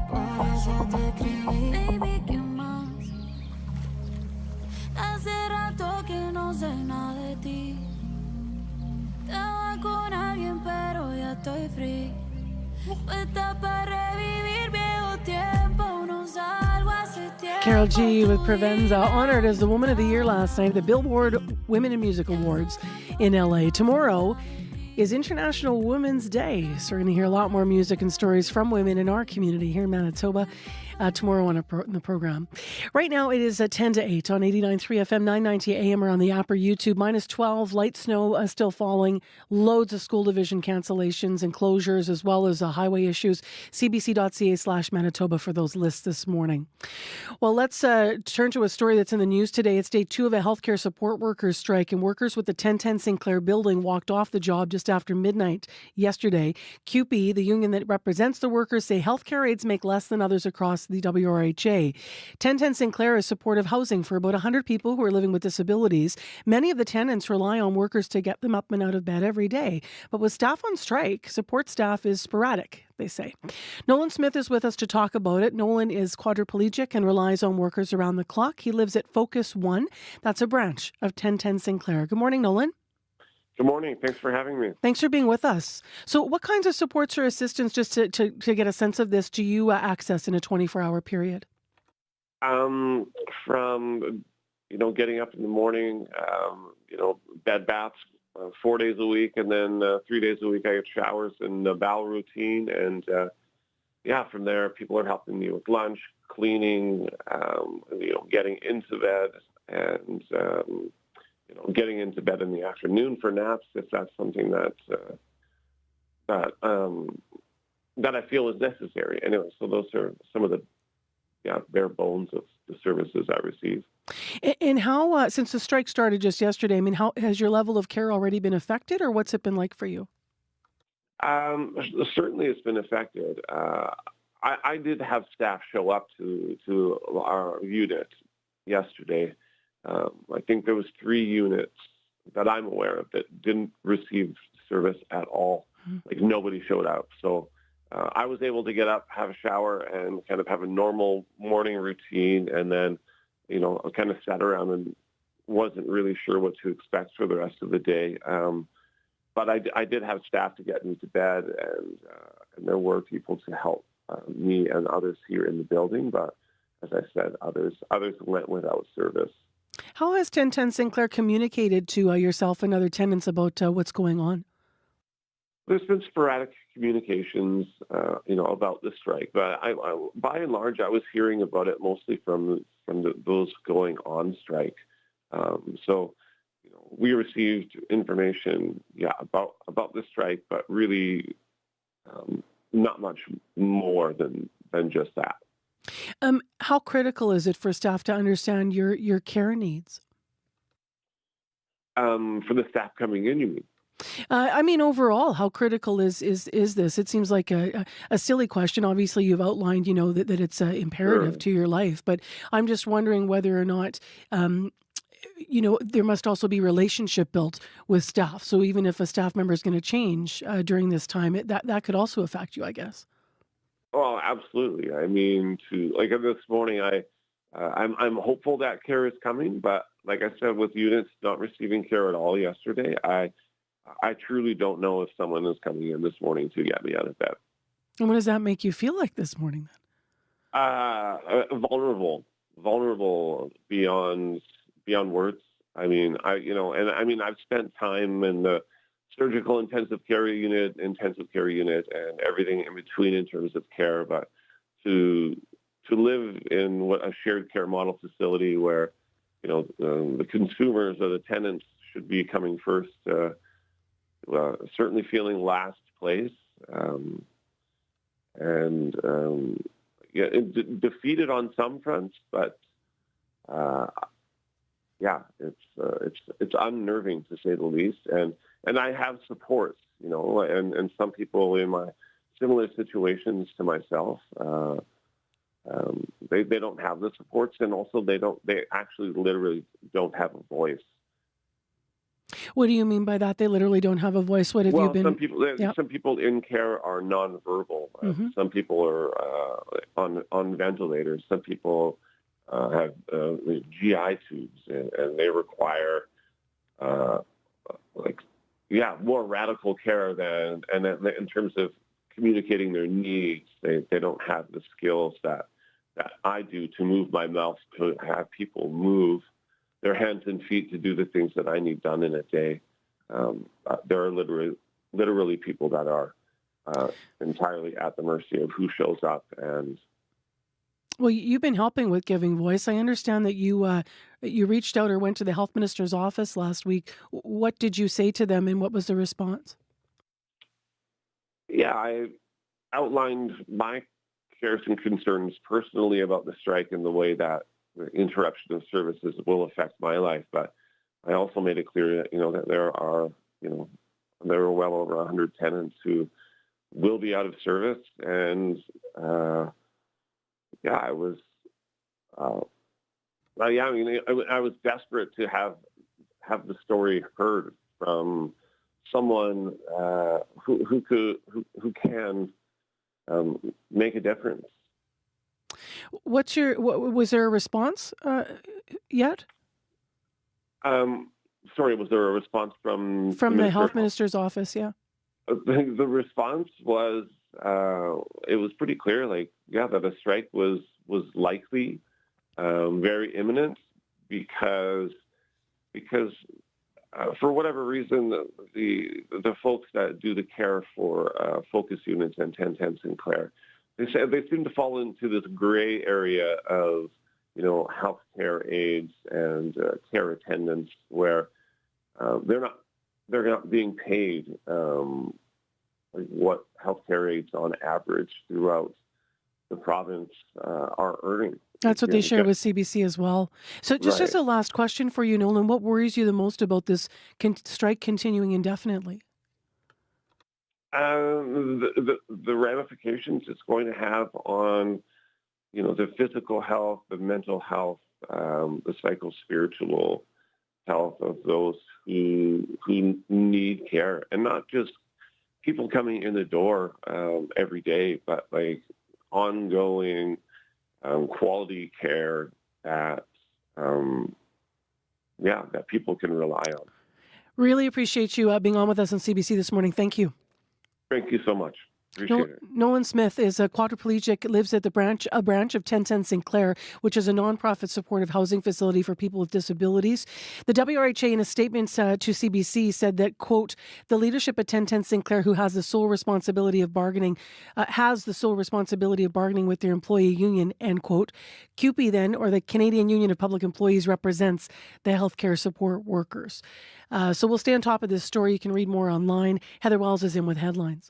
por eso te escribí. Baby, ¿qué más? Hace rato que no sé nada de ti. Estaba con alguien pero ya estoy free. Puesta para revivir viejo tiempo. No salgo hace tiempo. Carol G with Provenza, honored as the Woman of the Year last night at the Billboard Women in Music Awards in LA. Tomorrow is International Women's Day, so we're going to hear a lot more music and stories from women in our community here in Manitoba tomorrow in the program. Right now it is 10 to 8 on 89.3 FM, 990 AM or on the app or YouTube. -12, light snow still falling, loads of school division cancellations and closures as well as highway issues. cbc.ca/Manitoba for those lists this morning. Well, let's turn to a story that's in the news today. It's day 2 of a healthcare support workers strike, and workers with the 1010 Sinclair building walked off the job just after midnight yesterday. CUPE, the union that represents the workers, say healthcare aides make less than others across the WRHA. 1010 Sinclair is supportive housing for about 100 people who are living with disabilities. Many of the tenants rely on workers to get them up and out of bed every day. But with staff on strike, support staff is sporadic, they say. Nolan Smith is with us to talk about it. Nolan is quadriplegic and relies on workers around the clock. He lives at Focus One. That's a branch of 1010 Sinclair. Good morning, Nolan. Good morning. Thanks for having me. Thanks for being with us. So what kinds of supports or assistance, just to get a sense of this, do you access in a 24-hour period? From, getting up in the morning, bed baths 4 days a week, and then 3 days a week I get showers and a bowel routine. And, from there, people are helping me with lunch, cleaning, getting into bed, and getting into bed in the afternoon for naps if that's something that I feel is necessary. Anyway, so those are some of the bare bones of the services I receive. And how, since the strike started just yesterday, how has your level of care already been affected, or what's it been like for you? Certainly, it's been affected. I did have staff show up to our unit yesterday. I think there was 3 units that I'm aware of that didn't receive service at all. Like nobody showed up. So I was able to get up, have a shower, and kind of have a normal morning routine. And then, I kind of sat around and wasn't really sure what to expect for the rest of the day. But I did have staff to get me to bed, and there were people to help me and others here in the building. But as I said, others went without service. How has 1010 Sinclair communicated to yourself and other tenants about what's going on? There's been sporadic communications, about the strike, but I, by and large, I was hearing about it mostly from those going on strike. So, we received information, about the strike, but really not much more than just that. How critical is it for staff to understand your care needs? For the staff coming in, you mean? Overall, how critical is this? It seems like a silly question. Obviously, you've outlined, that it's imperative to your life. But I'm just wondering whether or not, there must also be relationship built with staff. So even if a staff member is going to change during this time, that could also affect you, I guess. Oh, absolutely. This morning, I'm hopeful that care is coming, but like I said, with units not receiving care at all yesterday, I truly don't know if someone is coming in this morning to get me out of bed. And what does that make you feel like this morning then? Vulnerable beyond words. I've spent time in the surgical intensive care unit, and everything in between in terms of care. But to live in a shared care model facility where, the consumers or the tenants should be coming first, certainly feeling last place, defeated on some fronts, but it's unnerving to say the least. And I have supports, and some people in my similar situations to myself, they don't have the supports, and also they actually literally don't have a voice. What do you mean by that? They literally don't have a voice. What have you been? Some people in care are nonverbal. Some people are on ventilators. Some people have GI tubes, and they require more radical care than. And in terms of communicating their needs, they don't have the skills that I do to move my mouth, to have people move their hands and feet to do the things that I need done in a day. There are literally people that are entirely at the mercy of who shows up. And well, you've been helping with giving voice. I understand that you reached out or went to the health minister's office last week. What did you say to them, and what was the response? Yeah, I outlined my cares and concerns personally about the strike and the way that the interruption of services will affect my life. But I also made it clear that, that there are well over 100 tenants who will be out of service. And I was desperate to have the story heard from someone who can make a difference. Was there a response yet? Sorry, was there a response from the health minister's office? Yeah. The response was it was pretty clear, that a strike was likely, very imminent, because for whatever reason the folks that do the care for focus units and 1010 Sinclair, they seem to fall into this gray area of healthcare aides and care attendants, where they're not being paid what healthcare aides on average throughout the province are earning. That's what they shared with CBC as well. So just as a last question for you, Nolan, what worries you the most about this strike continuing indefinitely? The ramifications it's going to have on, the physical health, the mental health, the psychospiritual health of those who need care, and not just people coming in the door every day, but ongoing quality care that people can rely on. Really appreciate you being on with us on CBC this morning. Thank you. Thank you so much. Appreciate it. Nolan Smith is a quadriplegic, lives at a branch of 1010 Sinclair, which is a nonprofit supportive housing facility for people with disabilities. The WRHA, in a statement to CBC, said that, quote, the leadership at 1010 Sinclair, who has the sole responsibility of bargaining, with their employee union, end quote. CUPE then, or the Canadian Union of Public Employees, represents the healthcare support workers. So we'll stay on top of this story. You can read more online. Heather Wells is in with headlines.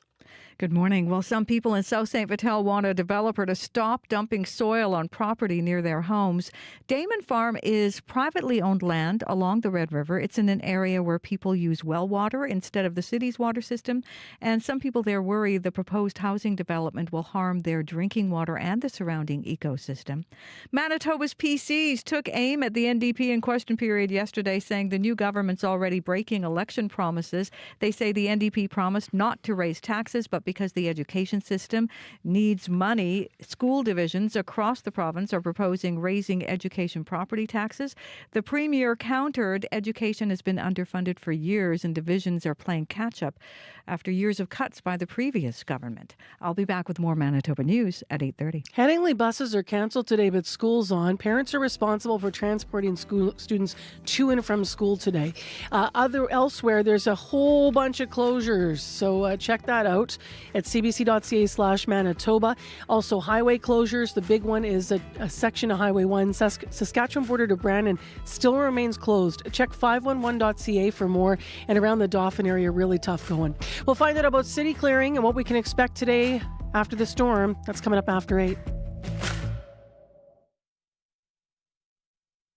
Good morning. Well, some people in South St. Vital want a developer to stop dumping soil on property near their homes. Damon Farm is privately owned land along the Red River. It's in an area where people use well water instead of the city's water system. And some people there worry the proposed housing development will harm their drinking water and the surrounding ecosystem. Manitoba's PCs took aim at the NDP in question period yesterday, saying the new government's already breaking election promises. They say the NDP promised not to raise taxes, but because the education system needs money, school divisions across the province are proposing raising education property taxes. The Premier countered education has been underfunded for years and divisions are playing catch-up after years of cuts by the previous government. I'll be back with more Manitoba news at 8:30. Headingley buses are cancelled today, but school's on. Parents are responsible for transporting students to and from school today. Elsewhere, there's a whole bunch of closures, so check that out at cbc.ca/Manitoba. Also, highway closures. The big one is a section of Highway 1, Saskatchewan border to Brandon, still remains closed. Check 511.ca for more. And around the Dauphin area, really tough going. We'll find out about city clearing and what we can expect today after the storm. That's coming up after 8.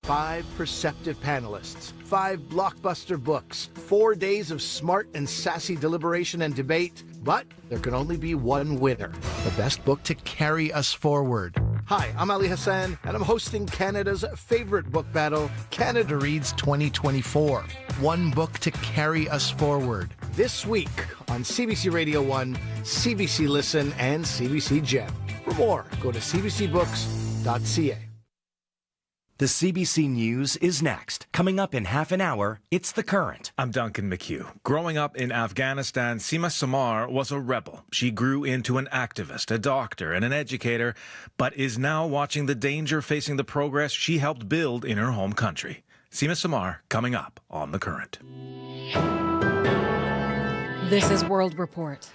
5 perceptive panelists, 5 blockbuster books, 4 days of smart and sassy deliberation and debate, but there can only be one winner. The best book to carry us forward. Hi, I'm Ali Hassan, and I'm hosting Canada's favorite book battle, Canada Reads 2024. One book to carry us forward. This week on CBC Radio 1, CBC Listen, and CBC Gem. For more, go to cbcbooks.ca. The CBC News is next. Coming up in half an hour, it's The Current. I'm Duncan McHugh. Growing up in Afghanistan, Seema Samar was a rebel. She grew into an activist, a doctor, and an educator, but is now watching the danger facing the progress she helped build in her home country. Seema Samar, coming up on The Current. This is World Report.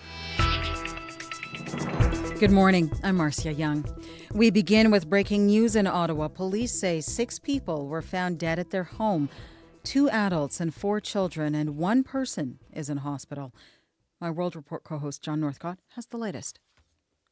Good morning. I'm Marcia Young. We begin with breaking news in Ottawa. Police say 6 people were found dead at their home. 2 adults and 4 children, and 1 person is in hospital. My World Report co-host John Northcott has the latest.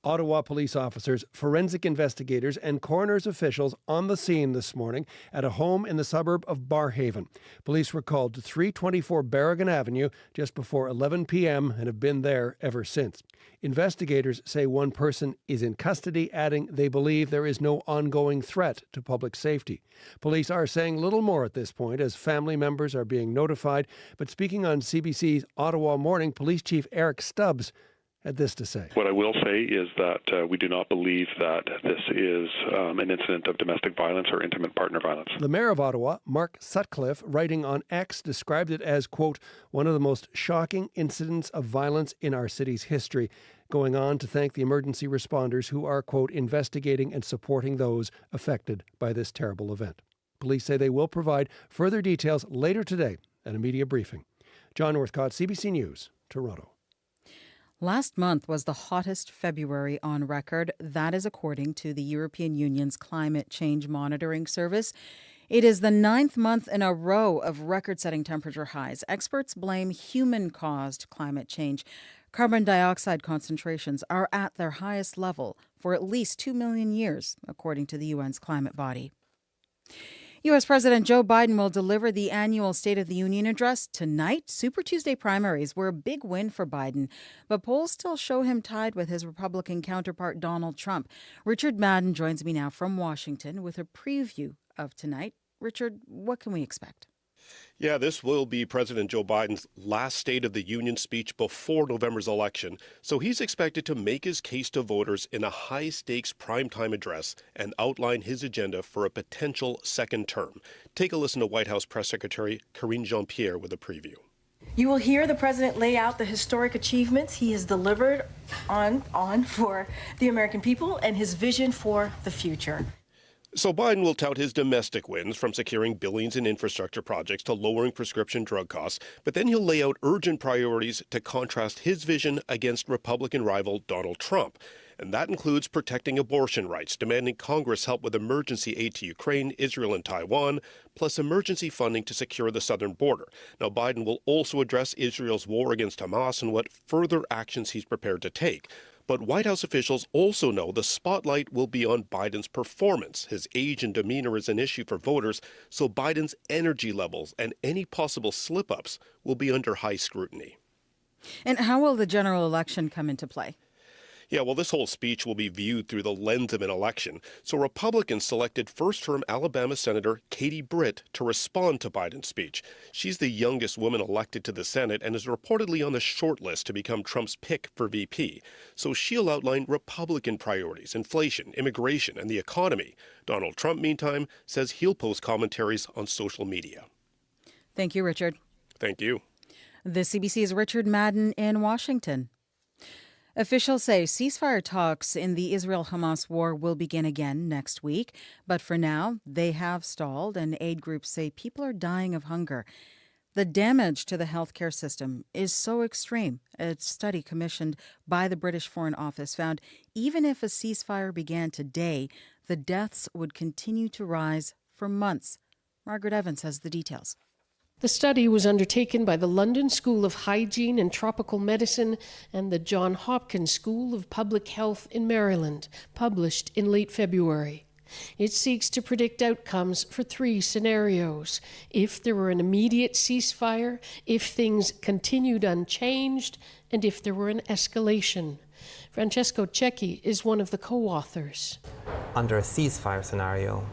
Ottawa police officers, forensic investigators, and coroner's officials on the scene this morning at a home in the suburb of Barrhaven. Police were called to 324 Berrigan Avenue just before 11 p.m. and have been there ever since. Investigators say 1 person is in custody, adding they believe there is no ongoing threat to public safety. Police are saying little more at this point as family members are being notified, but speaking on CBC's Ottawa Morning, Police Chief Eric Stubbs had this to say. What I will say is that we do not believe that this is an incident of domestic violence or intimate partner violence. The mayor of Ottawa, Mark Sutcliffe, writing on X, described it as, quote, one of the most shocking incidents of violence in our city's history, going on to thank the emergency responders who are, quote, investigating and supporting those affected by this terrible event. Police say they will provide further details later today at a media briefing. John Northcott, CBC News, Toronto. Last month was the hottest February on record. That is according to the European Union's Climate Change Monitoring Service. It is the 9th month in a row of record-setting temperature highs. Experts blame human-caused climate change. Carbon dioxide concentrations are at their highest level for at least 2 million years, according to the UN's climate body. U.S. President Joe Biden will deliver the annual State of the Union address tonight. Super Tuesday primaries were a big win for Biden, but polls still show him tied with his Republican counterpart Donald Trump. Richard Madden joins me now from Washington with a preview of tonight. Richard, what can we expect? Yeah, this will be President Joe Biden's last State of the Union speech before November's election, so he's expected to make his case to voters in a high-stakes primetime address and outline his agenda for a potential second term. Take a listen to White House Press Secretary Karine Jean-Pierre with a preview. You will hear the president lay out the historic achievements he has delivered on for the American people and his vision for the future. So Biden will tout his domestic wins, from securing billions in infrastructure projects to lowering prescription drug costs, but then he'll lay out urgent priorities to contrast his vision against Republican rival Donald Trump. And that includes protecting abortion rights, demanding Congress help with emergency aid to Ukraine, Israel, and Taiwan, plus emergency funding to secure the southern border. Now, Biden will also address Israel's war against Hamas and what further actions he's prepared to take. But White House officials also know the spotlight will be on Biden's performance. His age and demeanor is an issue for voters, so Biden's energy levels and any possible slip-ups will be under high scrutiny. And how will the general election come into play? Yeah, well, this whole speech will be viewed through the lens of an election. So Republicans selected first-term Alabama Senator Katie Britt to respond to Biden's speech. She's the youngest woman elected to the Senate and is reportedly on the short list to become Trump's pick for VP. So she'll outline Republican priorities, inflation, immigration, and the economy. Donald Trump, meantime, says he'll post commentaries on social media. Thank you, Richard. Thank you. The CBC's Richard Madden in Washington. Officials say ceasefire talks in the Israel-Hamas war will begin again next week. But for now, they have stalled, and aid groups say people are dying of hunger. The damage to the healthcare system is so extreme. A study commissioned by the British Foreign Office found even if a ceasefire began today, the deaths would continue to rise for months. Margaret Evans has the details. The study was undertaken by the London School of Hygiene and Tropical Medicine and the Johns Hopkins School of Public Health in Maryland, published in late February. It seeks to predict outcomes for 3 scenarios: if there were an immediate ceasefire, if things continued unchanged, and if there were an escalation. Francesco Cecchi is one of the co-authors. Under a ceasefire scenario,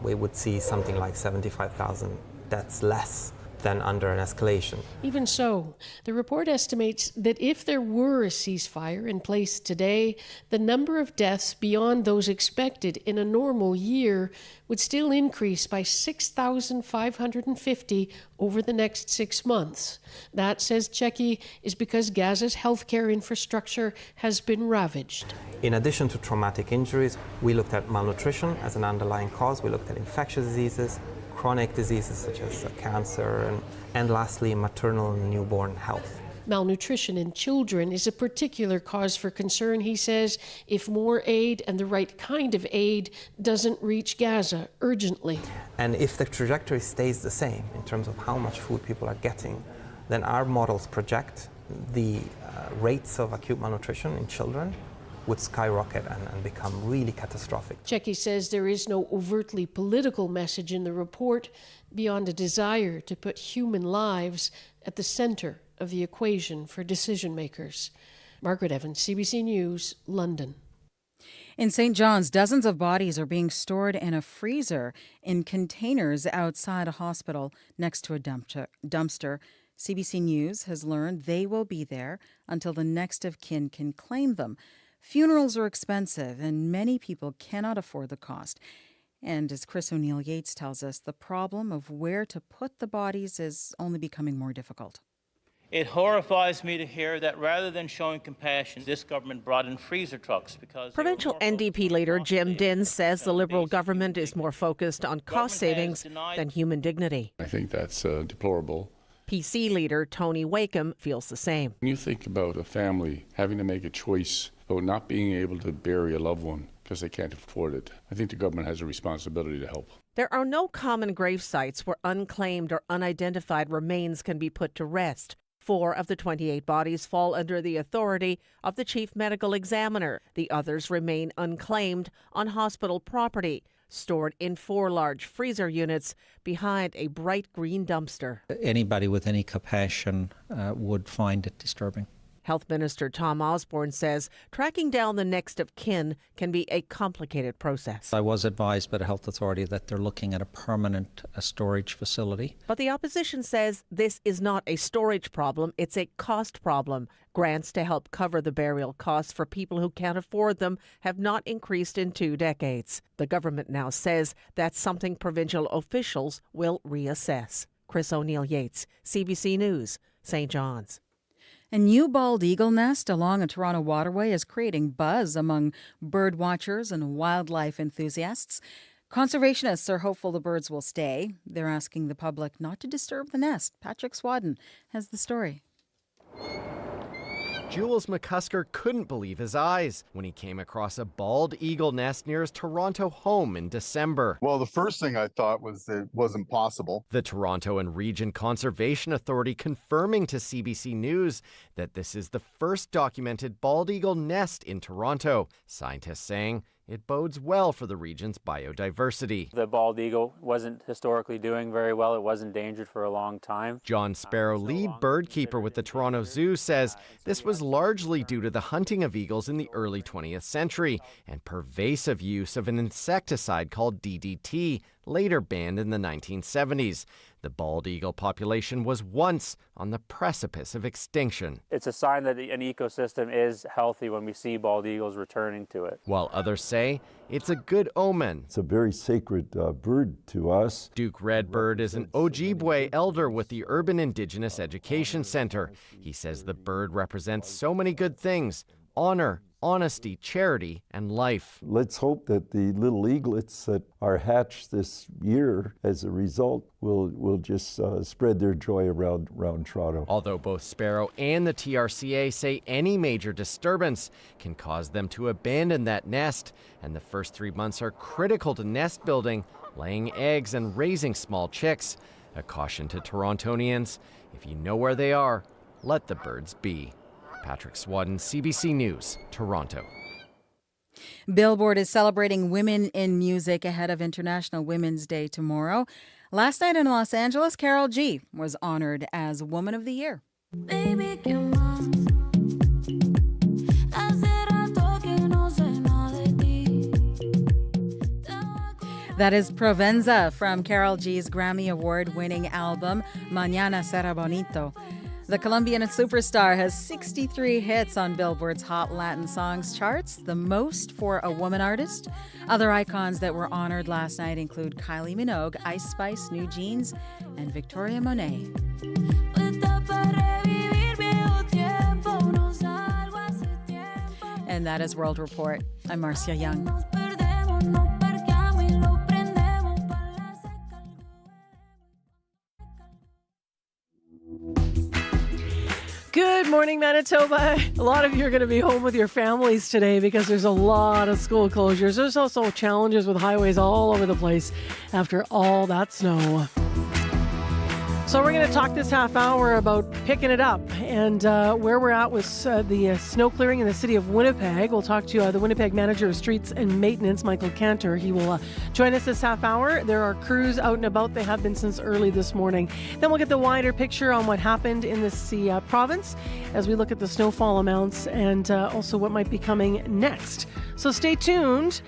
we would see something like 75,000 deaths less than under an escalation. Even so, the report estimates that if there were a ceasefire in place today, the number of deaths beyond those expected in a normal year would still increase by 6,550 over the next 6 months. That, says Cecchi, is because Gaza's healthcare infrastructure has been ravaged. In addition to traumatic injuries, we looked at malnutrition as an underlying cause. We looked at infectious diseases, chronic diseases such as cancer, and lastly, maternal and newborn health. Malnutrition in children is a particular cause for concern, he says, if more aid and the right kind of aid doesn't reach Gaza urgently. And if the trajectory stays the same in terms of how much food people are getting, then our models project the rates of acute malnutrition in children would skyrocket and become really catastrophic. Cecchi says there is no overtly political message in the report beyond a desire to put human lives at the center of the equation for decision makers. Margaret Evans, CBC News, London. In St. John's, dozens of bodies are being stored in a freezer in containers outside a hospital next to a dumpster. CBC News has learned they will be there until the next of kin can claim them. Funerals are expensive, and many people cannot afford the cost. And as Chris O'Neill Yates tells us, the problem of where to put the bodies is only becoming more difficult. It horrifies me to hear that rather than showing compassion, this government brought in freezer trucks because... Provincial NDP leader Jim Dinn says the Liberal government is more focused on cost savings than human dignity. I think that's deplorable. PC leader Tony Wakeham feels the same. When you think about a family having to make a choice about not being able to bury a loved one because they can't afford it, I think the government has a responsibility to help. There are no common grave sites where unclaimed or unidentified remains can be put to rest. 4 of the 28 bodies fall under the authority of the chief medical examiner. The others remain unclaimed on hospital property, stored in 4 large freezer units behind a bright green dumpster. Anybody with any compassion would find it disturbing. Health Minister Tom Osborne says tracking down the next of kin can be a complicated process. I was advised by the health authority that they're looking at a permanent storage facility. But the opposition says this is not a storage problem, it's a cost problem. Grants to help cover the burial costs for people who can't afford them have not increased in 2 decades. The government now says that's something provincial officials will reassess. Chris O'Neill Yates, CBC News, St. John's. A new bald eagle nest along a Toronto waterway is creating buzz among bird watchers and wildlife enthusiasts. Conservationists are hopeful the birds will stay. They're asking the public not to disturb the nest. Patrick Swadden has the story. Jules McCusker couldn't believe his eyes when he came across a bald eagle nest near his Toronto home in December. Well, the first thing I thought was that it wasn't possible. The Toronto and Region Conservation Authority confirming to CBC News that this is the first documented bald eagle nest in Toronto. Scientists saying it bodes well for the region's biodiversity. The bald eagle wasn't historically doing very well. It was endangered for a long time. John Sparrow, lead bird keeper with the Toronto Zoo, says this was largely due to the hunting of eagles in the early 20th century and pervasive use of an insecticide called DDT, later banned in the 1970s. The bald eagle population was once on the precipice of extinction. It's a sign that an ecosystem is healthy when we see bald eagles returning to it. While others say it's a good omen. It's a very sacred bird to us. Duke Redbird is an Ojibwe elder with the Urban Indigenous Education Center. He says the bird represents so many good things: honor, honesty, charity, and life. Let's hope that the little eaglets that are hatched this year as a result will just spread their joy around Toronto. Although both Sparrow and the TRCA say any major disturbance can cause them to abandon that nest, and the first 3 months are critical to nest building, laying eggs, and raising small chicks. A caution to Torontonians: if you know where they are, let the birds be. Patrick Swadden, CBC News, Toronto. Billboard is celebrating women in music ahead of International Women's Day tomorrow. Last night in Los Angeles, Karol G was honored as Woman of the Year. Baby, come on. I said I That is Provenza from Karol G's Grammy Award-winning album, Mañana Será Bonito. The Colombian superstar has 63 hits on Billboard's Hot Latin Songs charts, the most for a woman artist. Other icons that were honored last night include Kylie Minogue, Ice Spice, New Jeans, and Victoria Monet. And that is World Report. I'm Marcia Young. Good morning, Manitoba. A lot of you are going to be home with your families today because there's a lot of school closures. There's also challenges with highways all over the place after all that snow. So we're going to talk this half hour about picking it up and where we're at with the snow clearing in the city of Winnipeg. We'll talk to the Winnipeg Manager of Streets and Maintenance, Michael Cantor. He will join us this half hour. There are crews out and about. They have been since early this morning. Then we'll get the wider picture on what happened in this province as we look at the snowfall amounts and also what might be coming next. So stay tuned.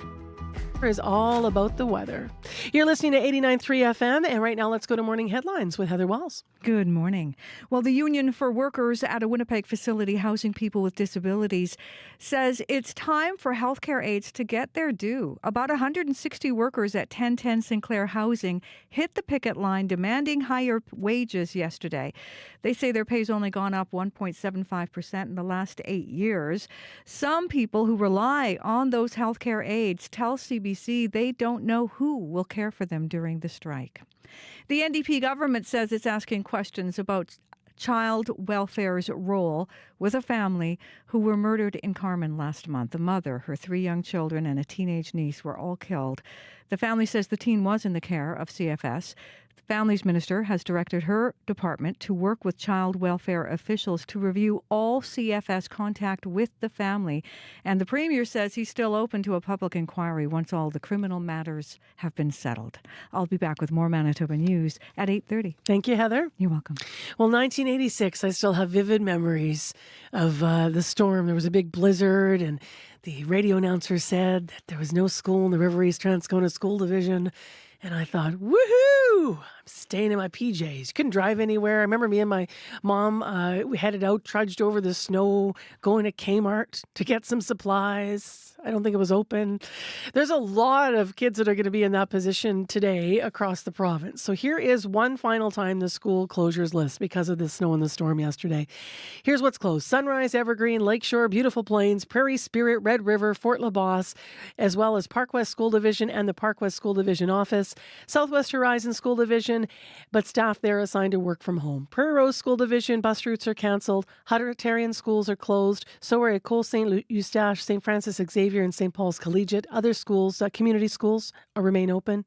Is all about the weather. You're listening to 89.3 FM, and right now let's go to Morning Headlines with Heather Wells. Good morning. Well, the Union for Workers at a Winnipeg facility housing people with disabilities says it's time for healthcare aides to get their due. About 160 workers at 1010 Sinclair Housing hit the picket line demanding higher wages yesterday. They say their pay's only gone up 1.75% in the last 8 years. Some people who rely on those healthcare aides tell CBC they don't know who will care for them during the strike. The NDP government says it's asking questions about child welfare's role with a family who were murdered in Carman last month. The mother, her 3 young children, and a teenage niece were all killed. The family says the teen was in the care of CFS. The Families Minister has directed her department to work with child welfare officials to review all CFS contact with the family. And the Premier says he's still open to a public inquiry once all the criminal matters have been settled. I'll be back with more Manitoba News at 8:30. Thank you, Heather. You're welcome. Well, 1986, I still have vivid memories of the storm. There was a big blizzard, and the radio announcer said that there was no school in the River East Transcona School Division. And I thought, woohoo! I'm staying in my PJs. Couldn't drive anywhere. I remember me and my mom, we headed out, trudged over the snow, going to Kmart to get some supplies. I don't think it was open. There's a lot of kids that are going to be in that position today across the province. So here is one final time the school closures list because of the snow and the storm yesterday. Here's what's closed. Sunrise, Evergreen, Lakeshore, Beautiful Plains, Prairie Spirit, Red River, Fort LaBosse, as well as Park West School Division and the Park West School Division office. Southwest Horizon School Division, but staff there assigned to work from home. Prairie Rose School Division, bus routes are cancelled. Hutterian schools are closed. So are École St. Eustache, St. Francis Xavier, and St. Paul's Collegiate. Other schools, community schools, remain open.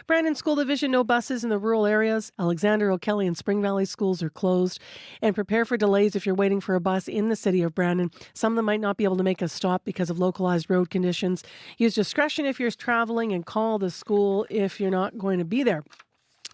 Brandon School Division, no buses in the rural areas. Alexander, O'Kelly, and Spring Valley schools are closed. And prepare for delays if you're waiting for a bus in the city of Brandon. Some of them might not be able to make a stop because of localized road conditions. Use discretion if you're traveling and call the school if you're not going to be there.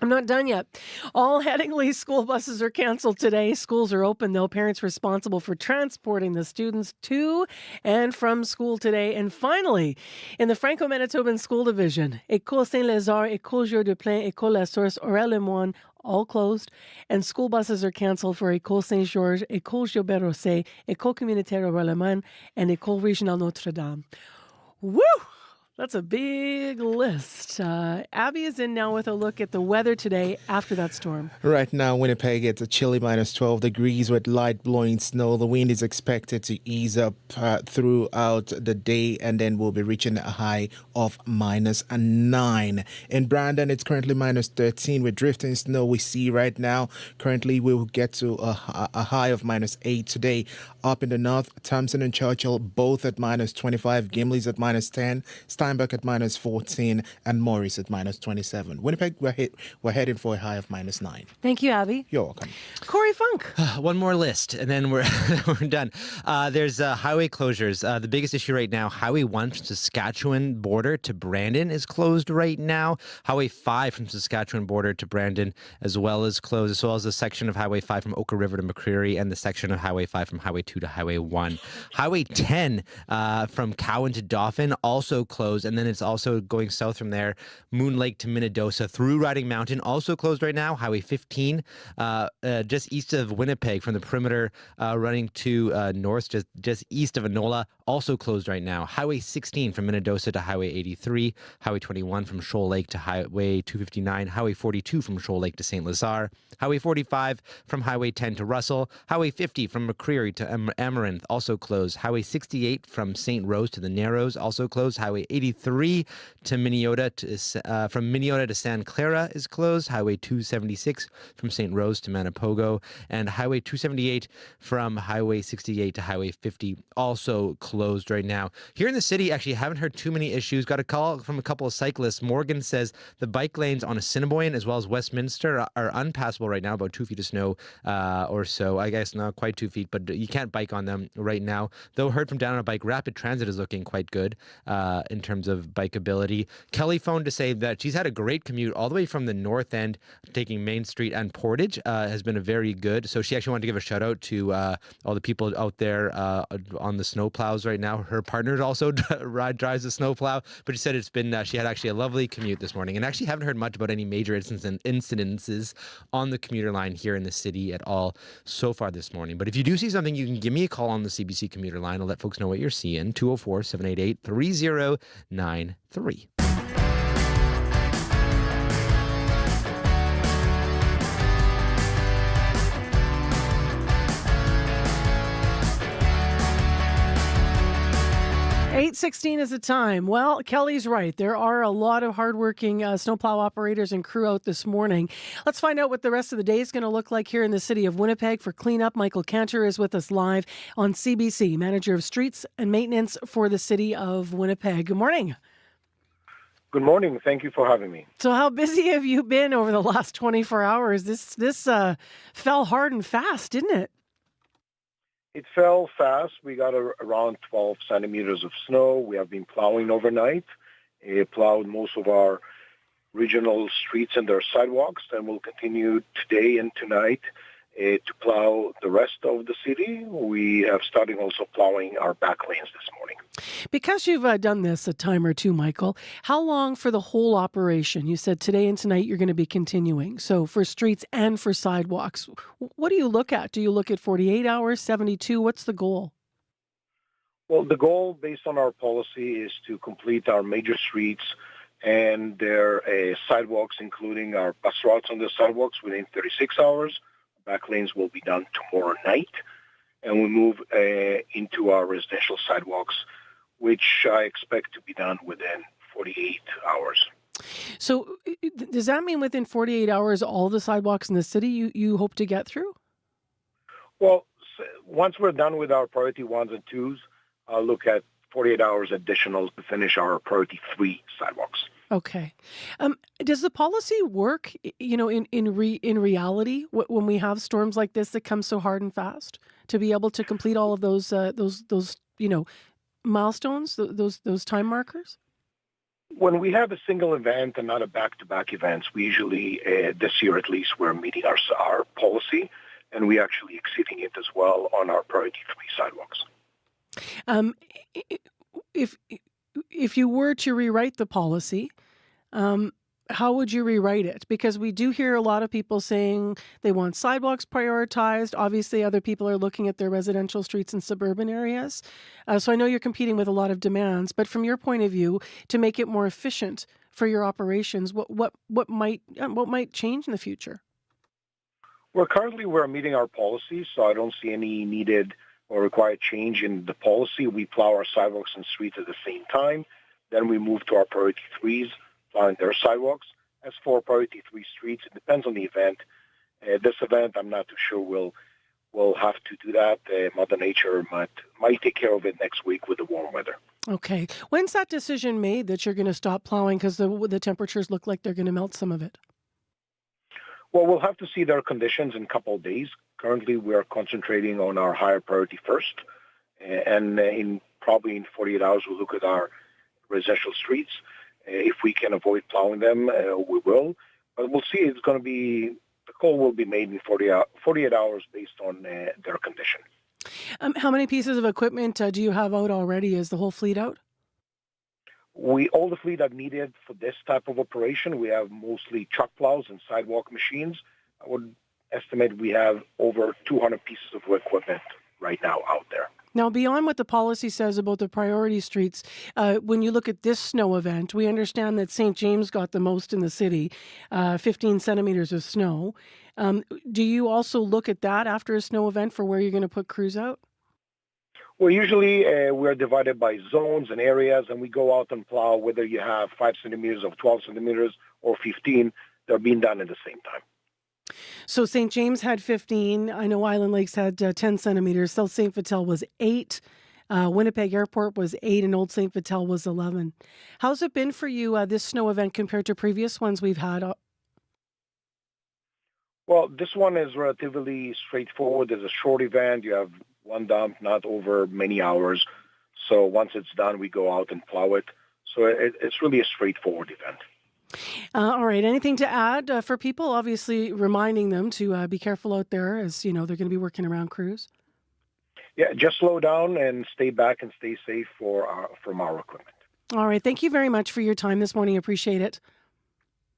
I'm not done yet. All Headingley school buses are canceled today. Schools are open, though. Parents responsible for transporting the students to and from school today. And finally, in the Franco-Manitoban School Division, École Saint-Lazare, École Jour de Plain, École La Source, Aurel Lemoine, all closed, and school buses are canceled for École Saint-Georges, École Gilbert-Rosset, École Communautaire Aurel-Lemoine, and École Régionale Notre-Dame. Woo! That's a big list. Abby is in now with a look at the weather today after that storm. Right now, Winnipeg, it's a chilly minus 12 degrees with light blowing snow. The wind is expected to ease up throughout the day, and then we'll be reaching a high of minus 9. In Brandon, it's currently minus 13 with drifting snow we see right now. Currently, we will get to a high of minus 8 today. Up in the north, Thompson and Churchill both at minus 25, Gimley's at minus 10, Steinbach at minus 14, and Morris at minus 27. Winnipeg, we're heading for a high of minus 9. Thank you, Abby. You're welcome. Corey Funk. One more list, and then we're done. There's highway closures. The biggest issue right now, Highway 1 from Saskatchewan border to Brandon is closed right now. Highway 5 from Saskatchewan border to Brandon as well is closed, as well as the section of Highway 5 from Oka River to McCreary and the section of Highway 5 from Highway 2 to Highway 1. Highway 10 from Cowan to Dauphin also closed closed, and then it's also going south from there, Moon Lake to Minnedosa through Riding Mountain, also closed right now. Highway 15, just east of Winnipeg from the perimeter, running to north, just east of Enola, also closed right now. Highway 16 from Minnedosa to Highway 83, Highway 21 from Shoal Lake to Highway 259, Highway 42 from Shoal Lake to St. Lazare, Highway 45 from Highway 10 to Russell, Highway 50 from McCreary to Amaranth, also closed. Highway 68 from St. Rose to the Narrows, also closed. Highway 83 to Minneota from Minneota to San Clara is closed. Highway 276 from St. Rose to Manipogo, and Highway 278 from Highway 68 to Highway 50 also closed right now. Here in the city, actually, haven't heard too many issues. Got a call from a couple of cyclists. Morgan says the bike lanes on Assiniboine as well as Westminster are unpassable right now, about 2 feet of snow or so. I guess not quite 2 feet, but you can't bike on them right now. Though heard from down on a bike, rapid transit is looking quite good in terms of bikeability. Kelly phoned to say that she's had a great commute all the way from the north end, taking Main Street and Portage, has been a very good. So she actually wanted to give a shout out to all the people out there on the snow plows right now. Her partner also drives a snow plow, but she said it's been, she had actually a lovely commute this morning, and actually haven't heard much about any major incidences on the commuter line here in the city at all so far this morning. But if you do see something, you can give me a call on the CBC commuter line. I'll let folks know what you're seeing. 204-788-3093. 8:16 is the time. Well, Kelly's right. There are a lot of hardworking snowplow operators and crew out this morning. Let's find out what the rest of the day is going to look like here in the city of Winnipeg. For cleanup, Michael Cantor is with us live on CBC, Manager of Streets and Maintenance for the city of Winnipeg. Good morning. Good morning. Thank you for having me. So how busy have you been over the last 24 hours? This fell hard and fast, didn't it? It fell fast. We got around 12 centimeters of snow. We have been plowing overnight. Plowed most of our regional streets and their sidewalks, and we'll continue today and tonight to plow the rest of the city. We have started also plowing our back lanes this morning. Because you've done this a time or two, Michael, how long for the whole operation? You said today and tonight you're going to be continuing. So for streets and for sidewalks, what do you look at? Do you look at 48 hours, 72? What's the goal? Well, the goal based on our policy is to complete our major streets and their sidewalks, including our bus routes on the sidewalks, within 36 hours. Back lanes will be done tomorrow night, and we move into our residential sidewalks, which I expect to be done within 48 hours. So does that mean within 48 hours, all the sidewalks in the city you hope to get through? Well, once we're done with our priority 1s and 2s, I'll look at 48 hours additional to finish our priority 3 sidewalks. Okay. Does the policy work, in reality when we have storms like this that come so hard and fast, to be able to complete all of those milestones, those time markers? When we have a single event and not a back-to-back events, we usually, this year at least, we're meeting our policy, and we actually exceeding it as well on our priority 3 sidewalks. If you were to rewrite the policy, how would you rewrite it? Because we do hear a lot of people saying they want sidewalks prioritized. Obviously, other people are looking at their residential streets in suburban areas. So I know you're competing with a lot of demands, but from your point of view, to make it more efficient for your operations, what might change in the future? We're meeting our policy, so I don't see any needed or required change in the policy. We plow our sidewalks and streets at the same time. Then we move to our priority 3s, plowing their sidewalks. As for priority 3 streets, it depends on the event. This event, I'm not too sure we'll have to do that. Mother Nature might take care of it next week with the warm weather. Okay. When's that decision made that you're going to stop plowing because the temperatures look like they're going to melt some of it? Well, we'll have to see their conditions in a couple of days. Currently, we are concentrating on our higher priority first, and in 48 hours, we'll look at our residential streets. If we can avoid plowing them, we will. But we'll see. The call will be made in 48 hours based on their condition. How many pieces of equipment do you have out already? Is the whole fleet out? All the fleet that needed for this type of operation, we have mostly truck plows and sidewalk machines. I would estimate we have over 200 pieces of equipment right now out there. Now, beyond what the policy says about the priority streets, when you look at this snow event, we understand that St. James got the most in the city, 15 centimeters of snow. Do you also look at that after a snow event for where you're going to put crews out? Well, usually we're divided by zones and areas, and we go out and plow, whether you have 5 centimeters or 12 centimeters or 15, they're being done at the same time. So St. James had 15. I know Island Lakes had 10 centimeters. South St. Vital was 8. Winnipeg Airport was 8, and Old St. Vital was 11. How's it been for you, this snow event, compared to previous ones we've had? Well, this one is relatively straightforward. It's a short event. You have one dump, not over many hours. So once it's done, we go out and plow it. So it's really a straightforward event. All right. Anything to add for people? Obviously, reminding them to be careful out there, as you know they're going to be working around crews. Yeah, just slow down and stay back and stay safe from our equipment. All right. Thank you very much for your time this morning. Appreciate it.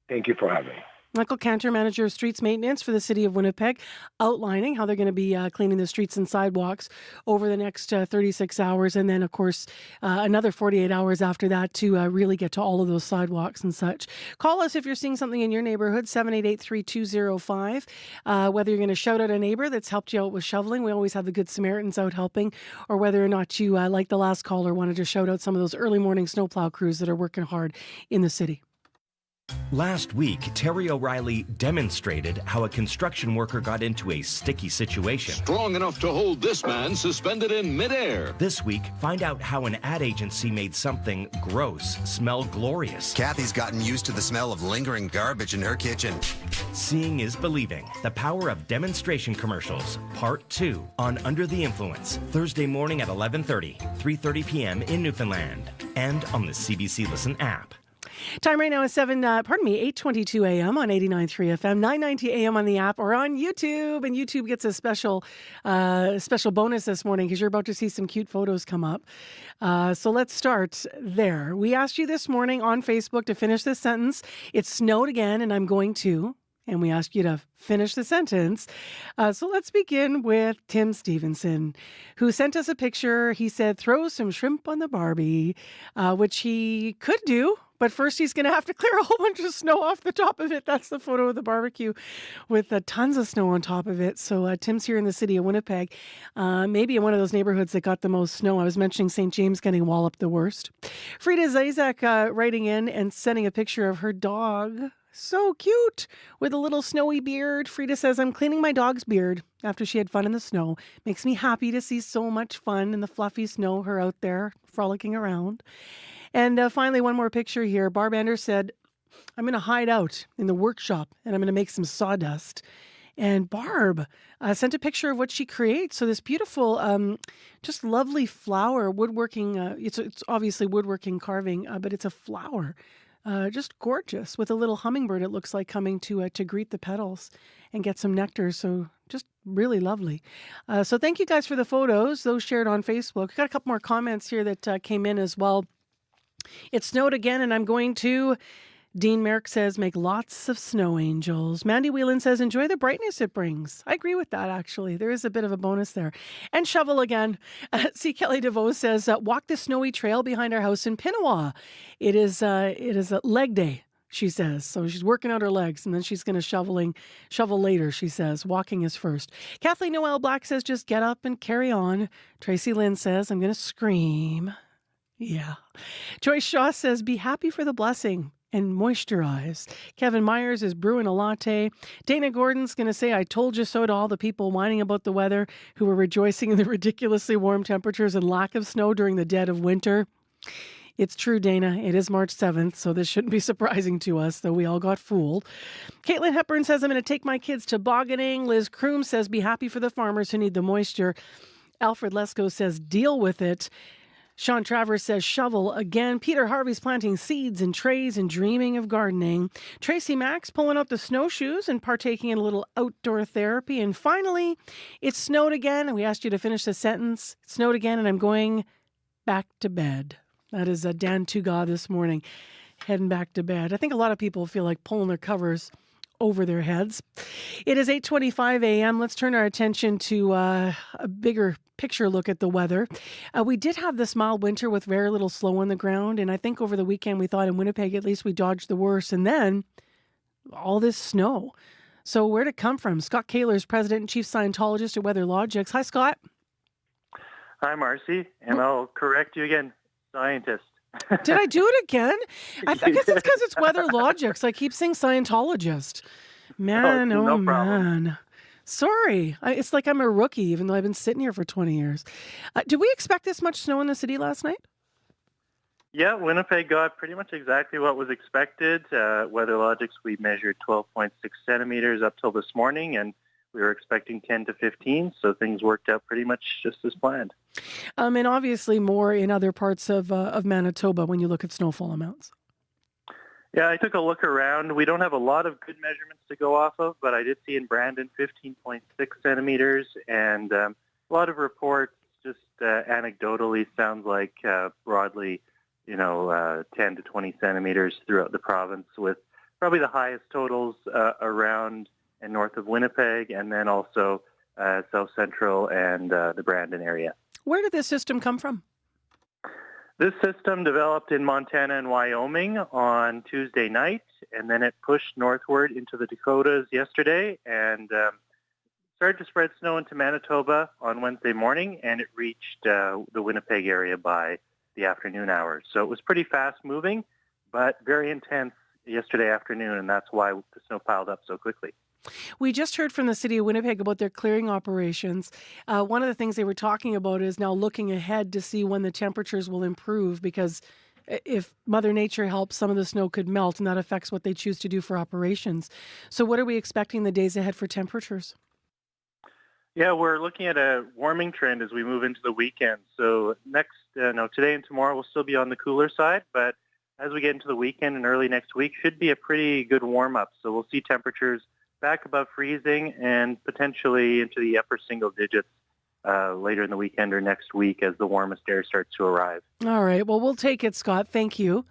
Thank you for having me. Michael Cantor, Manager of Streets Maintenance for the City of Winnipeg, outlining how they're going to be cleaning the streets and sidewalks over the next 36 hours. And then, of course, another 48 hours after that to really get to all of those sidewalks and such. Call us if you're seeing something in your neighborhood, 788-3205. Whether you're going to shout out a neighbor that's helped you out with shoveling. We always have the Good Samaritans out helping. Or whether or not you, like the last caller, wanted to shout out some of those early morning snowplow crews that are working hard in the city. Last week, Terry O'Reilly demonstrated how a construction worker got into a sticky situation. Strong enough to hold this man suspended in midair. This week, find out how an ad agency made something gross smell glorious. Kathy's gotten used to the smell of lingering garbage in her kitchen. Seeing is believing. The power of demonstration commercials, Part 2 on Under the Influence, Thursday morning at 11:30, 3:30 p.m. in Newfoundland, and on the CBC Listen app. Time right now is 8:22 a.m. on 89.3 FM, 9:90 a.m. on the app, or on YouTube. And YouTube gets a special bonus this morning because you're about to see some cute photos come up. So let's start there. We asked you this morning on Facebook to finish this sentence. It snowed again, and I'm going to. And we asked you to finish the sentence. So let's begin with Tim Stevenson, who sent us a picture. He said, throw some shrimp on the Barbie, which he could do. But first, he's going to have to clear a whole bunch of snow off the top of it. That's the photo of the barbecue with tons of snow on top of it. So Tim's here in the city of Winnipeg, maybe in one of those neighborhoods that got the most snow. I was mentioning St. James getting walloped the worst. Frida Zizek writing in and sending a picture of her dog. So cute, with a little snowy beard. Frida says, I'm cleaning my dog's beard after she had fun in the snow. Makes me happy to see so much fun in the fluffy snow, her out there frolicking around. And finally, one more picture here. Barb Anders said, I'm going to hide out in the workshop and I'm going to make some sawdust. And Barb sent a picture of what she creates. So this beautiful, just lovely flower, woodworking. It's obviously woodworking carving, but it's a flower. Just gorgeous with a little hummingbird, it looks like, coming to greet the petals and get some nectar. So just really lovely. So thank you guys for the photos, those shared on Facebook. Got a couple more comments here that came in as well. It snowed again, and I'm going to. Dean Merrick says, make lots of snow angels. Mandy Whelan says, enjoy the brightness it brings. I agree with that, actually. There is a bit of a bonus there. And shovel again. C. Kelly DeVoe says, walk the snowy trail behind our house in Pinawa. It is a leg day, she says. So she's working out her legs, and then she's going to shovel later, she says. Walking is first. Kathleen Noel Black says, just get up and carry on. Tracy Lynn says, I'm going to scream. Yeah. Joyce Shaw says, be happy for the blessing and moisturize. Kevin Myers is brewing a latte. Dana Gordon's going to say, I told you so to all the people whining about the weather who were rejoicing in the ridiculously warm temperatures and lack of snow during the dead of winter. It's true, Dana. It is March 7th, so this shouldn't be surprising to us, though we all got fooled. Caitlin Hepburn says, I'm going to take my kids tobogganing. Liz Kroom says, be happy for the farmers who need the moisture. Alfred Lesko says, deal with it. Sean Travers says, shovel again. Peter Harvey's planting seeds in trays and dreaming of gardening. Tracy Max pulling out the snowshoes and partaking in a little outdoor therapy. And finally, it snowed again. And we asked you to finish the sentence. It snowed again, and I'm going back to bed. That is Dan Tuga this morning, heading back to bed. I think a lot of people feel like pulling their covers over their heads. It is 8:25 a.m. Let's turn our attention to a bigger picture look at the weather. We did have this mild winter with very little snow on the ground, and I think over the weekend we thought in Winnipeg at least we dodged the worst, and then all this snow. So where'd it come from? Scott Kaler is President and Chief Scientologist at WeatherLogics. Hi, Scott. Hi, Marcy. And I'll correct you again, scientist. Did I do it again? I guess it's because it's WeatherLogics. I keep saying Scientologist. Man, no problem. Man. Sorry. It's like I'm a rookie, even though I've been sitting here for 20 years. Did we expect this much snow in the city last night? Yeah, Winnipeg got pretty much exactly what was expected. WeatherLogics, we measured 12.6 centimeters up till this morning, and we were expecting 10 to 15, so things worked out pretty much just as planned. And obviously more in other parts of Manitoba when you look at snowfall amounts. Yeah, I took a look around. We don't have a lot of good measurements to go off of, but I did see in Brandon 15.6 centimeters, and a lot of reports just anecdotally sounds like broadly, 10 to 20 centimeters throughout the province, with probably the highest totals around and north of Winnipeg, and then also South Central and the Brandon area. Where did this system come from? This system developed in Montana and Wyoming on Tuesday night, and then it pushed northward into the Dakotas yesterday and started to spread snow into Manitoba on Wednesday morning, and it reached the Winnipeg area by the afternoon hours. So it was pretty fast moving, but very intense yesterday afternoon, and that's why the snow piled up so quickly. We just heard from the city of Winnipeg about their clearing operations. One of the things they were talking about is now looking ahead to see when the temperatures will improve, because if Mother Nature helps, some of the snow could melt, and that affects what they choose to do for operations. So what are we expecting the days ahead for temperatures? Yeah, we're looking at a warming trend as we move into the weekend. So today and tomorrow will still be on the cooler side, but as we get into the weekend and early next week, should be a pretty good warm-up. So we'll see temperatures back above freezing and potentially into the upper single digits later in the weekend or next week as the warmest air starts to arrive. All right. Well, we'll take it, Scott. Thank you.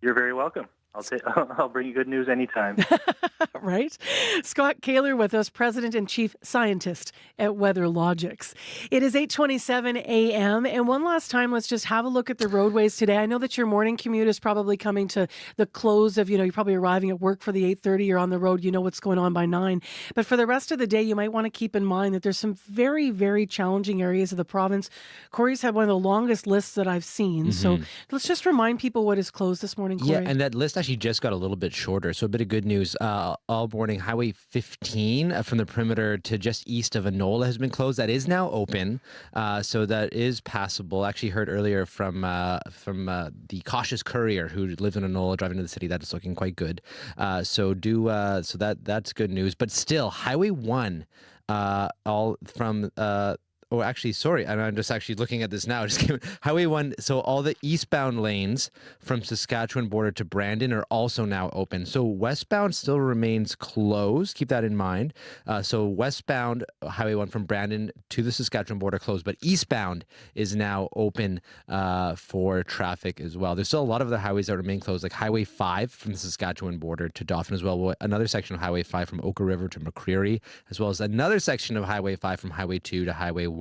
You're very welcome. I'll bring you good news anytime. Right? Scott Kaler with us, President and Chief Scientist at WeatherLogics. It is 8:27 a.m. And one last time, let's just have a look at the roadways today. I know that your morning commute is probably coming to the close of, you're probably arriving at work for the 8:30. You're on the road. You know what's going on by 9. But for the rest of the day, you might want to keep in mind that there's some very, very challenging areas of the province. Corey's had one of the longest lists that I've seen. Mm-hmm. So let's just remind people what is closed this morning, Corey. Yeah, and that list actually just got a little bit shorter. So a bit of good news. All morning, Highway 15 from the perimeter to just east of Enola has been closed. That is now open. So that is passable. Actually heard earlier from the cautious courier who lives in Enola driving to the city. That is looking quite good. So that's good news. But still, Highway 1, all from... I'm just actually looking at this now. Highway 1, so all the eastbound lanes from Saskatchewan border to Brandon are also now open. So westbound still remains closed. Keep that in mind. So westbound Highway 1 from Brandon to the Saskatchewan border closed, but eastbound is now open for traffic as well. There's still a lot of the highways that remain closed, like Highway 5 from the Saskatchewan border to Dauphin as well. Another section of Highway 5 from Oka River to McCreary, as well as another section of Highway 5 from Highway 2 to Highway 1.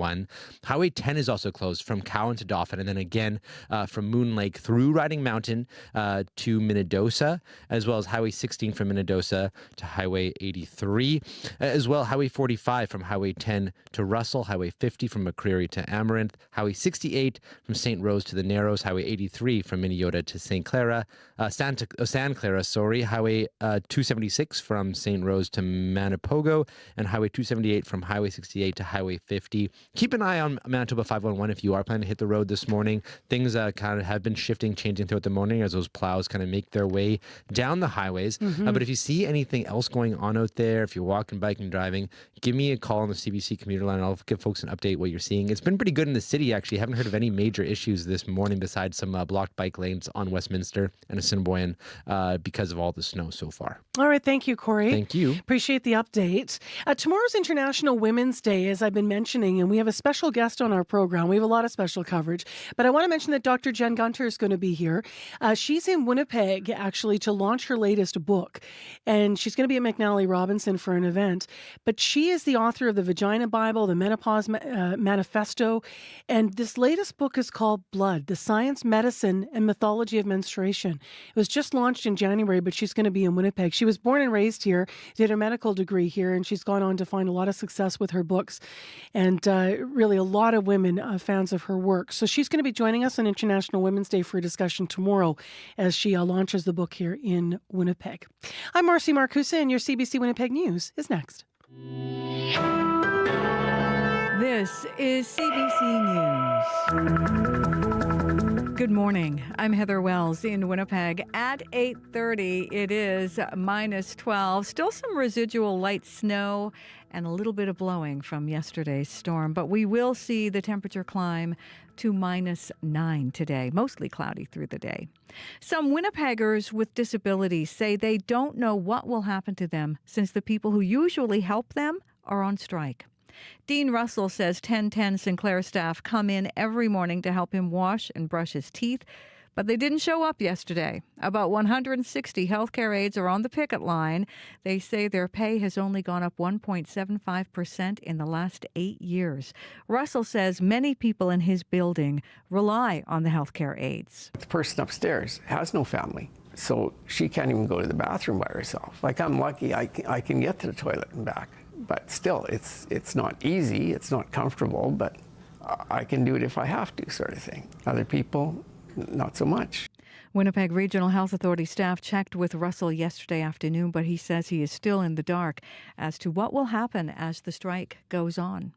Highway 10 is also closed from Cowan to Dauphin, and then again from Moon Lake through Riding Mountain to Minnedosa, as well as Highway 16 from Minnedosa to Highway 83, as well Highway 45 from Highway 10 to Russell, Highway 50 from McCreary to Amaranth, Highway 68 from St. Rose to the Narrows, Highway 83 from Minneota to St. Clara, San Clara, Highway 276 from St. Rose to Manipogo, and Highway 278 from Highway 68 to Highway 50. Keep an eye on Manitoba 511 if you are planning to hit the road this morning. Things kind of have been changing throughout the morning as those plows kind of make their way down the highways. Mm-hmm. But if you see anything else going on out there, if you're walking, biking, driving, give me a call on the CBC commuter line. I'll give folks an update what you're seeing. It's been pretty good in the city, actually. I haven't heard of any major issues this morning besides some blocked bike lanes on Westminster and Assiniboine because of all the snow so far. All right. Thank you, Corey. Thank you. Appreciate the update. Tomorrow's International Women's Day, as I've been mentioning, and we have have a special guest on our program. We have a lot of special coverage, but I want to mention that Dr. Jen Gunter is going to be here. She's in Winnipeg, actually, to launch her latest book, and she's going to be at McNally Robinson for an event. But she is the author of the Vagina Bible, the Menopause Manifesto, and this latest book is called Blood, the Science, Medicine, and Mythology of Menstruation. It was just launched in January, but she's going to be in Winnipeg. She was born and raised here, did her medical degree here, and she's gone on to find a lot of success with her books, and really a lot of women fans of her work. So she's going to be joining us on International Women's Day for a discussion tomorrow as she launches the book here in Winnipeg. I'm Marcy Marcusa, and your CBC Winnipeg News is next. This is CBC News. Good morning. I'm Heather Wells in Winnipeg. At 8:30, it is -12. Still some residual light snow and a little bit of blowing from yesterday's storm, but we will see the temperature climb to -9 today, mostly cloudy through the day. Some Winnipeggers with disabilities say they don't know what will happen to them since the people who usually help them are on strike. Dean Russell says 1010 Sinclair staff come in every morning to help him wash and brush his teeth, but they didn't show up yesterday. About 160 healthcare aides are on the picket line. They say their pay has only gone up 1.75% in the last 8 years. Russell says many people in his building rely on the healthcare aides. The person upstairs has no family, so she can't even go to the bathroom by herself. Like, I'm lucky I can get to the toilet and back. But still, it's not easy, it's not comfortable, but I can do it if I have to, sort of thing. Other people, not so much. Winnipeg Regional Health Authority staff checked with Russell yesterday afternoon, but he says he is still in the dark as to what will happen as the strike goes on.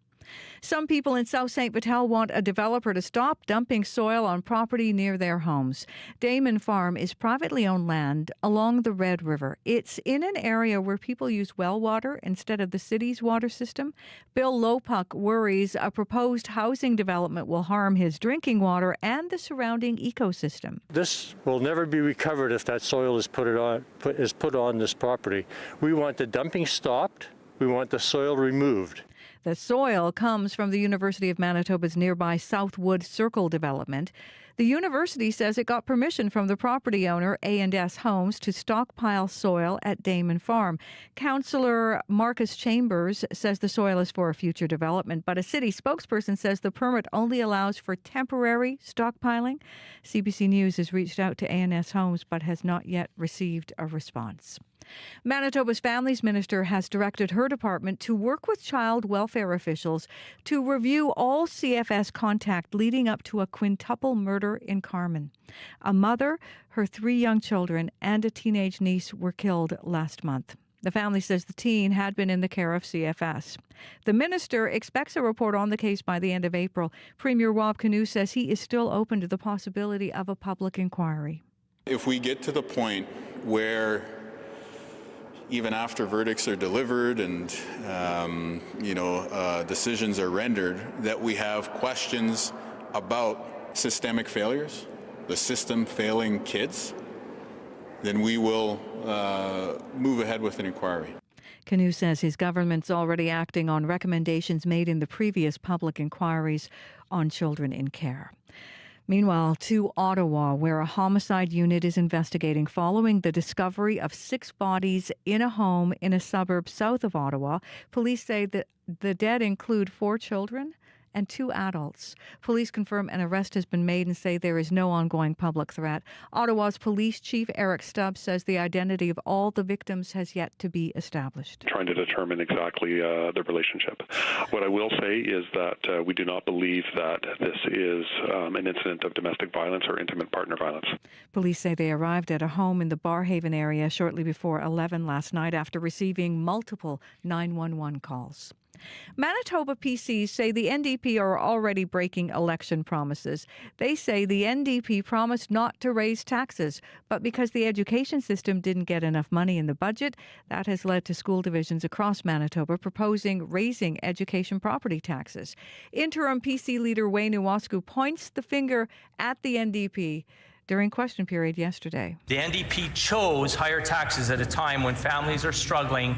Some people in South St. Vital want a developer to stop dumping soil on property near their homes. Damon Farm is privately owned land along the Red River. It's in an area where people use well water instead of the city's water system. Bill Lopuck worries a proposed housing development will harm his drinking water and the surrounding ecosystem. This will never be recovered if that soil is put on this property. We want the dumping stopped. We want the soil removed. The soil comes from the University of Manitoba's nearby Southwood Circle development. The university says it got permission from the property owner, A&S Homes, to stockpile soil at Damon Farm. Councillor Marcus Chambers says the soil is for a future development, but a city spokesperson says the permit only allows for temporary stockpiling. CBC News has reached out to A&S Homes but has not yet received a response. Manitoba's Families Minister has directed her department to work with child welfare officials to review all CFS contact leading up to a quintuple murder in Carman. A mother, her 3 young children, and a teenage niece were killed last month. The family says the teen had been in the care of CFS. The minister expects a report on the case by the end of April. Premier Rob Canoe says he is still open to the possibility of a public inquiry. If we get to the point where even after verdicts are delivered and decisions are rendered, that we have questions about systemic failures, the system failing kids, then we will move ahead with an inquiry. Canoe says his government's already acting on recommendations made in the previous public inquiries on children in care. Meanwhile, to Ottawa, where a homicide unit is investigating following the discovery of 6 bodies in a home in a suburb south of Ottawa. Police say that the dead include 4 children and 2 adults. Police confirm an arrest has been made and say there is no ongoing public threat. Ottawa's police chief, Eric Stubbs, says the identity of all the victims has yet to be established. Trying to determine exactly the relationship. What I will say is that we do not believe that this is an incident of domestic violence or intimate partner violence. Police say they arrived at a home in the Barhaven area shortly before 11 last night after receiving multiple 911 calls. Manitoba PCs say the NDP are already breaking election promises. They say the NDP promised not to raise taxes, but because the education system didn't get enough money in the budget, that has led to school divisions across Manitoba proposing raising education property taxes. Interim PC leader Wayne Iwascu points the finger at the NDP during question period yesterday. The NDP chose higher taxes at a time when families are struggling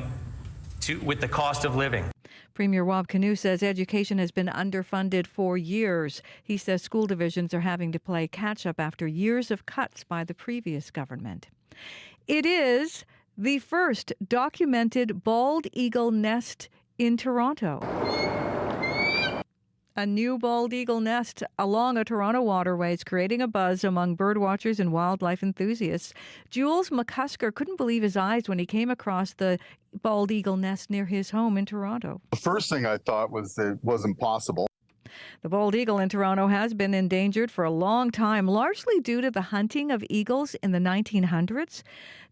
with the cost of living. Premier Rob Canoe says education has been underfunded for years. He says school divisions are having to play catch-up after years of cuts by the previous government. It is the first documented bald eagle nest in Toronto. A new bald eagle nest along a Toronto waterway is creating a buzz among birdwatchers and wildlife enthusiasts. Jules McCusker couldn't believe his eyes when he came across the bald eagle nest near his home in Toronto. The first thing I thought was that it wasn't possible. The bald eagle in Toronto has been endangered for a long time, largely due to the hunting of eagles in the 1900s.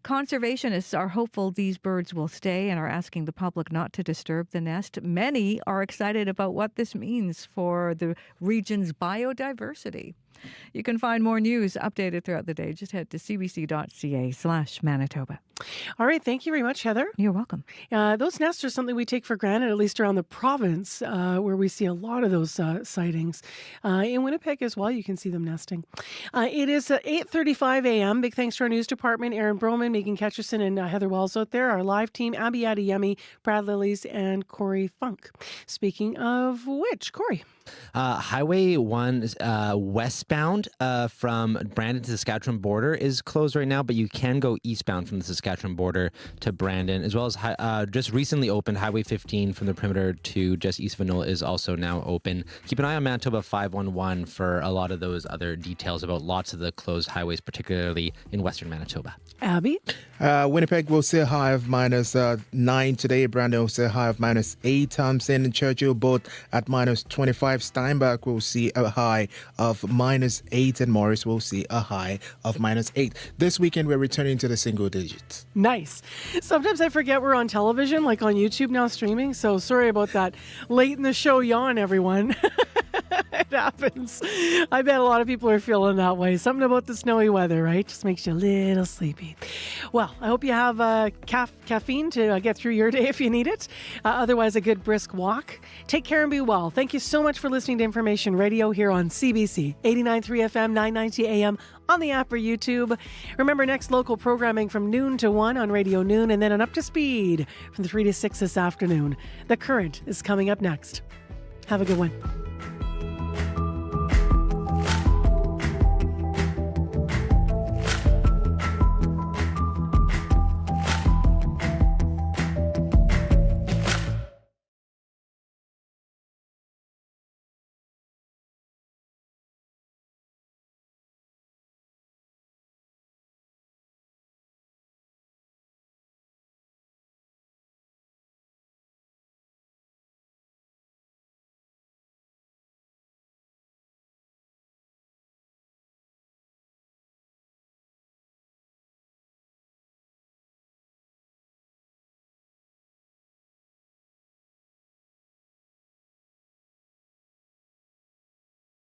Conservationists are hopeful these birds will stay and are asking the public not to disturb the nest. Many are excited about what this means for the region's biodiversity. You can find more news updated throughout the day. Just head to cbc.ca/Manitoba. All right. Thank you very much, Heather. You're welcome. Those nests are something we take for granted, at least around the province, where we see a lot of those sightings. In Winnipeg as well, you can see them nesting. It is 8:35 a.m. Big thanks to our news department, Aaron Broman, Megan Ketcherson, and Heather Wells out there. Our live team, Abby Adeyemi, Brad Lillies, and Corey Funk. Speaking of which, Corey. Highway 1 westbound from Brandon to Saskatchewan border is closed right now, but you can go eastbound from the Saskatchewan border to Brandon, as well as just recently opened Highway 15 from the perimeter to just east of Vanilla is also now open. Keep an eye on Manitoba 511 for a lot of those other details about lots of the closed highways, particularly in western Manitoba. Abby? Winnipeg will see a high of -9 today. Brandon will see a high of -8. Thompson and Churchill both at -25. Steinbach will see a high of -8, and Morris will see a high of -8. This weekend, we're returning to the single digits. Nice. Sometimes I forget we're on television, like on YouTube now streaming, so sorry about that late in the show yawn, everyone. It happens. I bet a lot of people are feeling that way. Something about the snowy weather, right? Just makes you a little sleepy. Well, I hope you have caffeine to get through your day if you need it. Otherwise, a good brisk walk. Take care and be well. Thank you so much for listening to Information Radio here on CBC 89.3 FM, 990 AM on the app or YouTube. Remember, next local programming from noon to 1 on Radio Noon, and then on Up to Speed from 3 to 6 this afternoon. The Current is coming up next. Have a good one.